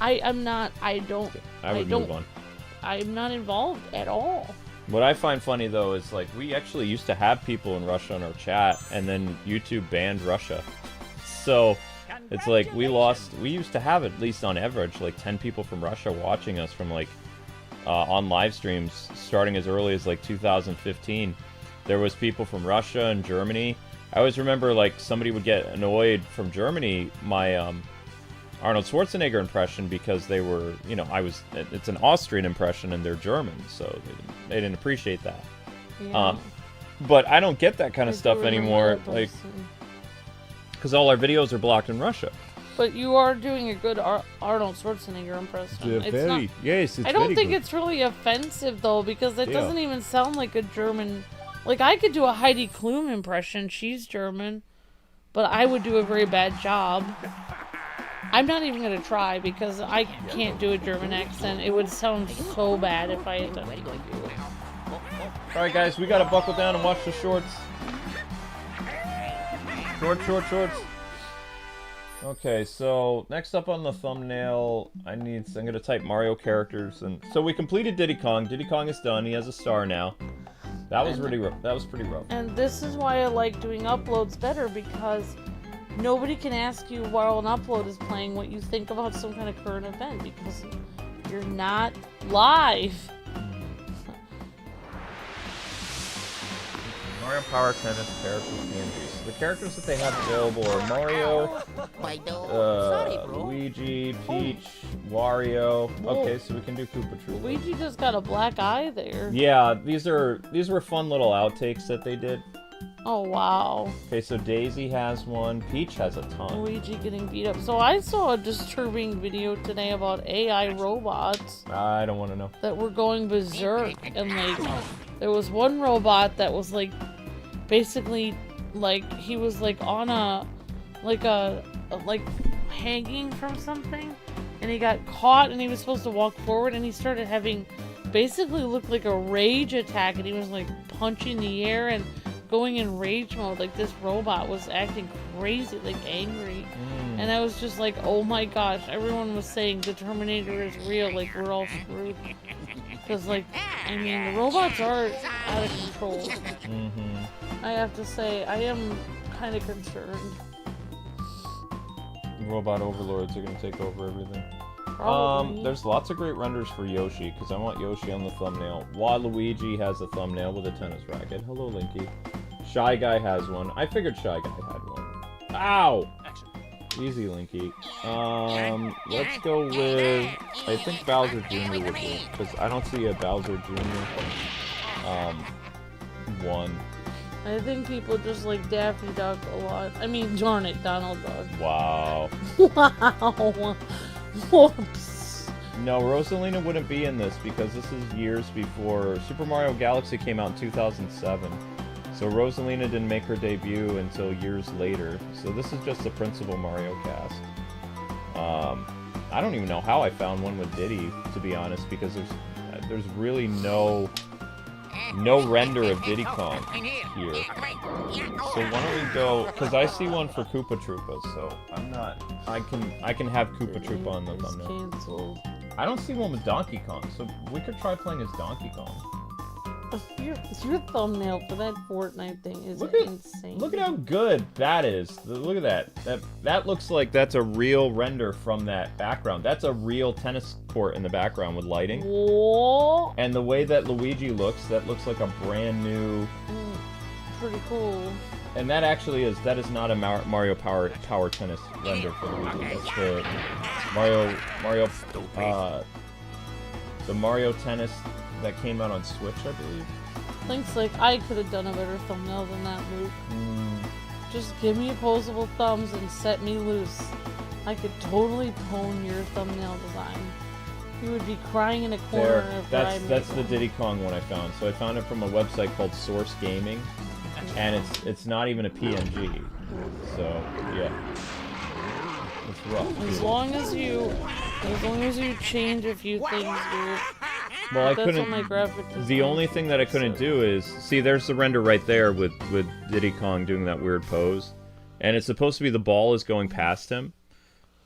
I'm not. I don't. I would don't, move on. I'm not involved at all. What I find funny though is like we actually used to have people in Russia in our chat, and then YouTube banned Russia. So it's like we used to have at least on average like 10 people from Russia watching us from like on live streams starting as early as like 2015. There was people from Russia and Germany. I always remember like somebody would get annoyed from Germany my Arnold Schwarzenegger impression because they were, you know, it's an Austrian impression and they're German, so they didn't appreciate that. Yeah. But I don't get that kind of Like, stuff there was anymore, another like, person. because all our videos are blocked in Russia. But you are doing a good Arnold Schwarzenegger impression. It's not, yes, it's I don't think it's really offensive though, because it doesn't even sound like a German. Like, I could do a Heidi Klum impression. She's German, but I would do a very bad job. I'm not even gonna try because I can't do a German accent. It would sound so bad if I attempted to do it. Alright guys, we gotta buckle down and watch the shorts. Shorts. Okay, so next up on the thumbnail, I'm gonna type Mario characters, and so we completed Diddy Kong. Diddy Kong is done. He has a star now. That was pretty rough. That was pretty rough. And this is why I like doing uploads better, because nobody can ask you while an upload is playing what you think about some kind of current event, because you're not live. Mario Power Tennis characters PNGs. The characters that they have available are Mario, Luigi, Peach, Wario. Okay, so we can do Koopa Troopa. Luigi just got a black eye there. Yeah, these were fun little outtakes that they did. Oh, wow. Okay, so Daisy has one. Peach has a ton. Luigi getting beat up. So I saw a disturbing video today about AI robots I don't want to know. that were going berserk. And, like, there was one robot that was, like, basically, like, he was, like, on like, hanging from something. And he got caught and he was supposed to walk forward and he started having, basically looked like a rage attack. And he was, like, punching the air and going in rage mode. Like, this robot was acting crazy, like angry. And I was just like, oh my gosh, everyone was saying the Terminator is real, like we're all screwed. Because, like, I mean, the robots are out of control. I have to say, I am kind of concerned. Robot overlords are going to take over everything. Probably. There's lots of great renders for Yoshi, because I want Yoshi on the thumbnail. Waluigi has a thumbnail with a tennis racket. Hello, Linky. Shy Guy has one. I figured Shy Guy had one. Ow! Easy, Linky. Let's go with... I think Bowser Jr. would be, because I don't see a Bowser Jr. One. I think people just like Daffy Duck a lot. I mean, darn it, Donald Duck. Wow. Wow. Whoops. No, Rosalina wouldn't be in this because this is years before Super Mario Galaxy came out in 2007. So Rosalina didn't make her debut until years later. So this is just the principal Mario cast. I don't even know how I found one with Diddy, to be honest, because there's really no render of Diddy Kong here. So why don't we go, because I see one for Koopa Troopa, so I'm not, I can have Koopa Troopa on the thumbnail. Canceled. I don't see one with Donkey Kong, so we could try playing as Donkey Kong. Your thumbnail for that Fortnite thing is insane. Look at how good that is. Look at that. That looks like that's a real render from that background. That's a real tennis court in the background with lighting. Whoa. And the way that Luigi looks, that looks like a brand new... Pretty cool. And that actually is, that is not a Mario Power Tennis render for Luigi. That's the Mario Tennis that came out on Switch, I believe. Link's like, I could have done a better thumbnail than that, Luke. Just give me opposable thumbs and set me loose. I could totally pwn your thumbnail design. You would be crying in a corner there. That's the Diddy Kong one I found. So I found it from a website called Source Gaming, and it's not even a PNG. So yeah, it's rough. As long as you change a few things, dude. Well, I That's couldn't. what my graphic design. The only thing that I couldn't do is see. There's the render right there with Diddy Kong doing that weird pose, and it's supposed to be the ball is going past him,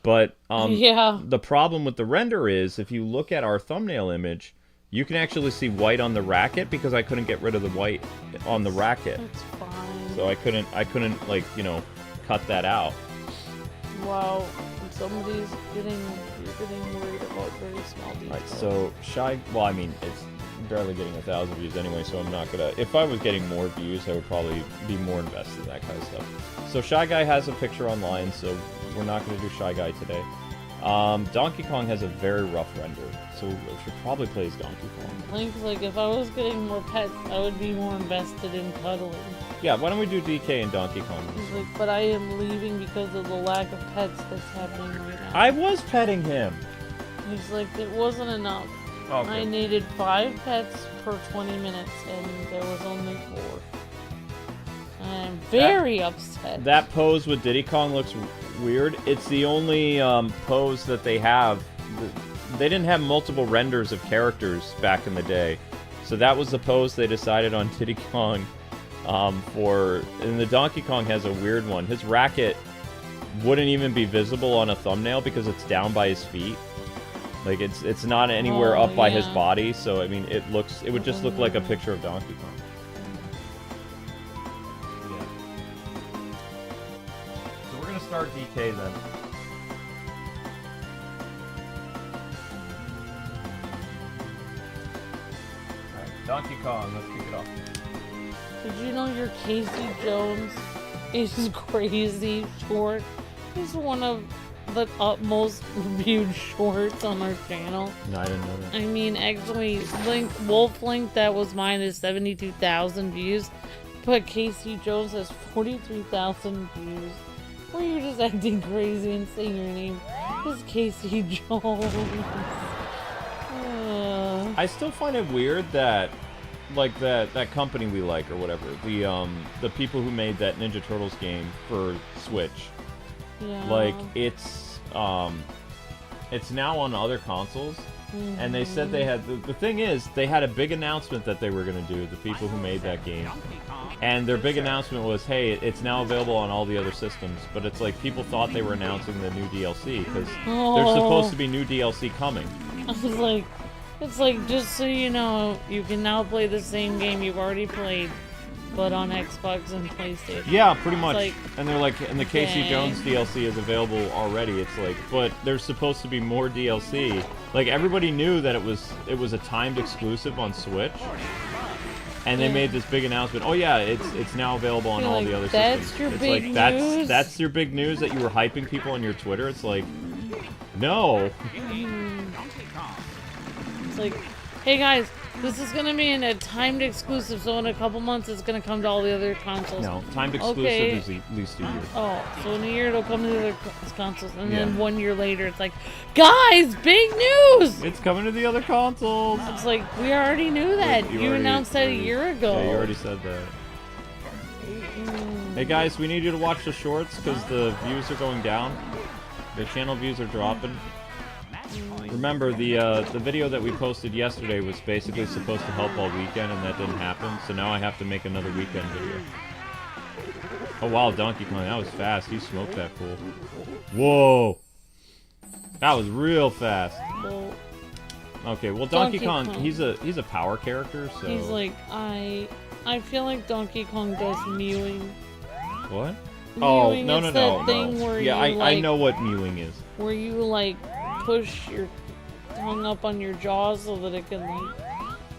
but yeah. The problem with the render is if you look at our thumbnail image, you can actually see white on the racket because I couldn't get rid of the white on the racket. That's fine. So I couldn't like cut that out. Wow, you're getting worried about very small details. Alright, so well, I mean, it's barely getting 1,000 views anyway, so I'm not gonna... If I was getting more views, I would probably be more invested in that kind of stuff. So Shy Guy has a picture online, so we're not gonna do Shy Guy today. Donkey Kong has a very rough render, so we should probably play as Donkey Kong. Link's like, if I was getting more pets, I would be more invested in cuddling. Yeah, why don't we do DK and Donkey Kong? He's like, but I am leaving because of the lack of pets that's happening right now. I was petting him! He's like, it wasn't enough. Okay. I needed 5 pets per 20 minutes, and there was only 4. I'm very upset. That pose with Diddy Kong looks weird. It's the only pose that they have. They didn't have multiple renders of characters back in the day. So that was the pose they decided on Diddy Kong and the Donkey Kong has a weird one. His racket wouldn't even be visible on a thumbnail because it's down by his feet. Like it's not anywhere up by his body, so I mean it would just look like a picture of Donkey Kong. Yeah. So we're gonna start DK then. Alright, Donkey Kong, let's kick it off. Did you know your Casey Jones is crazy short? He's one of the most reviewed shorts on our channel. No, I didn't know that. I mean, actually, Wolf Link, that was mine, is 72,000 views. But Casey Jones has 43,000 views. Where you're just acting crazy and saying your name is Casey Jones. I still find it weird that, like, that company we like or whatever, the people who made that Ninja Turtles game for Switch, Yeah. like, it's now on other consoles, and they said they had, the thing is, they had a big announcement that they were going to do, the people who made that game, and their big announcement was, hey, it's now available on all the other systems, but it's like, people thought they were announcing the new DLC, because there's supposed to be new DLC coming. I was like, it's like, just so you know, you can now play the same game you've already played, but on Xbox and PlayStation. Yeah, pretty much. Like, and they're like, and the Casey Jones DLC is available already. It's like, but there's supposed to be more DLC. Like, everybody knew that it was a timed exclusive on Switch, and they made this big announcement. Oh yeah, it's now available on all the other systems. That's your it's big like, news. That's your big news that you were hyping people on your Twitter. It's like, no. It's like, hey guys, this is gonna be a timed exclusive, so in a couple months it's gonna come to all the other consoles. No, timed exclusive is at least a year. Oh, so in a year it'll come to the other consoles, and then 1 year later it's like, guys, big news! It's coming to the other consoles. It's like, we already knew that. You announced that a year ago. Yeah, you already said that. Hey guys, we need you to watch the shorts because the views are going down. The channel views are dropping. Remember, the video that we posted yesterday was basically supposed to help all weekend, and that didn't happen, so now I have to make another weekend video. Oh wow, Donkey Kong, that was fast. He smoked that fool. Whoa! That was real fast. Okay, well Donkey Kong, he's a power character, so... He's like, I feel like Donkey Kong does mewing. What? Mewing, oh, no, it's no, that no, thing no. where Yeah, you, I know what mewing is. Where you, like, push your tongue up on your jaw so that it can, like,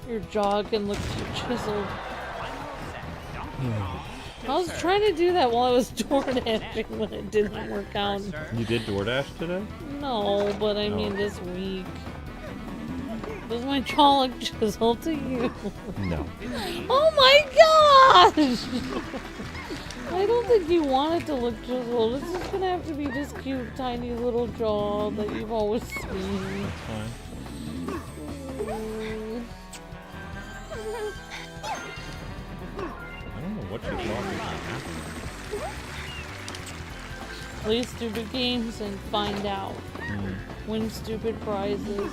your jaw can look chiseled. I was trying to do that while I was DoorDashing, but it didn't work out. You did DoorDash today? No, but I mean this week. Does my jaw look chiseled to you? No. Oh my gosh! I don't think you want it to look chiseled. It's just gonna have to be this cute, tiny little jaw that you've always seen. That's fine. I don't know what you're talking about. Play stupid games and find out. Win stupid prizes.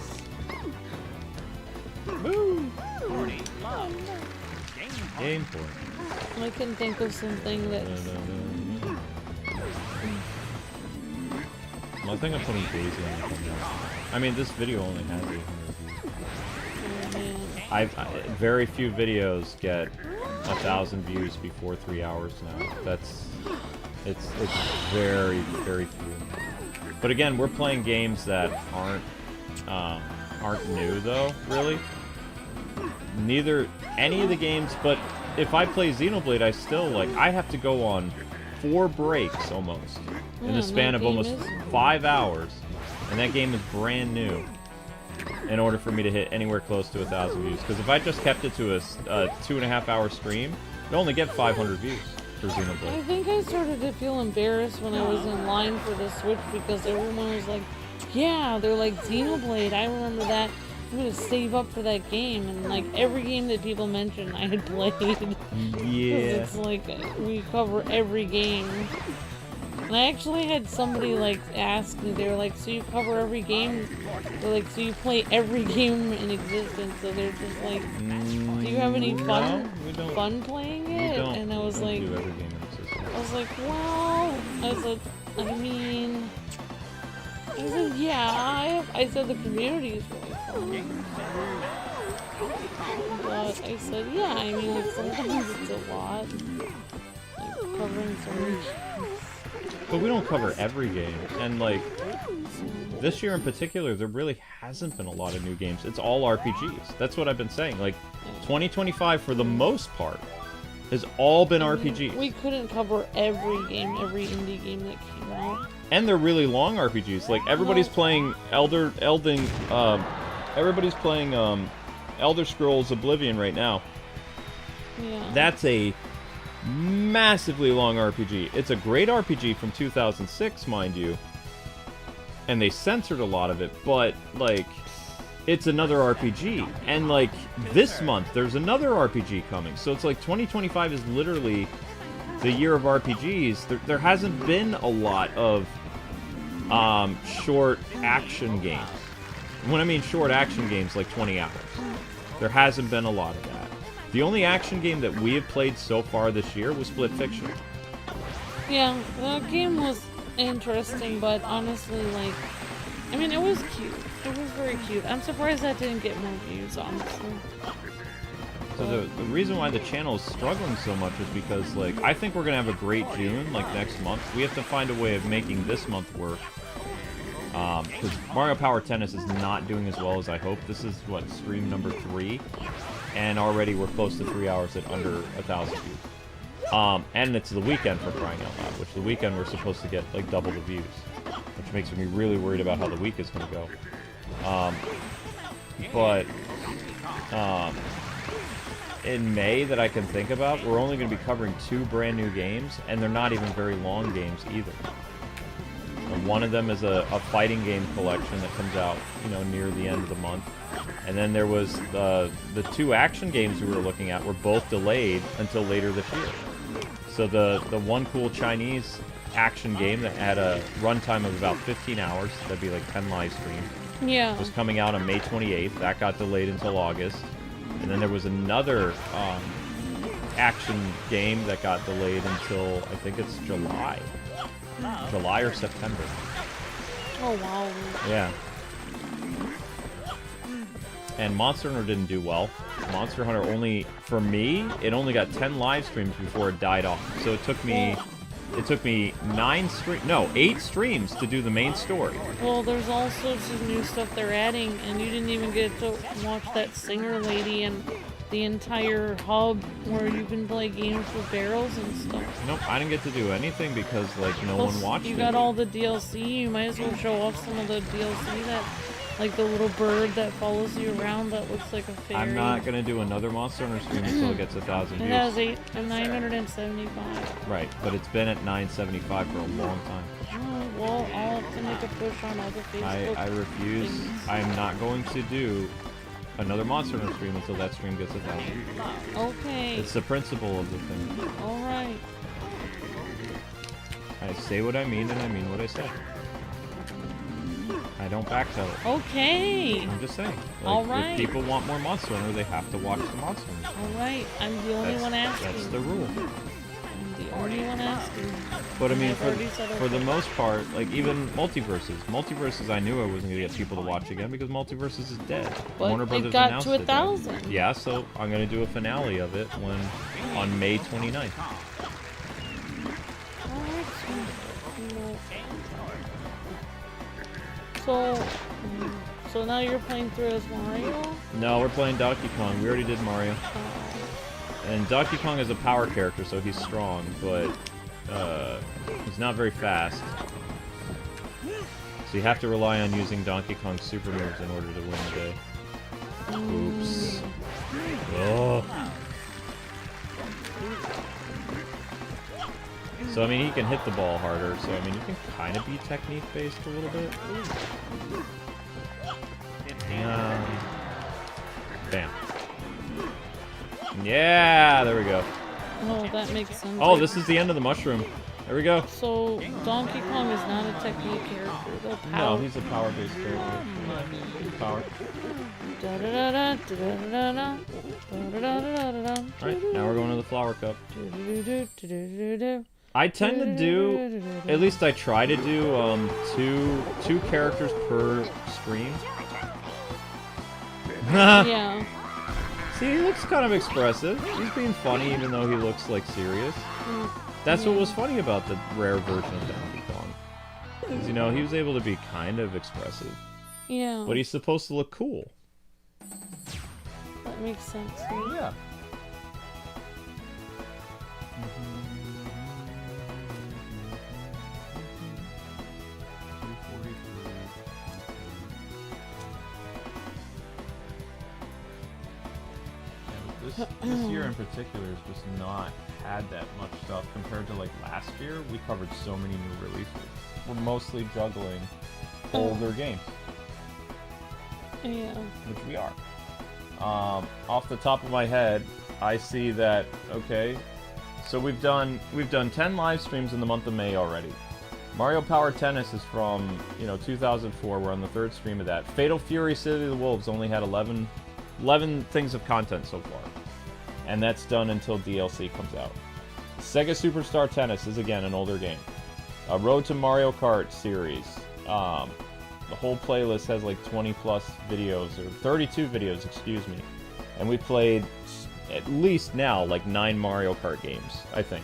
Woo! Game point. I can think of something that's... Well, I think I'm putting Daisy on the thumbnail. I mean, this video only has 800 views. Oh, man. Very few videos get 1,000 views before 3 hours now. It's very, very few. But again, we're playing games that aren't new though, really. Neither any of the games, but if I play Xenoblade, I still I have to go on 4 breaks almost in the span of almost 5 hours, and that game is brand new. In order for me to hit anywhere close to 1,000 views, because if I just kept it to a 2.5 hour stream, I'd only get 500 views for Xenoblade. I think I started to feel embarrassed when I was in line for the Switch because everyone was like, yeah, they're like Xenoblade, I remember that. I'm gonna save up for that game, and like every game that people mentioned I had played. Yeah. It's like we cover every game. And I actually had somebody like ask me, they were like, so you cover every game? They're like, so you play every game in existence? So they're just like, do you have any fun playing it? And I was like, do every game in existence. I was like, well, I said, yeah, I said the community is really fun. But I said, yeah, I mean, like, sometimes it's a lot. Like, covering so many games. But we don't cover every game, and like, this year in particular, there really hasn't been a lot of new games. It's all RPGs. That's what I've been saying. Like, 2025, for the most part, has all been RPGs. We couldn't cover every game, every indie game that came out. And they're really long RPGs. Like everybody's playing Elder Scrolls Oblivion right now. Yeah. That's a massively long RPG. It's a great RPG from 2006, mind you. And they censored a lot of it, but like it's another RPG. And like this month there's another RPG coming. So it's like 2025 is literally the year of RPGs. There hasn't been a lot of short action games. When I mean short action games, like 20 hours. There hasn't been a lot of that. The only action game that we have played so far this year was Split Fiction. Yeah, the game was interesting, but honestly, like, I mean, it was cute. It was very cute. I'm surprised that didn't get more views, honestly. So the reason why the channel is struggling so much is because, like, I think we're going to have a great June, like, next month. We have to find a way of making this month work. Because Mario Power Tennis is not doing as well as I hope. This is, what, stream number 3? And already we're close to 3 hours at under 1,000 views. And it's the weekend, for crying out loud, which the weekend we're supposed to get, like, double the views. Which makes me really worried about how the week is going to go. In May that I can think about, we're only going to be covering 2 brand new games, and they're not even very long games either. And one of them is a fighting game collection that comes out, you know, near the end of the month. And then there was the 2 action games we were looking at were both delayed until later this year. So the one cool Chinese action game that had a runtime of about 15 hours, that'd be like 10 live streams, Yeah. was coming out on May 28th. That got delayed until August. And then there was another action game that got delayed until, I think it's July. July or September. Oh, wow. Yeah. And Monster Hunter didn't do well. Monster Hunter only, for me, it only got 10 live streams before it died off. So it took me 8 streams to do the main story. Well, there's all sorts of new stuff they're adding, and you didn't even get to watch that singer lady and the entire hub where you can play games with barrels and stuff. Nope, I didn't get to do anything because, like, no one watched you it. got all the DLC. You might as well show off some of the DLC that, like the little bird that follows you around that looks like a fairy. I'm not going to do another Monster Hunter stream until it gets 1,000 views. It has 975. Right, but it's been at 975 for a long time. Oh, well, I'll have to make a push on other Facebook I refuse. things. I am not going to do another Monster Hunter stream until that stream gets 1,000 views. Okay. It's the principle of the thing. Alright. I say what I mean, and I mean what I say. I don't backpedal. Okay. I'm just saying. Like, Alright. If people want more Monster Hunter, they have to watch the Monster Hunter. Alright. I'm the only one asking. That's the rule. I'm the only one asking. But I mean, I've already said for the okay. most part, like even Multiverses. Multiverses, I knew I wasn't gonna get people to watch again because Multiverses is dead. But Warner it Brothers got announced to it. 1,000. Yeah, so I'm gonna do a finale of it on May 29th. Alright, so now you're playing through as Mario? No, we're playing Donkey Kong. We already did Mario. And Donkey Kong is a power character, so he's strong, but he's not very fast. So you have to rely on using Donkey Kong's super moves in order to win the day. Oops. Oh. So, I mean, he can hit the ball harder, so, I mean, you can kind of be technique-based a little bit. Bam. Yeah, there we go. Oh, that makes sense. Oh, this is the end of the mushroom. There we go. So, Donkey Kong is not a technique character, though. No, he's a power-based character. Power. Alright, now we're going to the flower cup. I tend to do, at least I try to do, two characters per stream. Yeah. See, he looks kind of expressive. He's being funny even though he looks, like, serious. That's what was funny about the rare version of Donkey Kong. 'Cause, you know, he was able to be kind of expressive. Yeah. But he's supposed to look cool. That makes sense. Yeah. This year in particular has just not had that much stuff compared to like last year. We covered so many new releases. We're mostly juggling older games. Yeah. Which we are. Off the top of my head, I see that, okay, so we've done 10 live streams in the month of May already. Mario Power Tennis is from, 2004. We're on the 3rd stream of that. Fatal Fury City of the Wolves only had 11 things of content so far. And that's done until DLC comes out. Sega Superstar Tennis is, again, an older game. Road to Mario Kart series. The whole playlist has like 20 plus videos, or 32 videos, excuse me. And we played at least now like 9 Mario Kart games, I think.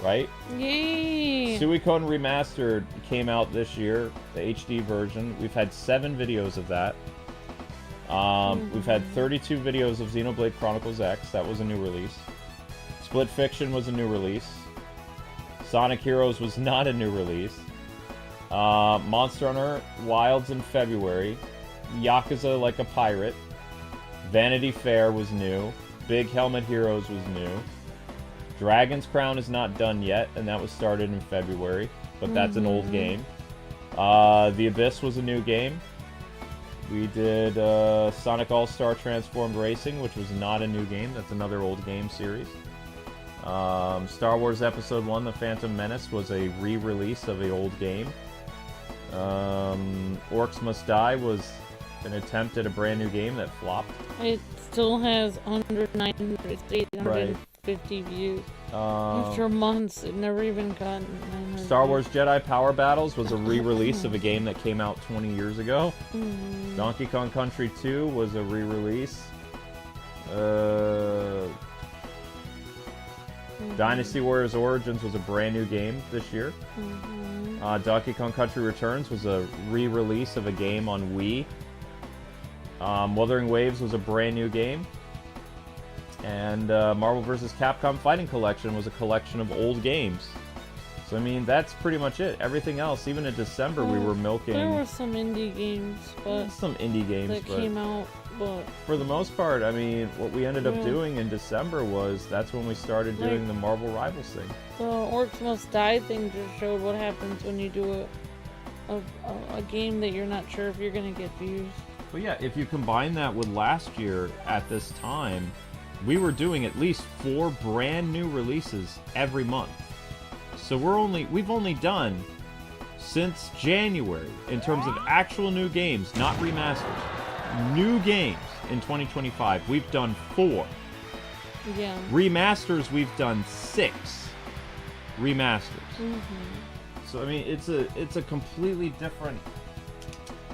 Right? Yay! Suicune Remastered came out this year, the HD version. We've had 7 videos of that. We've had 32 videos of Xenoblade Chronicles X. That was a new release. Split Fiction was a new release. Sonic Heroes was not a new release. Monster Hunter Wilds in February. Yakuza Like a Pirate. Vanity Fair was new. Big Helmet Heroes was new. Dragon's Crown is not done yet, and that was started in February, but that's an old game. The Abyss was a new game. We did Sonic All-Star Transformed Racing, which was not a new game. That's another old game series. Star Wars Episode 1, The Phantom Menace, was a re-release of an old game. Orcs Must Die was an attempt at a brand new game that flopped. It still has 850 views. After months, it never even got 900. Star Wars Jedi Power Battles was a re-release of a game that came out 20 years ago. Donkey Kong Country 2 was a re-release. Dynasty Warriors Origins was a brand new game this year. Donkey Kong Country Returns was a re-release of a game on Wii. Wuthering Waves was a brand new game. And Marvel vs. Capcom Fighting Collection was a collection of old games. So, I mean, that's pretty much it. Everything else, even in December, we were milking... There were some indie games, but... Some indie games, that came out, but... For the most part, I mean, what we ended up doing in December was... That's when we started doing the Marvel Rivals thing. The Orcs Must Die thing just showed what happens when you do a game that you're not sure if you're going to get views. But yeah, if you combine that with last year at this time... We were doing at least 4 brand new releases every month. So we've only done since January in terms of actual new games, not remasters. New games in 2025. We've done 4. Yeah. Remasters, we've done 6 remasters. So I mean, it's a completely different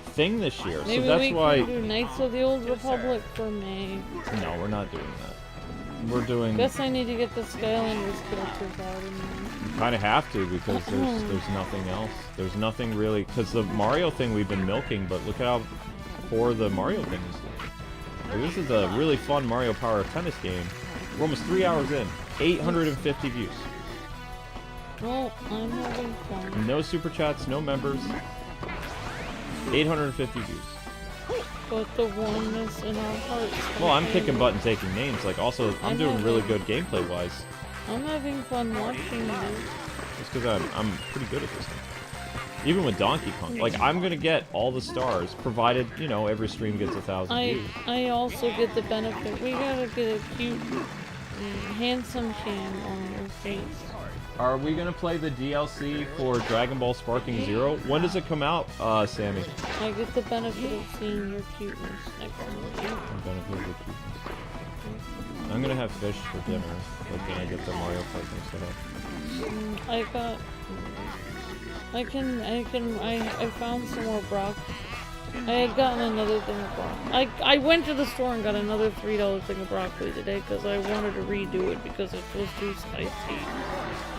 thing this year. Maybe so that's we why can do Knights of the Old Republic for May. No, we're not doing that. We're doing. Guess I need to get the Skylanders characters out in there. You kind of have to because there's nothing else. There's nothing really because the Mario thing we've been milking, but look how poor the Mario thing is doing. Like, this is a really fun Mario Power Tennis game. We're almost 3 hours in. 850 views. Well, I'm having fun. No super chats, no members. 850 views. But the warmness in our hearts. Well, I'm kicking butt and taking names. Like, also, I'm doing really good gameplay-wise. I'm having fun watching you. Just because I'm pretty good at this thing. Even with Donkey Kong. Like, I'm going to get all the stars, provided, every stream gets 1,000 views. I also get the benefit. We gotta get a cute, handsome cam on your face. Are we going to play the DLC for Dragon Ball Sparking Zero? When does it come out, Sammy? I get the benefit of seeing your cuteness next time. I'm going to have fish for dinner, like when I get the Mario Kart thing set up. I found some more broccoli. I had gotten another thing of broccoli. I went to the store and got another $3 thing of broccoli today because I wanted to redo it because it was too spicy.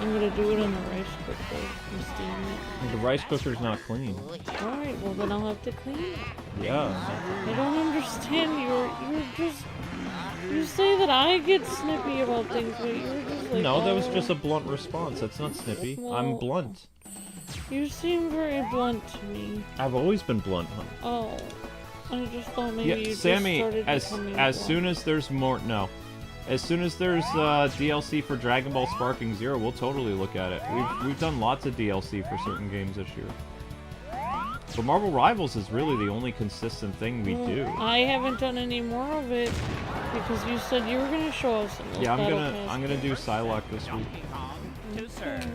I'm gonna do it in the rice cooker and steam it. The rice cooker's not clean. Alright, well then I'll have to clean it. Yeah. I don't understand. understand. You say that I get snippy about things, but you're just like, No, that was oh. just a blunt response. That's not snippy. I'm Well, blunt. You seem very blunt to me. I've always been blunt, honey. Oh. I just thought maybe you Sammy, just started becoming blunt. soon as there's more, no. As soon as there's DLC for Dragon Ball Sparking Zero, we'll totally look at it. We've done lots of DLC for certain games this year. But Marvel Rivals is really the only consistent thing we do. I haven't done any more of it because you said you were gonna show us. Yeah, I'm gonna do Psylocke this week. Donkey Kong to serve.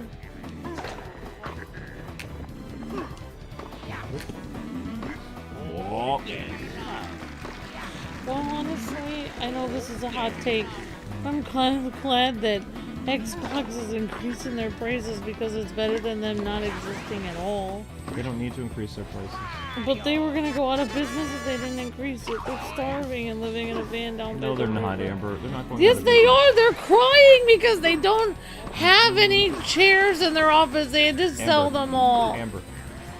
Oh. Well, honestly, I know this is a hot take. I'm kind of glad that Xbox is increasing their prices because it's better than them not existing at all. They don't need to increase their prices. But they were gonna go out of business if they didn't increase it. They're starving and living in a van down there. No, they're not, Amber. They're not going Yes, to they are. They're crying because they don't have any chairs in their office. They had to sell them all. Amber.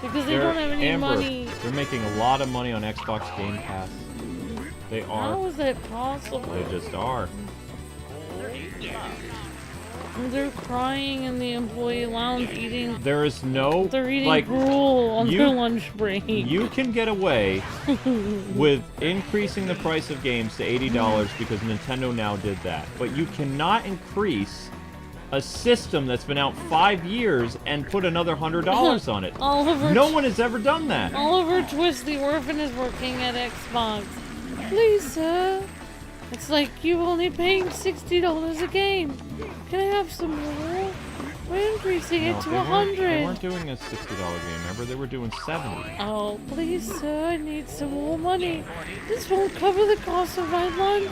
Because they don't have any Amber, money. They're making a lot of money on Xbox Game Pass. They are. How is that possible? They just are. They're crying in the employee lounge eating. There is no. They're eating like, gruel on their lunch break. You can get away with increasing the price of games to $80 because Nintendo now did that. But you cannot increase a system that's been out 5 years and put another $100 on it. No one has ever done that. Oliver Twist, the orphan, is working at Xbox. Please, sir. It's like you only paying $60 a game. Can I have some more? We're increasing it to $100. They weren't doing a $60 game, remember? They were doing $70. Oh, please, sir. I need some more money. This won't cover the cost of my lunch.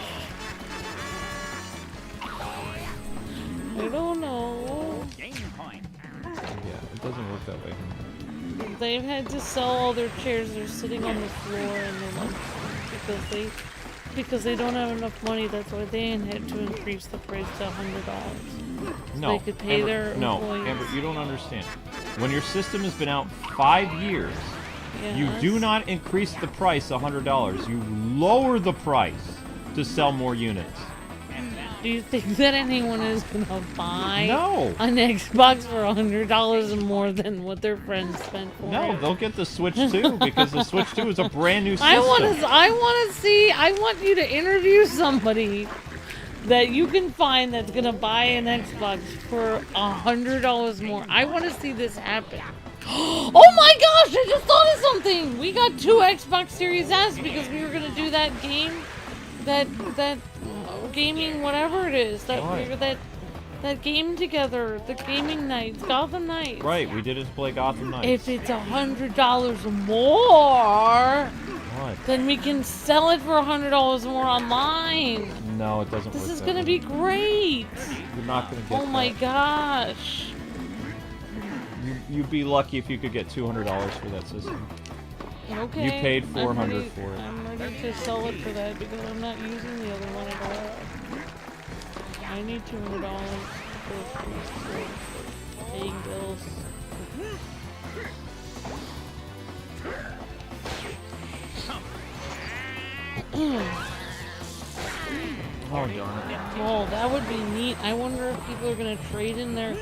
I don't know. Game point. Yeah, it doesn't work that way. They've had to sell all their chairs. They're sitting on the floor and they're like, because they don't have enough money. That's why they had to increase the price to $100. So No, they could pay Amber, their employees. Amber, you don't understand. When your system has been out 5 years, you do not increase the price $100. You lower the price to sell more units. Do you think that anyone is gonna buy an Xbox for $100 more than what their friends spent for No, it? they'll get the Switch 2 because the Switch 2 is a brand new system. I want you to interview somebody that you can find that's gonna buy an Xbox for $100 more. I want to see this happen. Oh my gosh! I just thought of something. We got 2 Xbox Series S because we were gonna do that game, that gaming whatever it is that game together, the gaming nights, Gotham Nights. Right, we did it to play Gotham Knights. If it's $100 more, What? then we can sell it for $100 more online. No, it doesn't work. This is that gonna way. be great. You're not gonna get Oh my gosh. You'd be lucky if you could get $200 for that system. Okay. You paid $400 for it. I'm ready to sell it for that because I'm not using the other one at all. I need $200 for paying bills. Oh, darn it. Oh, that would be neat. I wonder if people are gonna trade in their...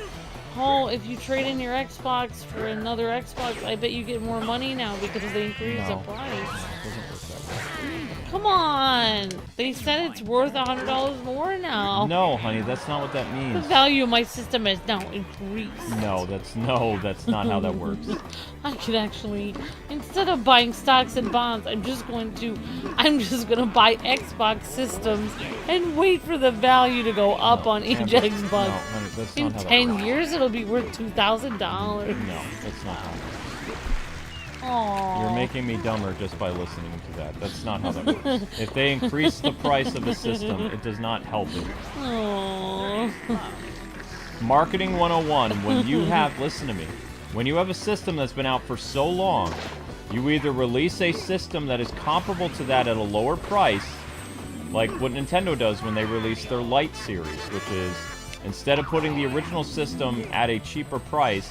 Oh, if you trade in your Xbox for another Xbox, I bet you get more money now because they increase the price. Come on! They said it's worth $100 more now. No, honey, that's not what that The means. value of my system has now increased. No, that's not how that works. I could actually, instead of buying stocks and bonds, I'm just gonna buy Xbox systems and wait for the value to go up on each Xbox. No, honey, that's In not how that 10 works. years, it'll be worth $2,000. No, that's not how it works. Aww. You're making me dumber just by listening to that. That's not how that works. If they increase the price of a system, it does not help it. Aww. Marketing 101, when you have, listen to me, when you have a system that's been out for so long, you either release a system that is comparable to that at a lower price, like what Nintendo does when they release their Lite series, which is, instead of putting the original system at a cheaper price,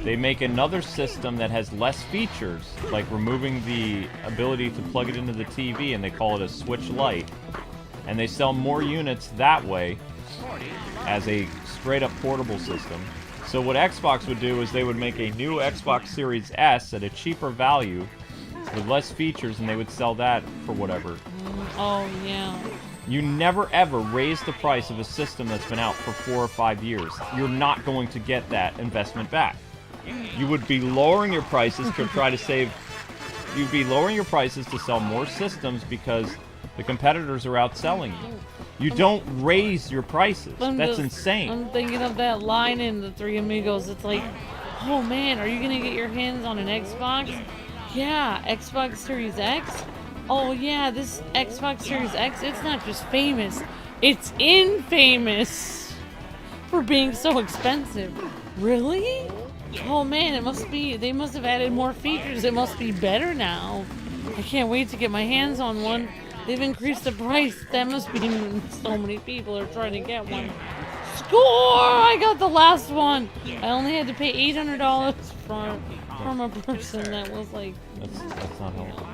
They make another system that has less features, like removing the ability to plug it into the TV, and they call it a Switch Lite. And they sell more units that way as a straight-up portable system. So what Xbox would do is they would make a new Xbox Series S at a cheaper value with less features, and they would sell that for whatever. Oh, yeah. You never ever raise the price of a system that's been out for 4 or 5 years. You're not going to get that investment back. You would be lowering your prices to try to save... You'd be lowering your prices to sell more systems because the competitors are outselling you. You don't raise your prices. That's insane. I'm thinking of that line in The Three Amigos. It's like, oh man, are you gonna get your hands on an Xbox? Yeah, Xbox Series X? Oh yeah, this Xbox Series X, it's not just famous, it's infamous for being so expensive. Really? Oh man, they must have added more features. It must be better now. I can't wait to get my hands on one. They've increased the price. That must mean so many people are trying to get one. Score! I got the last one. I only had to pay $800 from a person that was like, That's not helpful.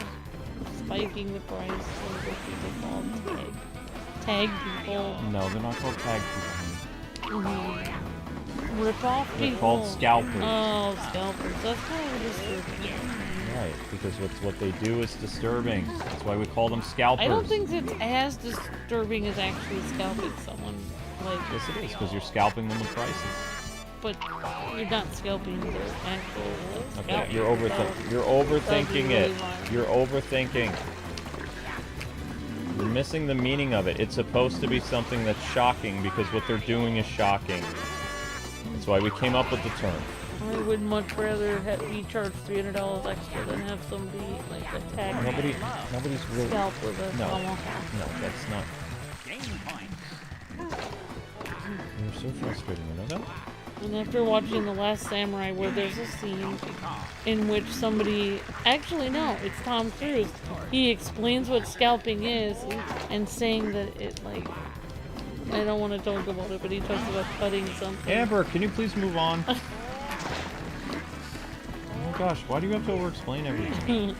Spiking the price. What are people called? Tag people. No, they're not called tag people. Rip off people. They're called scalpers. Oh, scalpers. That's kind of disturbing. Right, because what they do is disturbing. That's why we call them scalpers. I don't think it's as disturbing as actually scalping someone. Like, Yes, it is, because you're scalping them with prices. but you're not scalping the actual Okay, scalp. you're overthinking really it. violent. You're overthinking. You're missing the meaning of it. It's supposed to be something that's shocking because what they're doing is shocking. That's why we came up with the term. I would much rather be charged $300 extra than have somebody like attack Nobody's really. scalp with a No, tomahawk. no, that's not. You're so frustrating, you know that? And after watching The Last Samurai, where there's a scene in which somebody, actually no, it's Tom Cruise, he explains what scalping is and saying that it, like, I don't want to talk about it, but he talks about cutting something. Amber, can you please move on? Oh my gosh, why do you have to over-explain everything?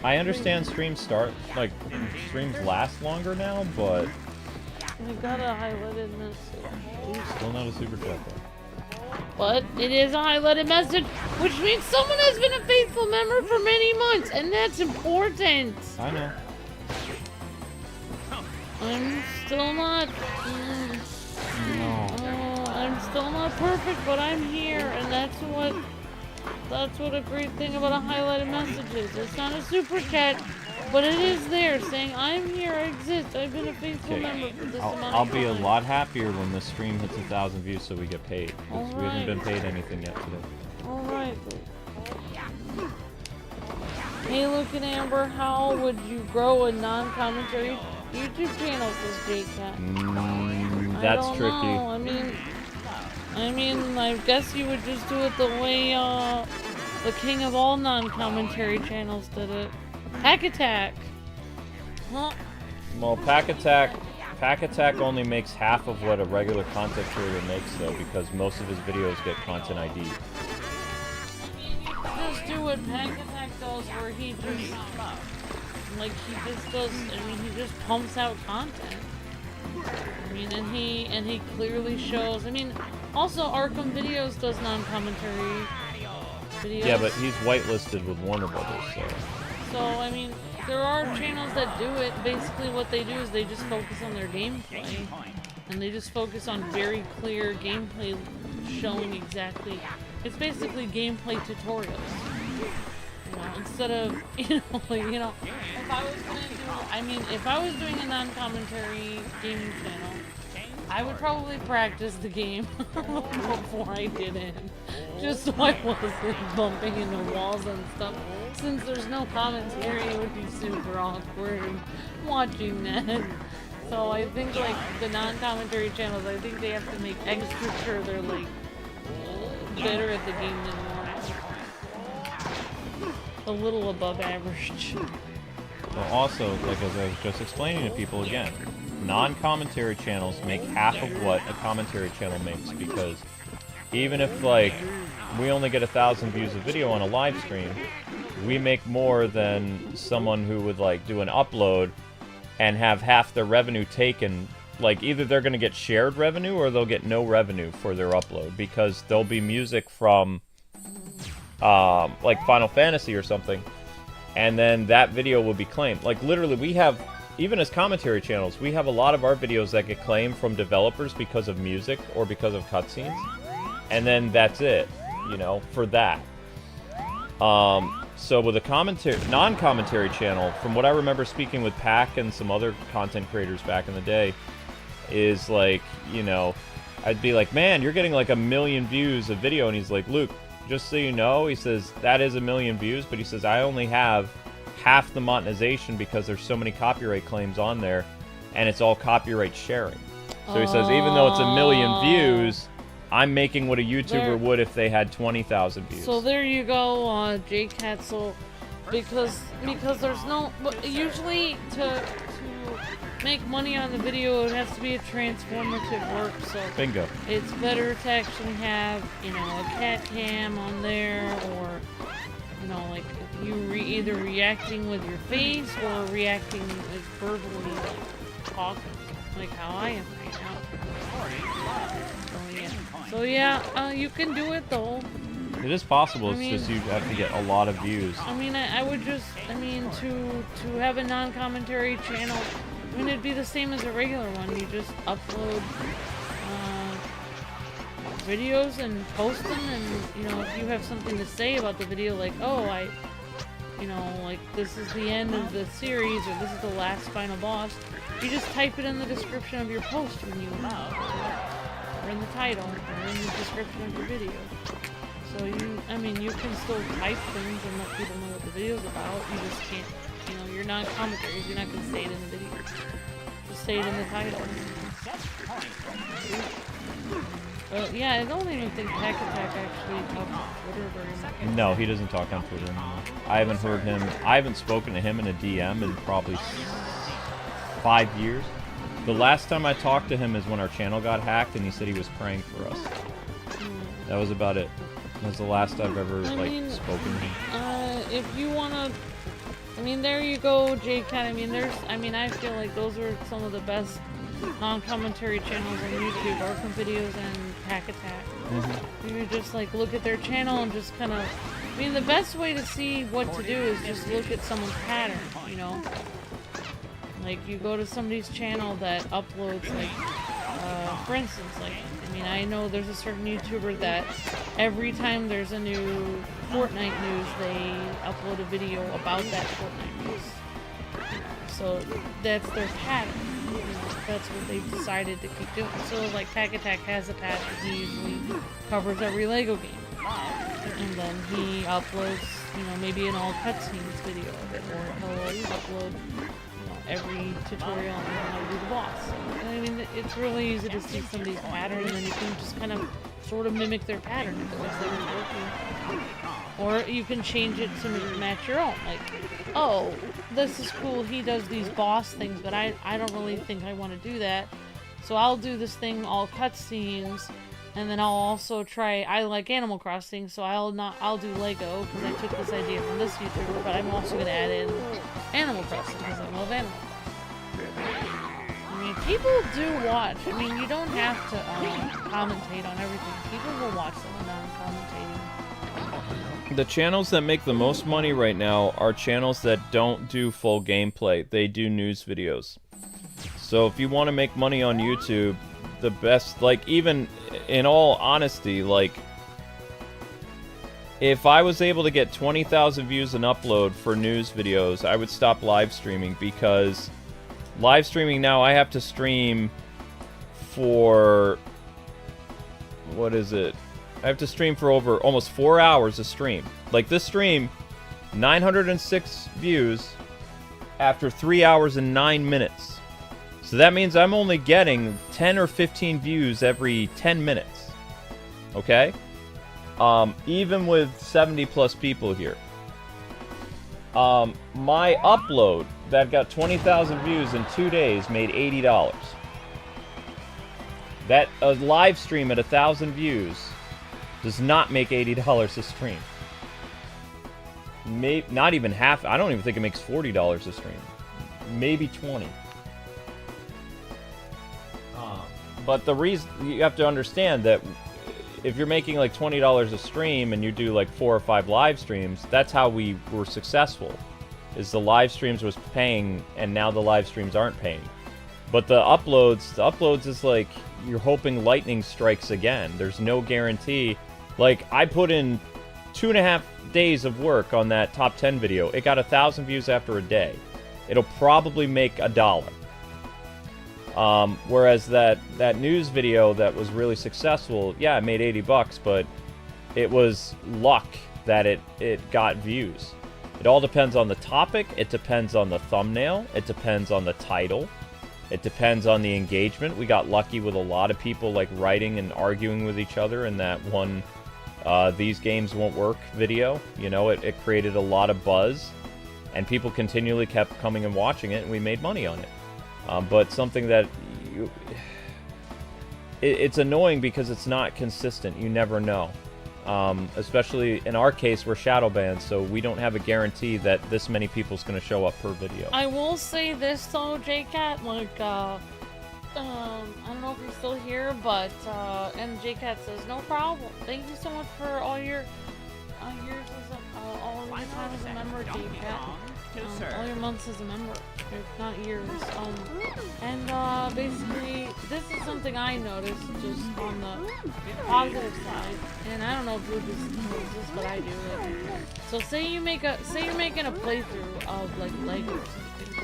I understand streams streams last longer now, but I got a highlighted message. still not a super chat though. But it is a highlighted message, which means someone has been a faithful member for many months, and that's important. I know. I'm still not. No. I'm still not perfect, but I'm here, and that's what a great thing about a highlighted message is. It's not a super chat, but it is there saying, I'm here, I exist, I've been a faithful member for this amount I'll of be a time." lot happier when this stream hits 1,000 views so we get paid. Because we haven't been paid anything yet today. Alright. Hey, look at Amber, how would you grow a non-commentary YouTube channel, says J-Cat? That's I don't tricky. know. I mean, I guess you would just do it the way the king of all non-commentary channels did it. Pack Attack. Huh? Well, Pack Attack only makes half of what a regular content creator makes, though, because most of his videos get content ID. Just do what Pack Attack does, where he just he just pumps out content. I mean, and he clearly shows. I mean, also Arkham Videos does non-commentary videos. Yeah, but he's whitelisted with Warner Brothers, so. So, I mean, there are channels that do it. Basically what they do is they just focus on their gameplay. And they just focus on very clear gameplay showing exactly... It's basically gameplay tutorials. You know, instead of, if I was doing a non-commentary gaming channel, I would probably practice the game before I get in. Just so I wasn't bumping into walls and stuff. Since there's no commentary, it would be super awkward watching that. So I think, like, the non-commentary channels, I think they have to make extra sure they're, like, better at the game than normal. A little above average. Well, also, like as I was just explaining to people again, non-commentary channels make half of what a commentary channel makes, because even if, like, we only get 1,000 views a video on a live stream, we make more than someone who would, like, do an upload and have half their revenue taken. Like, either they're going to get shared revenue or they'll get no revenue for their upload, because there'll be music from, like, Final Fantasy or something, and then that video will be claimed. Like, literally, we have, even as commentary channels, we have a lot of our videos that get claimed from developers because of music or because of cutscenes, and then that's it, you know, for that. So with a non-commentary channel, from what I remember speaking with Pac and some other content creators back in the day, is like, you know, I'd be like, man, you're getting like 1 million views a video, and he's like, Luke, just so you know, he says, that is 1 million views, but he says, I only have half the monetization because there's so many copyright claims on there, and it's all copyright sharing. So he says, even though it's 1 million views, I'm making what a YouTuber would if they had 20,000 views. So there you go, Jay Katzel, because there's no, usually to make money on the video, it has to be a transformative work, so bingo. It's better to actually have, you know, a cat cam on there, or, you know, like, you either reacting with your face or reacting like verbally, like, talking, like how I am right now. So yeah, you can do it though. It is possible, it's just you have to get a lot of views. I mean, I would just, I mean, to have a non-commentary channel, I mean, it'd be the same as a regular one. You just upload videos and post them, and, you know, if you have something to say about the video, like, oh, you know, like, this is the end of the series, or this is the last final boss, you just type it in the description of your post when you, or in the title, or in the description of your video. So I mean, you can still type things and let people know what the video's about. You just can't, you know, you're not commentaries, you're not going to say it in the video. Just say it in the title. Well, yeah, I don't even think Pac Attack actually talks on Twitter very much. No, he doesn't talk on Twitter anymore. I haven't heard him, I haven't spoken to him in a DM in probably 5 years. The last time I talked to him is when our channel got hacked, and he said he was praying for us. That was about it. That was the last I've ever, spoken to him. If you wanna, I mean, there you go, J-Cat. I mean, I feel like those are some of the best non-commentary channels on YouTube, Arkham Videos and Pac Attack. You just, like, look at their channel and just kind of, I mean, the best way to see what to do is just look at someone's pattern, you know? Like, you go to somebody's channel that uploads, like, for instance, like, I mean, I know there's a certain YouTuber that every time there's a new Fortnite news, they upload a video about that Fortnite news. So that's their pattern. You know, that's what they've decided to keep doing. So, like, Pac Attack has a pattern. He usually covers every Lego game. And then he uploads, you know, maybe an all cutscenes video of it, or he'll upload, every tutorial on how to do the boss. And I mean, it's really easy to see somebody's pattern, and then you can just kind of sort of mimic their pattern if they were working. Or you can change it to match your own. Like, oh, this is cool, he does these boss things, but I don't really think I want to do that. So I'll do this thing, all cutscenes, and then I'll also try, I like Animal Crossing, so I'll do Lego, because I took this idea from this YouTuber, but I'm also going to add in Animal Crossing, because I love animals. I mean, people do watch. I mean, you don't have to commentate on everything. People will watch someone non-commentating. The channels that make the most money right now are channels that don't do full gameplay. They do news videos. So if you want to make money on YouTube, the best, like, even in all honesty, like, if I was able to get 20,000 views and upload for news videos, I would stop live streaming, because live streaming now, I have to stream for, what is it? I have to stream for over almost 4 hours a stream. Like, this stream, 906 views after 3 hours and 9 minutes. So that means I'm only getting 10 or 15 views every 10 minutes. Okay? Even with 70 plus people here. My upload that got 20,000 views in 2 days made $80. That a live stream at 1,000 views does not make $80 a stream. Not even half. I don't even think it makes $40 a stream. Maybe 20. But the reason you have to understand that if you're making like $20 a stream and you do like 4 or 5 live streams, that's how we were successful. Is the live streams was paying, and now the live streams aren't paying. But the uploads is like you're hoping lightning strikes again. There's no guarantee. Like I put in 2.5 days of work on that top 10 video. It got 1,000 views after a day. It'll probably make $1. Whereas that news video that was really successful, yeah, it made 80 bucks, but it was luck that it got views. It all depends on the topic, it depends on the thumbnail, it depends on the title, it depends on the engagement. We got lucky with a lot of people like writing and arguing with each other in that one These Games Won't Work video. You know, it created a lot of buzz, and people continually kept coming and watching it, and we made money on it. But something that it's annoying because it's not consistent. You never know. Especially in our case, we're shadow banned, so we don't have a guarantee that this many people's going to show up per video. I will say this though, JCat, like, I don't know if you're still here, but, and JCat says, no problem. Thank you so much for all your years as all of your time as a member, JCat. All your months as a member, if not years. And basically, this is something I noticed just on the positive side. And I don't know if Lucas knows this, but I do. Like, so say you're making a playthrough of like Lego or something.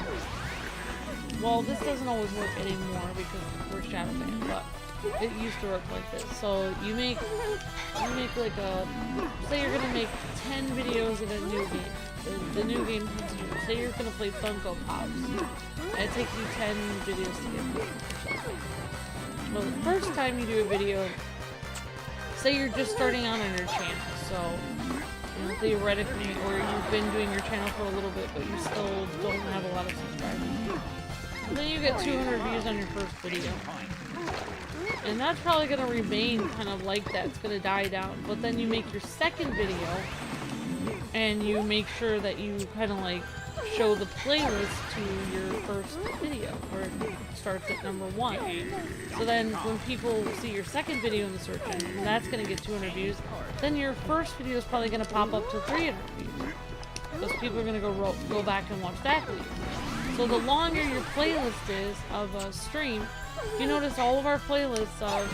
Well, this doesn't always work anymore because we're shadow banned, but it used to work like this. So you make like say you're gonna make 10 videos in a new game. The new game history. Say you're gonna play Funko Pops. And it takes you 10 videos to get through. Well, the first time you do a video, say you're just starting out on your channel, so you know, theoretically, or you've been doing your channel for a little bit, but you still don't have a lot of subscribers. Then you get 200 views on your first video. And that's probably gonna remain kind of like that. It's gonna die down. But then you make your second video, and you make sure that you kind of like show the playlist to your first video, where it starts at number 1. So then when people see your second video in the search engine, that's going to get 200 views. Then your first video is probably going to pop up to 300 views. Those people are going to go back and watch that video. So the longer your playlist is of a stream, you notice all of our playlists of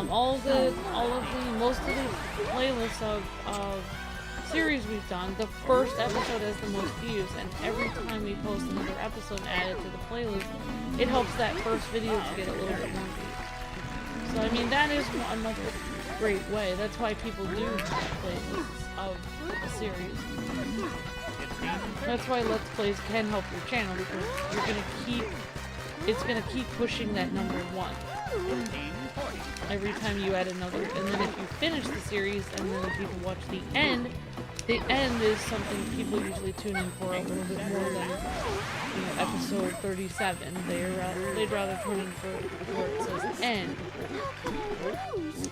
most of the playlists of series we've done, the first episode has the most views, and every time we post another episode and add it to the playlist, it helps that first video to get a little bit more views. So I mean, that is another great way. That's why people do playlists of a series. That's why Let's Plays can help your channel, because it's gonna keep pushing that number 1 every time you add another. And then if you finish the series and then people watch the end is something people usually tune in for a little bit more than, you know, episode 37. They'd rather tune in for where it says end.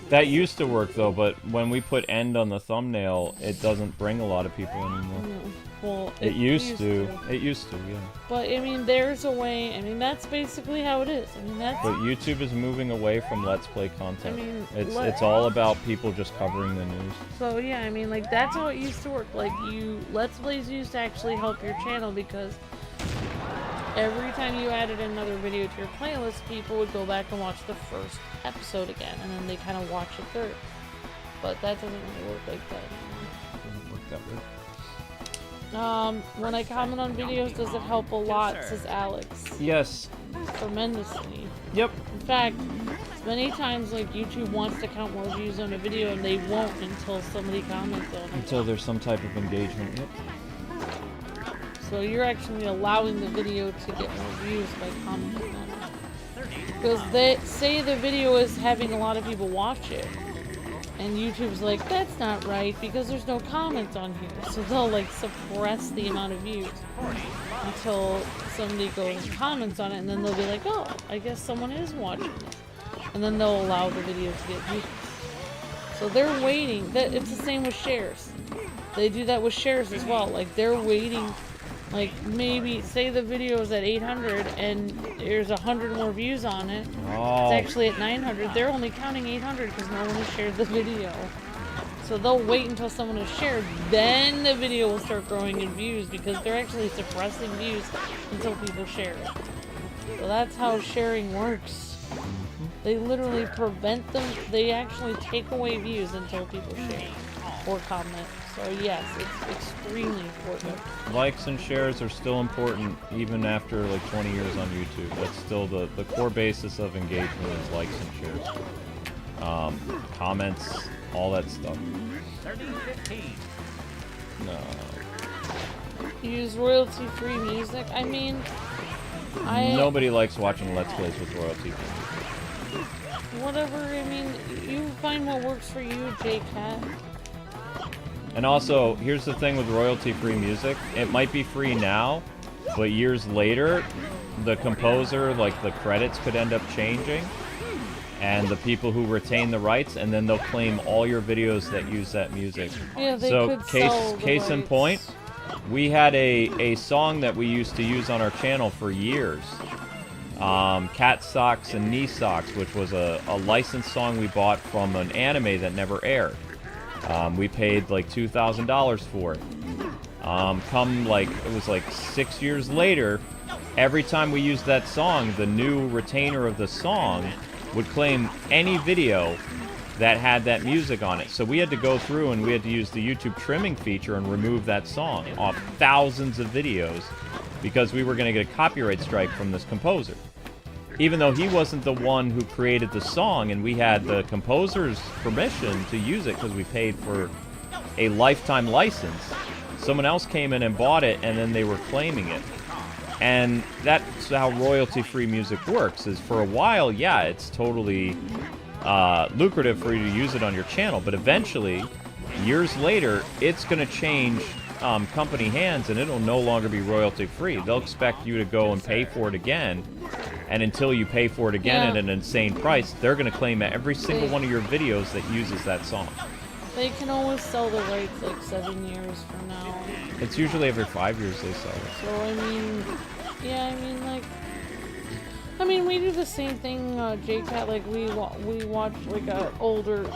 That used to work though, but when we put end on the thumbnail, it doesn't bring a lot of people anymore. No. Well, it used to. It used to, yeah. But I mean, there's a way. I mean, that's basically how it is. I mean, that's. But YouTube is moving away from Let's Play content. I mean, it's all about people just covering the news. So yeah, I mean, like that's how it used to work. Like Let's Plays used to actually help your channel, because every time you added another video to your playlist, people would go back and watch the first episode again, and then they kind of watch a third. But that doesn't really work like that anymore. Doesn't work that way. When I comment on videos, does it help a lot, says Alex. Yes. Tremendously. Yep. In fact, many times, like, YouTube wants to count more views on a video, and they won't until somebody comments on it. Until there's some type of engagement. Yep. So you're actually allowing the video to get more views by commenting on it. Because they say the video is having a lot of people watch it. And YouTube's like, that's not right because there's no comments on here. So they'll like suppress the amount of views until somebody goes and comments on it, and then they'll be like, oh, I guess someone is watching it. And then they'll allow the video to get views. So they're waiting. It's the same with shares. They do that with shares as well. Like they're waiting, like maybe say the video is at 800 and there's 100 more views on it. Oh. It's actually at 900. They're only counting 800 because no one has shared the video. So they'll wait until someone has shared, then the video will start growing in views because they're actually suppressing views until people share it. So that's how sharing works. They literally prevent them. They actually take away views until people share or comment. So yes, it's extremely important. Likes and shares are still important even after like 20 years on YouTube. That's still the core basis of engagement is likes and shares. Comments, all that stuff. 30-15. No. Use royalty-free music. I mean, Nobody likes watching Let's Plays with royalty free. Whatever, I mean, you find what works for you, J-Cat. And also, here's the thing with royalty-free music. It might be free now, but years later, the composer, like the credits could end up changing. And the people who retain the rights, and then they'll claim all your videos that use that music. Yeah, they so could sell the case in rights. point, we had a song that we used to use on our channel for years. Cat Socks and Knee Socks, which was a licensed song we bought from an anime that never aired. We paid like $2,000 for it. It was like 6 years later, every time we used that song, the new retainer of the song would claim any video that had that music on it. So we had to go through and we had to use the YouTube trimming feature and remove that song off thousands of videos because we were going to get a copyright strike from this composer. Even though he wasn't the one who created the song and we had the composer's permission to use it because we paid for a lifetime license, someone else came in and bought it and then they were claiming it. And that's how royalty-free music works, is for a while, yeah, it's totally lucrative for you to use it on your channel, but eventually, years later, it's going to change company hands and it'll no longer be royalty-free. They'll expect you to go and pay for it again, and until you pay for it again at an insane price, they're going to claim every single one of your videos that uses that song. They can always sell the rights like 7 years from now. It's usually every 5 years they sell it. So, I mean, yeah, I mean, we do the same thing, J-Cat, like, we watch, like, a older,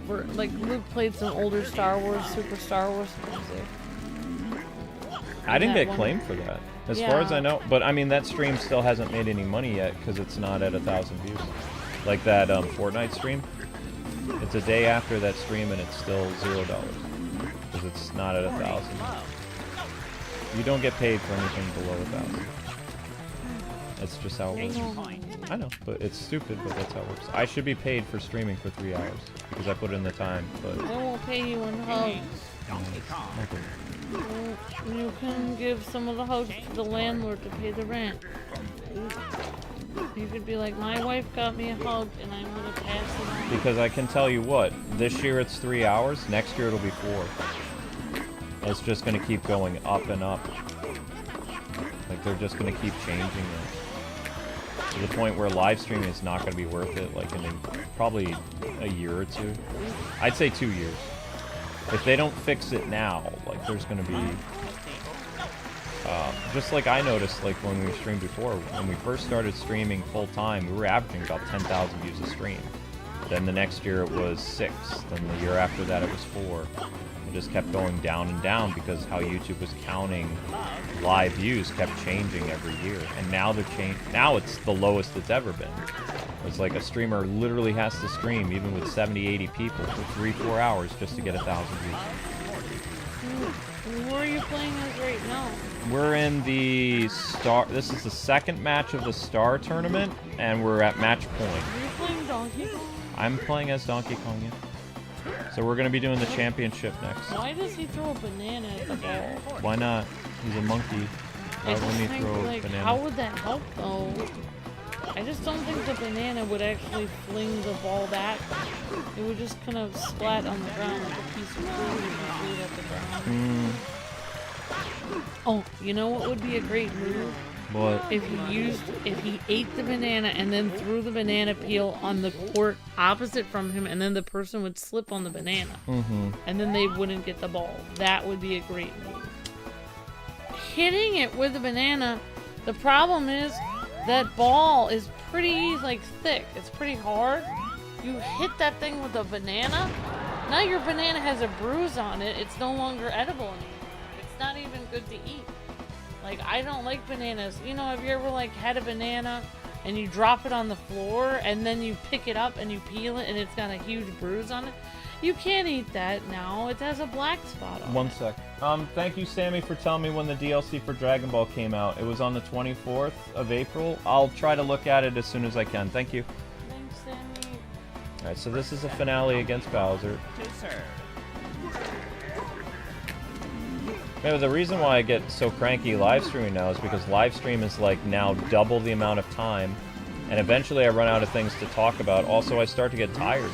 like, Luke played some older Star Wars, Super Star Wars music. I didn't that get one. claimed for that, as far as I know. But, I mean, that stream still hasn't made any money yet, because it's not at 1,000 views. Like that Fortnite stream. It's a day after that stream, and it's still $0, because it's not at 1,000. You don't get paid for anything below 1,000. That's just how it works. I know, but it's stupid, but that's how it works. I should be paid for streaming for 3 hours, because I put in the time, but... They won't pay you in hugs. You can give some of the hugs to the landlord to pay the rent. You could be like, my wife got me a hug, and I'm gonna pass it on. Because I can tell you what, this year it's 3 hours, next year it'll be 4. It's just gonna keep going up and up. Like, they're just gonna keep changing it. To the point where live streaming is not gonna be worth it, like in probably a year or 2. I'd say 2 years. If they don't fix it now, like, there's gonna be... just like I noticed, like, when we streamed before, when we first started streaming full-time, we were averaging about 10,000 views a stream. Then the next year it was 6. Then the year after that it was 4. It just kept going down and down because how YouTube was counting live views kept changing every year. And now now it's the lowest it's ever been. It's like a streamer literally has to stream, even with 70, 80 people, for 3-4 hours just to get 1,000 views. Where are you playing as right now? We're in the Star... This is the second match of the Star Tournament, and we're at match point. Are you playing Donkey Kong? I'm playing as Donkey Kong, yeah. So we're going to be doing the championship next. Why does he throw a banana at the ball? Why not? He's a monkey. Why I wouldn't just he think, throw a like, banana? how would that help, though? I just don't think the banana would actually fling the ball back. It would just kind of splat on the ground like a piece of food if you threw it at the ground. Oh, you know what would be a great move? What? If he ate the banana and then threw the banana peel on the court opposite from him, and then the person would slip on the banana. And then they wouldn't get the ball. That would be a great move. Hitting it with a banana, the problem is that ball is pretty like thick. It's pretty hard. You hit that thing with a banana, now your banana has a bruise on it. It's no longer edible anymore. It's not even good to eat. Like, I don't like bananas. You know, have you ever like had a banana and you drop it on the floor and then you pick it up and you peel it and it's got a huge bruise on it? You can't eat that now. It has a black spot on it. One sec. Thank you, Sammy, for telling me when the DLC for Dragon Ball came out. It was on the 24th of April. I'll try to look at it as soon as I can. Thank you. Thanks, Sammy. Alright, so this is a finale against Bowser. To serve. Maybe the reason why I get so cranky live streaming now is because live stream is like now double the amount of time, and eventually I run out of things to talk about. Also, I start to get tired.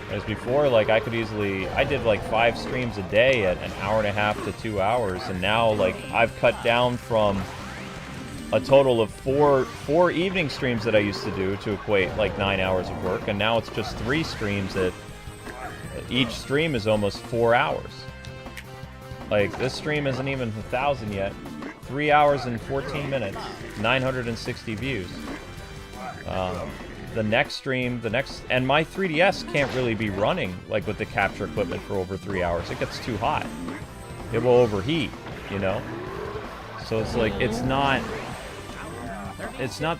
Whereas before, like, I did like 5 streams a day at an hour and a half to 2 hours, and now, like, I've cut down from a total of four evening streams that I used to do to equate like 9 hours of work, and now it's just 3 streams that each stream is almost 4 hours. Like, this stream isn't even 1,000 yet. 3 hours and 14 minutes, 960 views. The next stream, and my 3DS can't really be running, like, with the capture equipment for over 3 hours. It gets too hot. It will overheat, you know? So it's like, it's not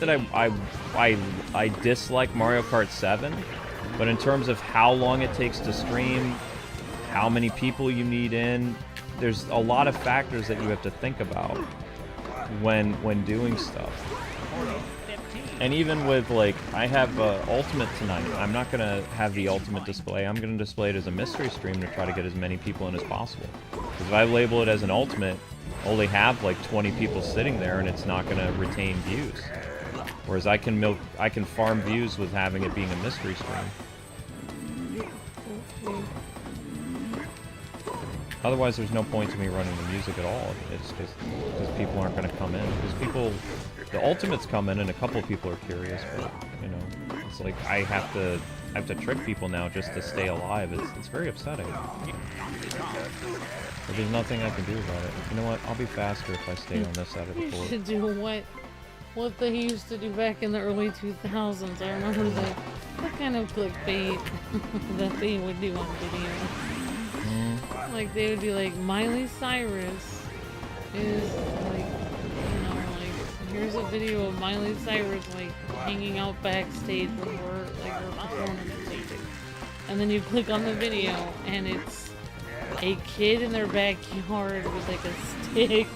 that I dislike Mario Kart 7, but in terms of how long it takes to stream, how many people you need in, there's a lot of factors that you have to think about when doing stuff. And even with, like, I have Ultimate tonight. I'm not going to have the Ultimate display. I'm going to display it as a mystery stream to try to get as many people in as possible. Because if I label it as an Ultimate, only have, like, 20 people sitting there, and it's not going to retain views. Whereas I can farm views with having it being a mystery stream. Otherwise, there's no point to me running the music at all. It's just because people aren't going to come in. Because the Ultimates come in, and a couple of people are curious, but, you know, it's like I have to trick people now just to stay alive. It's very upsetting. But there's nothing I can do about it. You know what? I'll be faster if I stay on this side of the You court. should do what they used to do back in the early 2000s. I remember the kind of clickbait that they would do on video. Like, they would be like, Miley Cyrus is, like, you know, like, here's a video of Miley Cyrus, like, hanging out backstage with her, like, her performance or something. And then you click on the video, and it's a kid in their backyard with, like, a stick.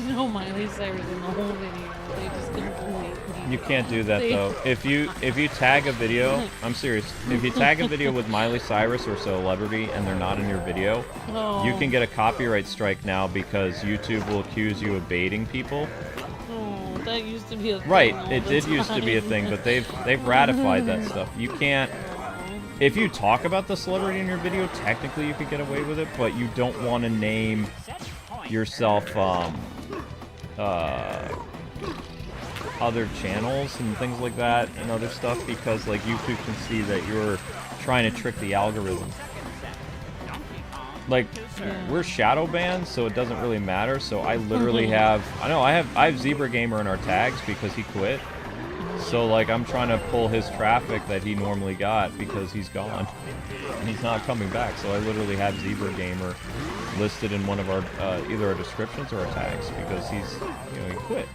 No Miley Cyrus in the whole video. They just completely... You can't do that, though. If you tag a video, I'm serious, if you tag a video with Miley Cyrus or celebrity and they're not in your video, you can get a copyright strike now because YouTube will accuse you of baiting people. Oh, that used to be a thing. Right, it did used to be a thing, but they've ratified that stuff. You can't... If you talk about the celebrity in your video, technically you could get away with it, but you don't want to name yourself, other channels and things like that and other stuff, because like YouTube can see that you're trying to trick the algorithm. Like, we're shadow banned, so it doesn't really matter. So I literally have I have Zebra Gamer in our tags because he quit. So like I'm trying to pull his traffic that he normally got because he's gone and he's not coming back. So I literally have Zebra Gamer listed in one of our either our descriptions or our tags because he's, you know, he quit.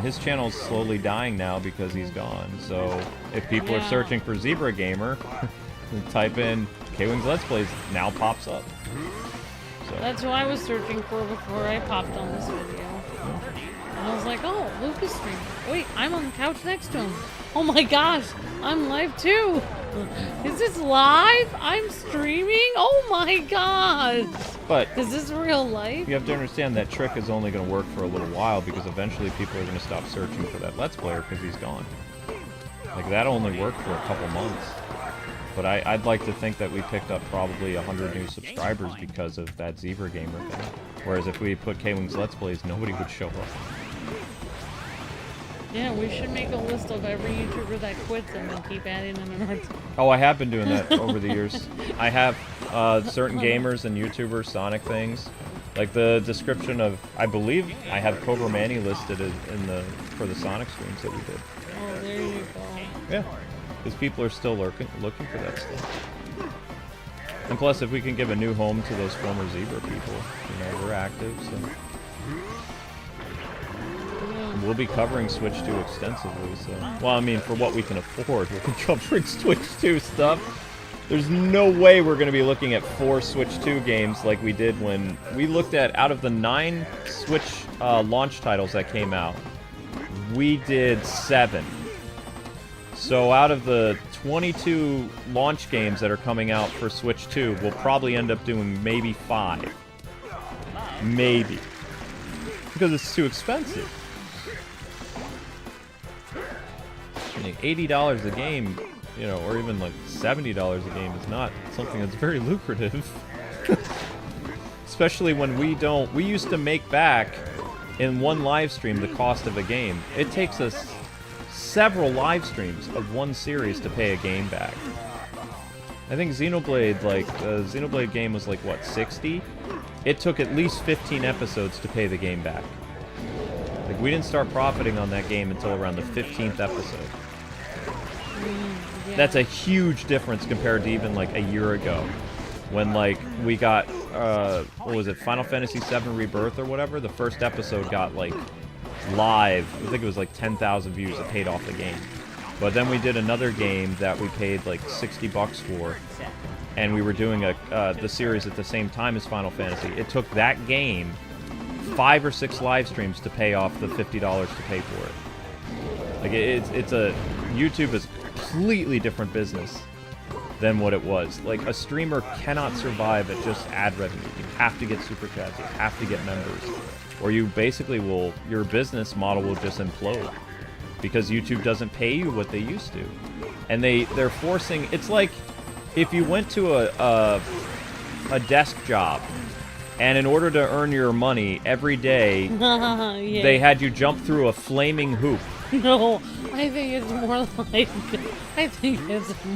His channel's slowly dying now because he's gone. So if people are searching for Zebra Gamer, type in Kwingsletsplays, now pops up. So. That's who I was searching for before I popped on this video. And I was like, oh, Lucas streaming. Wait, I'm on the couch next to him. Oh my gosh, I'm live too. Is this live? I'm streaming? Oh my gosh. But Is this real life? you have to understand that trick is only going to work for a little while because eventually people are going to stop searching for that Let's Player because he's gone. Like, that only worked for a couple months. But I'd like to think that we picked up probably 100 new subscribers because of that Zebra Gamer thing. Whereas if we put Kwingsletsplays, nobody would show up. Yeah, we should make a list of every YouTuber that quits and then keep adding them in our team. Oh, I have been doing that over the years. I have certain gamers and YouTubers, Sonic things. Like the description of, I believe I have Cobra Manny listed for the Sonic streams that we did. Oh, there you go. Yeah, because people are still looking for that stuff. And plus, if we can give a new home to those former Zebra people, we're active, so... We'll be covering Switch 2 extensively, so... Well, I mean, for what we can afford, we'll be covering Switch 2 stuff. There's no way we're going to be looking at 4 Switch 2 games like we did when... We looked at, out of the 9 Switch launch titles that came out, we did 7. So out of the 22 launch games that are coming out for Switch 2, we'll probably end up doing maybe 5. Maybe. Because it's too expensive. $80 a game, or even like $70 a game is not something that's very lucrative. Especially when we used to make back in one live stream the cost of a game. It takes us several live streams of one series to pay a game back. I think Xenoblade, the Xenoblade game was like, what, 60? It took at least 15 episodes to pay the game back. Like, we didn't start profiting on that game until around the 15th episode. Yeah. That's a huge difference compared to even like a year ago, when like we got what was it, Final Fantasy VII Rebirth or whatever. The first episode got like live. I think it was like 10,000 views. It paid off the game. But then we did another game that we paid like $60 for, and we were doing the series at the same time as Final Fantasy. It took that game 5 or 6 live streams to pay off the $50 to pay for it. Like YouTube is completely different business than what it was. Like, a streamer cannot survive at just ad revenue. You have to get super chats, you have to get members, or you basically your business model will just implode, because YouTube doesn't pay you what they used to. And they're forcing, it's like if you went to a desk job, and in order to earn your money every day, Yeah. they had you jump through a flaming hoop. No, I think it's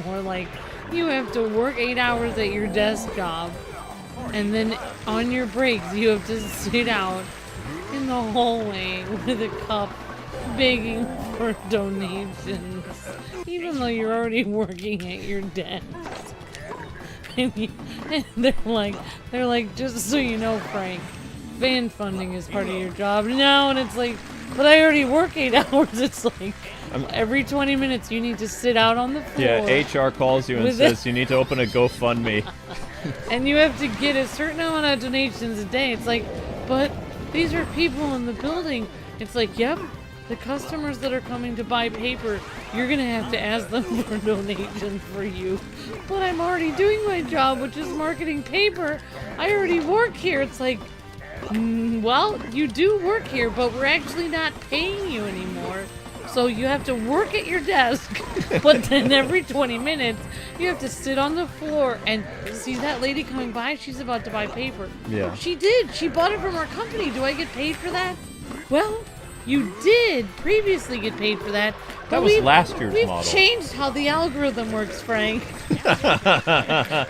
more like you have to work 8 hours at your desk job, and then on your breaks you have to sit out in the hallway with a cup begging for donations, even though you're already working at your desk. And they're like, just so you know, Frank, fan funding is part of your job now, and it's like, but I already work 8 hours. It's like every 20 minutes you need to sit out on the floor. Yeah, HR calls you and says you need to open a GoFundMe. And you have to get a certain amount of donations a day. It's like, but these are people in the building. It's like, yep, the customers that are coming to buy paper, you're going to have to ask them for donations for you. But I'm already doing my job, which is marketing paper. I already work here. It's like, well, you do work here, but we're actually not paying you anymore. So you have to work at your desk, but then every 20 minutes, you have to sit on the floor and see that lady coming by. She's about to buy paper. Yeah. She did. She bought it from our company. Do I get paid for that? Well, you did previously get paid for that. That was last year's we've model. Changed how the algorithm works, Frank.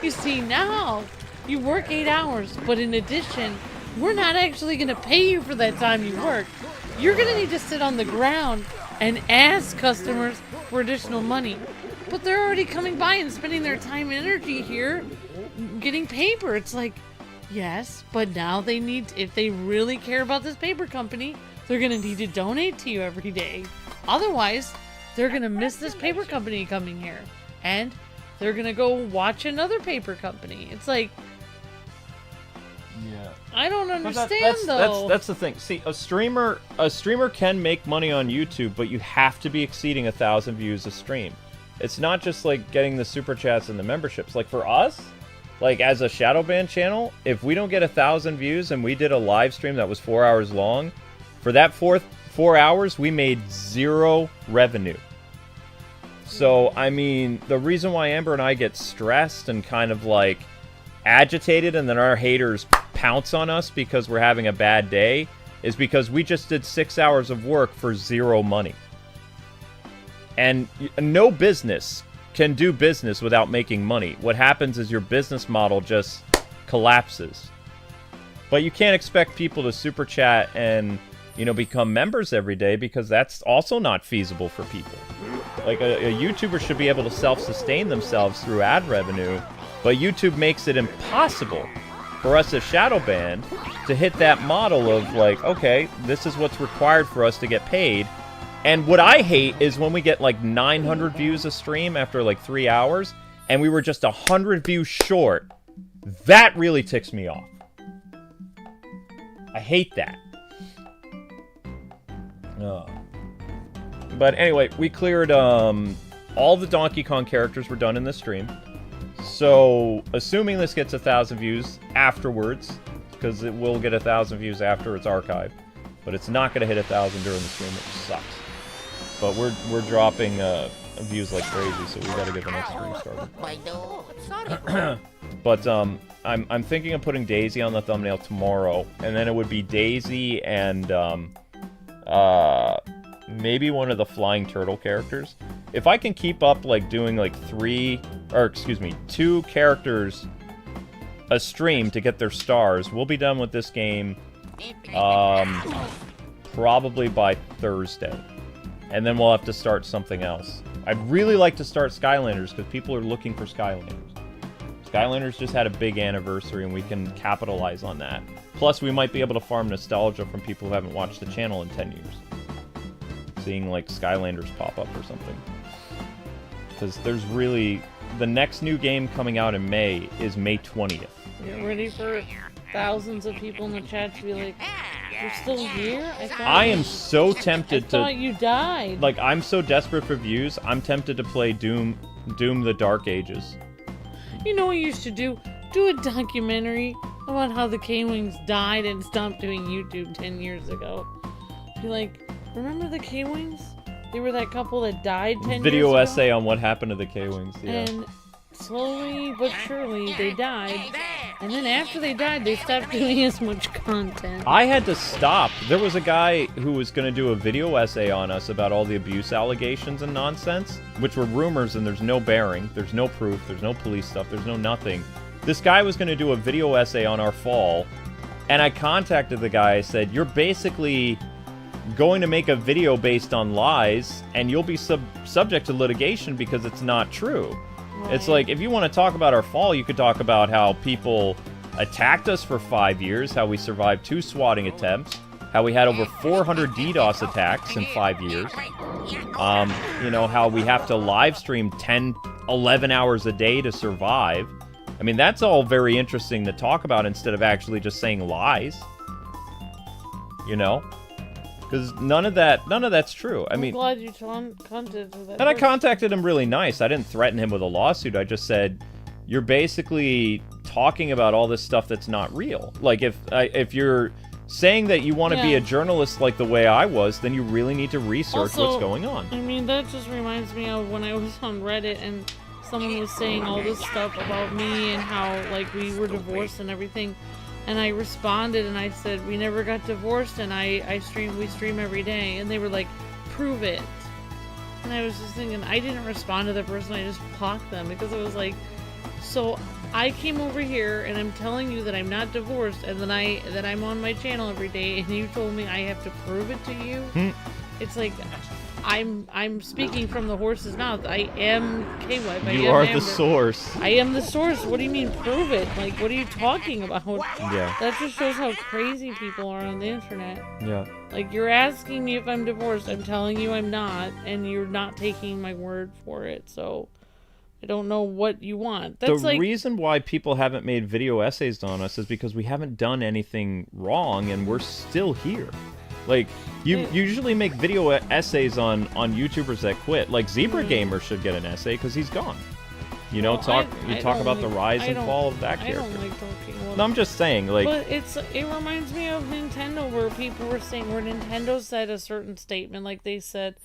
You see, now you work 8 hours, but in addition, we're not actually going to pay you for that time you work. You're going to need to sit on the ground and ask customers for additional money. But they're already coming by and spending their time and energy here getting paper. It's like, yes, but now they need, if they really care about this paper company, they're going to need to donate to you every day. Otherwise, they're going to miss this paper company coming here. And they're going to go watch another paper company. It's like, Yeah. I don't But understand though. that's the thing. See, a streamer can make money on YouTube, but you have to be exceeding 1,000 views a stream. It's not just like getting the super chats and the memberships. Like for us, like as a Shadowban channel, if we don't get 1,000 views and we did a live stream that was 4 hours long, for that 4 hours we made 0 revenue. So I mean, the reason why Amber and I get stressed and kind of like agitated and then our haters pounce on us because we're having a bad day is because we just did 6 hours of work for 0 money. And no business can do business without making money. What happens is your business model just collapses. But you can't expect people to super chat and, you know, become members every day because that's also not feasible for people. Like a YouTuber should be able to self-sustain themselves through ad revenue, but YouTube makes it impossible for us as Shadowban to hit that model of like, okay, this is what's required for us to get paid. And what I hate is when we get like 900 views a stream after like 3 hours, and we were just 100 views short. That really ticks me off. I hate that. But anyway, we cleared all the Donkey Kong characters were done in this stream. So, assuming this gets 1,000 views afterwards, because it will get 1,000 views after it's archived, but it's not going to hit 1,000 during the stream, which sucks. But we're dropping views like crazy, so we got to get the next stream started. But I'm thinking of putting Daisy on the thumbnail tomorrow, and then it would be Daisy and maybe one of the flying turtle characters. If I can keep up like doing like 2 characters a stream to get their stars, we'll be done with this game probably by Thursday. And then we'll have to start something else. I'd really like to start Skylanders because people are looking for Skylanders. Skylanders just had a big anniversary and we can capitalize on that. Plus, we might be able to farm nostalgia from people who haven't watched the channel in 10 years. Seeing, like, Skylanders pop up or something. Because there's really... The next new game coming out in May is May 20th. Get ready for thousands of people in the chat to be like, you're still here? I am so tempted to... I thought you died. Like, I'm so desperate for views, I'm tempted to play Doom the Dark Ages. You know what you used to do? Do a documentary about how the Kwings died and stopped doing YouTube 10 years ago. Be like, remember the Kwings? They were that couple that died 10 years ago? Video essay on what happened to the Kwings, yeah. And slowly but surely they died. And then after they died, they stopped doing as much content. I had to stop. There was a guy who was going to do a video essay on us about all the abuse allegations and nonsense, which were rumors and there's no bearing, there's no proof, there's no police stuff, there's no nothing. This guy was going to do a video essay on our fall, and I contacted the guy. I said, you're basically going to make a video based on lies, and you'll be subject to litigation because it's not true. Right. It's like, if you want to talk about our fall, you could talk about how people attacked us for 5 years, how we survived 2 swatting attempts, how we had over 400 DDoS attacks in 5 years, you know, how we have to live stream 10, 11 hours a day to survive. I mean, that's all very interesting to talk about instead of actually just saying lies. You know? Because none of that's true. I mean, I'm glad you contacted that. And I contacted him really nice. I didn't threaten him with a lawsuit. I just said, you're basically talking about all this stuff that's not real. Like, if you're saying that you want to be a journalist like the way I was, then you really need to research what's going on. I mean, that just reminds me of when I was on Reddit and someone was saying all this stuff about me and how, like, we were divorced and everything. And I responded and I said, we never got divorced and we stream every day. And they were like, prove it. And I was just thinking, I didn't respond to the person, I just blocked them because it was like, so I came over here and I'm telling you that I'm not divorced and that I'm on my channel every day and you told me I have to prove it to you? It's like, I'm speaking from the horse's mouth. I am K-Wife. You are the source. I am the source. What do you mean prove it? Like, what are you talking about? Yeah. That just shows how crazy people are on the internet. Yeah. Like, you're asking me if I'm divorced. I'm telling you I'm not, and you're not taking my word for it. So, I don't know what you want. That's the reason why people haven't made video essays on us is because we haven't done anything wrong, and we're still here. Like, you usually make video essays on YouTubers that quit. Like, Zebra Gamer should get an essay because he's gone. You know, talk about the rise and fall of that character. I don't like talking about No, I'm just saying, like... But it reminds me of Nintendo, where people were saying, where Nintendo said a certain statement, like they said,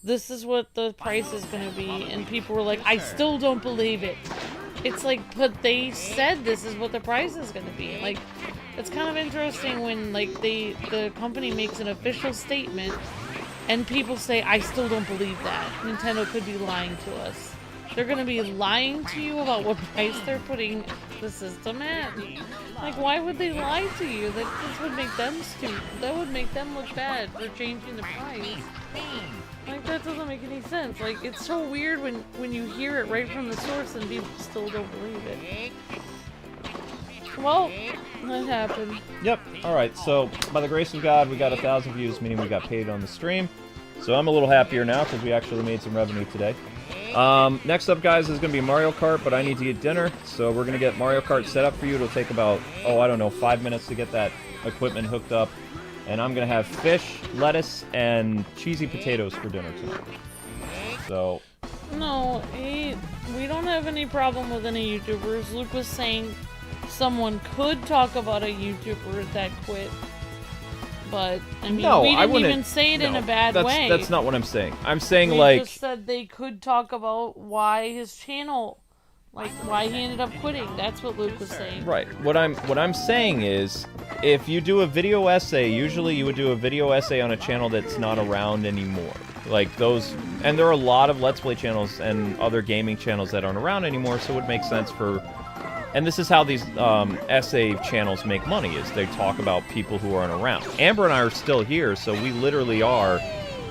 this is what the price is going to be, and people were like, I still don't believe it. It's like, but they said this is what the price is going to be. Like, it's kind of interesting when, like, the company makes an official statement, and people say, I still don't believe that. Nintendo could be lying to us. They're going to be lying to you about what price they're putting the system at. Like, why would they lie to you? This would make them stupid. That would make them look bad for changing the price. Like, that doesn't make any sense. Like, it's so weird when you hear it right from the source and people still don't believe it. Well, that happened. Yep. Alright, so by the grace of God, we got 1,000 views, meaning we got paid on the stream. So I'm a little happier now because we actually made some revenue today. Next up, guys, is going to be Mario Kart, but I need to get dinner, so we're going to get Mario Kart set up for you. It'll take about, I don't know, 5 minutes to get that equipment hooked up. And I'm going to have fish, lettuce, and cheesy potatoes for dinner tonight. So... No, we don't have any problem with any YouTubers. Luke was saying someone could talk about a YouTuber that quit. But, I mean, we didn't even say it in a bad way. That's not what I'm saying. I'm saying, we like... just said they could talk about why his channel, like, why he ended up quitting. That's what Luke was saying. Right. What I'm saying is, if you do a video essay, usually you would do a video essay on a channel that's not around anymore. Like, those... And there are a lot of Let's Play channels and other gaming channels that aren't around anymore, so it would make sense for... And this is how these essay channels make money, is they talk about people who aren't around. Amber and I are still here, so we literally are,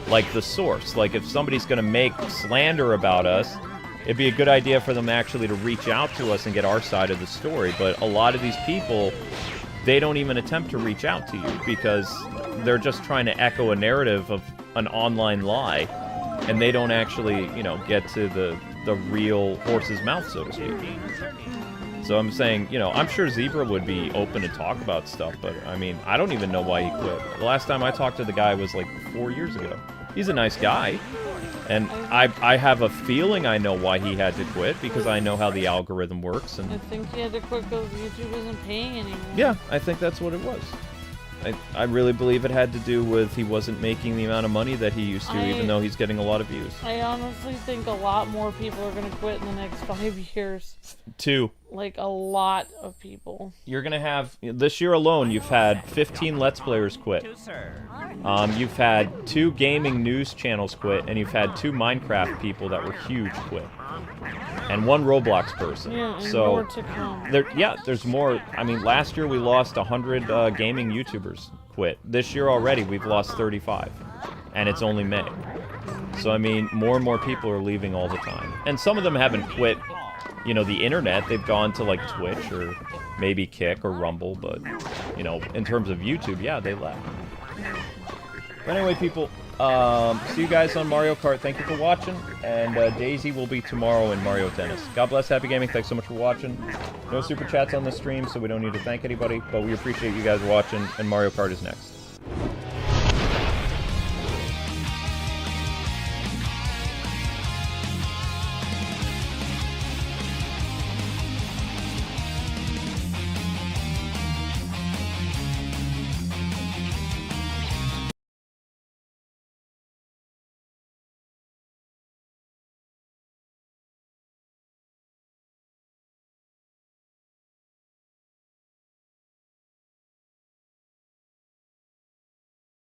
like, the source. Like, if somebody's going to make slander about us, it'd be a good idea for them actually to reach out to us and get our side of the story. But a lot of these people, they don't even attempt to reach out to you because they're just trying to echo a narrative of an online lie, and they don't actually, you know, get to the real horse's mouth, so to speak. So I'm saying, you know, I'm sure Zebra would be open to talk about stuff, but, I mean, I don't even know why he quit. The last time I talked to the guy was, like, 4 years ago. He's a nice guy, and I have a feeling I know why he had to quit, because I know how the algorithm works. And I think he had to quit because YouTube isn't paying anymore. Yeah, I think that's what it was. I really believe it had to do with he wasn't making the amount of money that he used to, even though he's getting a lot of views. I honestly think a lot more people are going to quit in the next 5 years. 2. Like, a lot of people. You're going to have... This year alone, you've had 15 Let's Players quit. You've had 2 gaming news channels quit, and you've had 2 Minecraft people that were huge quit. And 1 Roblox person. Yeah, and so more to come. There's more. I mean, last year we lost 100 gaming YouTubers quit. This year already we've lost 35. And it's only May. So, I mean, more and more people are leaving all the time. And some of them haven't quit, you know, the internet. They've gone to, like, Twitch or maybe Kick or Rumble. But, you know, in terms of YouTube, yeah, they left. But anyway, people... see you guys on Mario Kart. Thank you for watching, and Daisy will be tomorrow in Mario Tennis. God bless, happy gaming. Thanks so much for watching. No super chats on the stream, so we don't need to thank anybody, but we appreciate you guys watching, and Mario Kart is next.